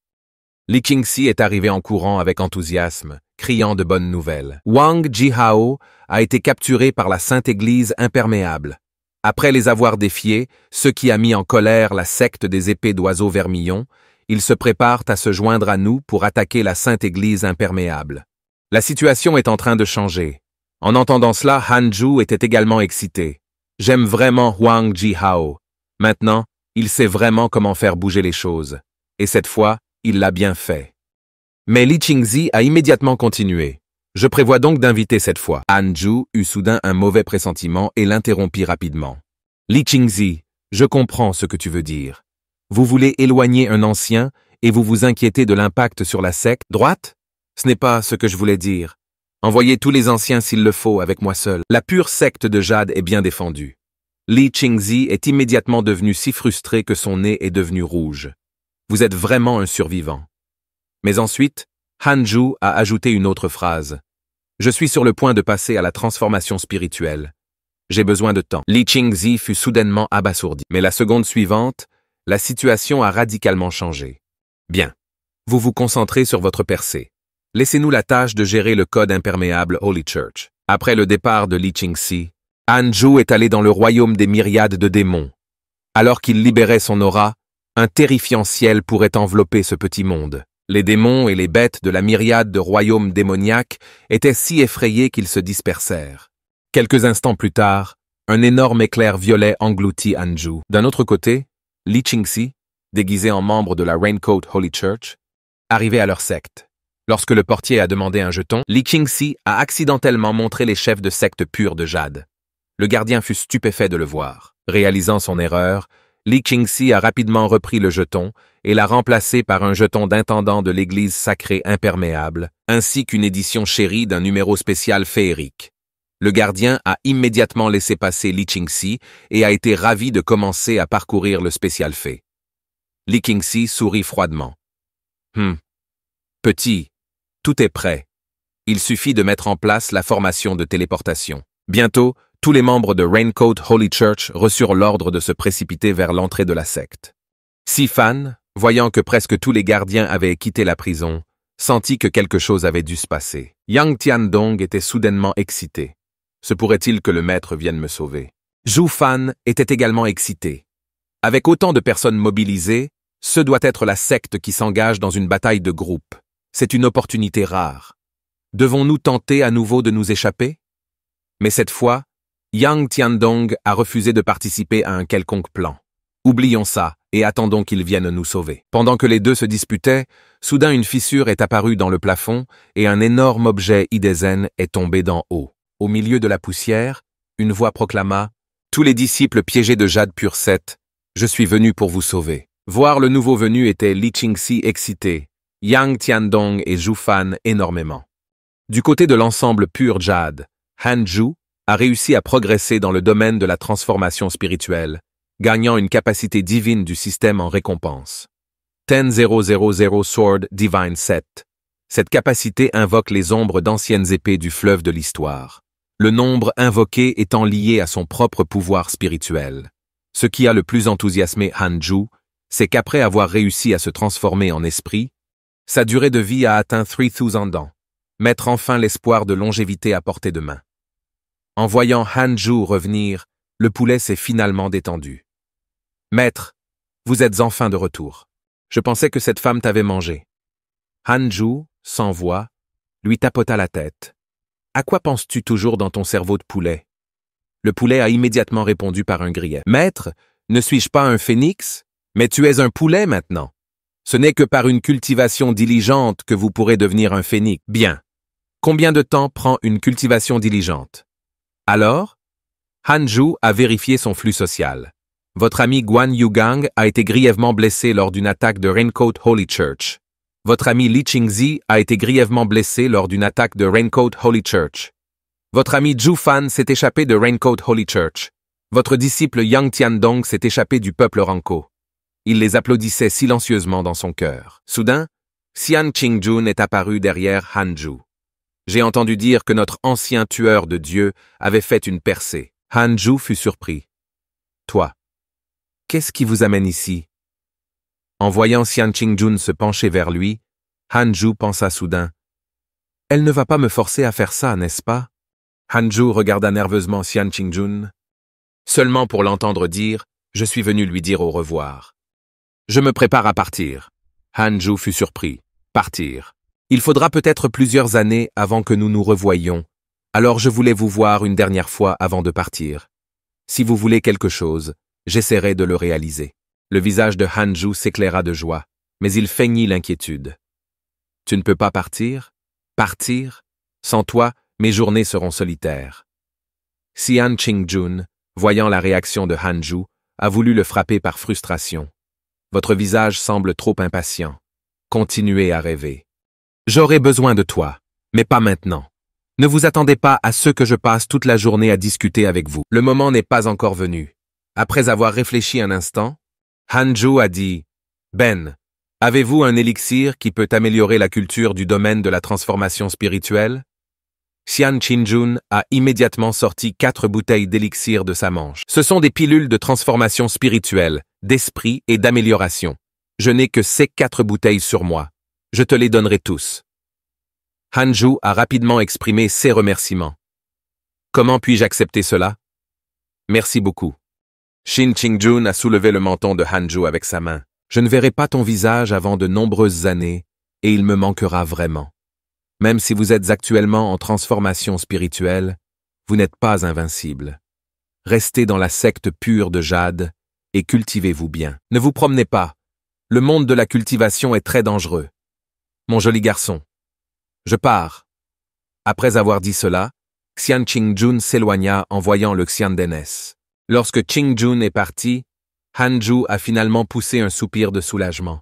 Li Qingxi est arrivé en courant avec enthousiasme, criant de bonnes nouvelles. Wang Jihao a été capturé par la Sainte Église imperméable. Après les avoir défiés, ce qui a mis en colère la secte des épées d'oiseaux vermillons, ils se préparent à se joindre à nous pour attaquer la Sainte Église imperméable. La situation est en train de changer. En entendant cela, Hanzhou était également excité. J'aime vraiment Wang Jihao. Maintenant, il sait vraiment comment faire bouger les choses. Et cette fois, il l'a bien fait. Mais Li Qingxi a immédiatement continué. Je prévois donc d'inviter cette fois. Hanzhou eut soudain un mauvais pressentiment et l'interrompit rapidement. Li Qingxi, je comprends ce que tu veux dire. Vous voulez éloigner un ancien et vous vous inquiétez de l'impact sur la secte droite? Ce n'est pas ce que je voulais dire. Envoyez tous les anciens s'il le faut avec moi seul. La pure secte de Jade est bien défendue. Li Qingxi est immédiatement devenu si frustré que son nez est devenu rouge. Vous êtes vraiment un survivant. Mais ensuite, Hanzhou a ajouté une autre phrase. Je suis sur le point de passer à la transformation spirituelle. J'ai besoin de temps. Li Qingxi fut soudainement abasourdi. Mais la seconde suivante, la situation a radicalement changé. Bien. Vous vous concentrez sur votre percée. Laissez-nous la tâche de gérer le code imperméable Holy Church. Après le départ de Li Qingxi, Hanzhou est allé dans le royaume des myriades de démons. Alors qu'il libérait son aura, un terrifiant ciel pourrait envelopper ce petit monde. Les démons et les bêtes de la myriade de royaumes démoniaques étaient si effrayés qu'ils se dispersèrent. Quelques instants plus tard, un énorme éclair violet engloutit Hanzhou. D'un autre côté, Li Qingxi, déguisé en membre de la Raincoat Holy Church, arrivait à leur secte. Lorsque le portier a demandé un jeton, Li Qingxi a accidentellement montré les chefs de secte pure de Jade. Le gardien fut stupéfait de le voir. Réalisant son erreur, Li Qingxi a rapidement repris le jeton et l'a remplacé par un jeton d'intendant de l'église sacrée imperméable, ainsi qu'une édition chérie d'un numéro spécial féerique. Le gardien a immédiatement laissé passer Li Qingxi et a été ravi de commencer à parcourir le spécial fée. Li Qingxi sourit froidement. Petit, tout est prêt. Il suffit de mettre en place la formation de téléportation. Bientôt, tous les membres de Raincoat Holy Church reçurent l'ordre de se précipiter vers l'entrée de la secte. Si Fan, voyant que presque tous les gardiens avaient quitté la prison, sentit que quelque chose avait dû se passer. Yang Tiandong était soudainement excité. Se pourrait-il que le maître vienne me sauver? Zhu Fan était également excité. Avec autant de personnes mobilisées, ce doit être la secte qui s'engage dans une bataille de groupe. C'est une opportunité rare. Devons-nous tenter à nouveau de nous échapper? Mais cette fois, Yang Tiandong a refusé de participer à un quelconque plan. Oublions ça et attendons qu'ils viennent nous sauver. Pendant que les deux se disputaient, soudain une fissure est apparue dans le plafond et un énorme objet Idezen est tombé d'en haut. Au milieu de la poussière, une voix proclama « Tous les disciples piégés de Jade Pure 7, je suis venu pour vous sauver. » Voir le nouveau venu était Li Qingxi excité, Yang Tiandong et Zhu Fan énormément. Du côté de l'ensemble Pure Jade, Han Zhu a réussi à progresser dans le domaine de la transformation spirituelle, gagnant une capacité divine du système en récompense. 10000 Sword Divine 7. Cette capacité invoque les ombres d'anciennes épées du fleuve de l'histoire. Le nombre invoqué étant lié à son propre pouvoir spirituel. Ce qui a le plus enthousiasmé Han Zhu, c'est qu'après avoir réussi à se transformer en esprit, sa durée de vie a atteint 3000 ans, mettre enfin l'espoir de longévité à portée de main. En voyant Han Zhu revenir, le poulet s'est finalement détendu. « Maître, vous êtes enfin de retour. Je pensais que cette femme t'avait mangé. » Han Zhu, sans voix, lui tapota la tête. « À quoi penses-tu toujours dans ton cerveau de poulet ?» Le poulet a immédiatement répondu par un grief. « Maître, ne suis-je pas un phénix? Mais tu es un poulet maintenant. Ce n'est que par une cultivation diligente que vous pourrez devenir un phénix. Bien. Combien de temps prend une cultivation diligente? » Alors, Han Zhu a vérifié son flux social. Votre ami Guan Yugang a été grièvement blessé lors d'une attaque de Raincoat Holy Church. Votre ami Li Qingxi a été grièvement blessé lors d'une attaque de Raincoat Holy Church. Votre ami Zhu Fan s'est échappé de Raincoat Holy Church. Votre disciple Yang Tiandong s'est échappé du peuple Ranko. Il les applaudissait silencieusement dans son cœur. Soudain, Xian Qingjun est apparu derrière Han Zhu. J'ai entendu dire que notre ancien tueur de Dieu avait fait une percée. Han Zhu fut surpris. Toi, qu'est-ce qui vous amène ici? En voyant Xian Qingjun se pencher vers lui, Han Zhu pensa soudain. Elle ne va pas me forcer à faire ça, n'est-ce pas? Han Zhu regarda nerveusement Xian Qingjun, seulement pour l'entendre dire « Je suis venu lui dire au revoir ». Je me prépare à partir. Han Zhu fut surpris. Partir. Il faudra peut-être plusieurs années avant que nous nous revoyions, alors je voulais vous voir une dernière fois avant de partir. Si vous voulez quelque chose, j'essaierai de le réaliser. Le visage de Han Zhu s'éclaira de joie, mais il feignit l'inquiétude. Tu ne peux pas partir? Partir? Sans toi, mes journées seront solitaires. Xian Qingjun, voyant la réaction de Han Zhu, a voulu le frapper par frustration. Votre visage semble trop impatient. Continuez à rêver. J'aurai besoin de toi, mais pas maintenant. Ne vous attendez pas à ce que je passe toute la journée à discuter avec vous. Le moment n'est pas encore venu. Après avoir réfléchi un instant, Han Zhu a dit « Ben, avez-vous un élixir qui peut améliorer la culture du domaine de la transformation spirituelle ?» Xian Qingjun a immédiatement sorti 4 bouteilles d'élixir de sa manche. Ce sont des pilules de transformation spirituelle, d'esprit et d'amélioration. Je n'ai que ces 4 bouteilles sur moi. Je te les donnerai tous. Han Zhu a rapidement exprimé ses remerciements. Comment puis-je accepter cela? Merci beaucoup. Xian Qingjun a soulevé le menton de Han Zhu avec sa main. Je ne verrai pas ton visage avant de nombreuses années et il me manquera vraiment. Même si vous êtes actuellement en transformation spirituelle, vous n'êtes pas invincible. Restez dans la secte pure de Jade et cultivez-vous bien. Ne vous promenez pas. Le monde de la cultivation est très dangereux. Mon joli garçon. Je pars. Après avoir dit cela, Xian Qingjun s'éloigna en voyant le Xiandenès. Lorsque Qingjun est parti, Han Zhu a finalement poussé un soupir de soulagement.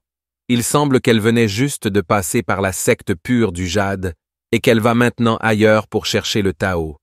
Il semble qu'elle venait juste de passer par la secte pure du Jade et qu'elle va maintenant ailleurs pour chercher le Tao.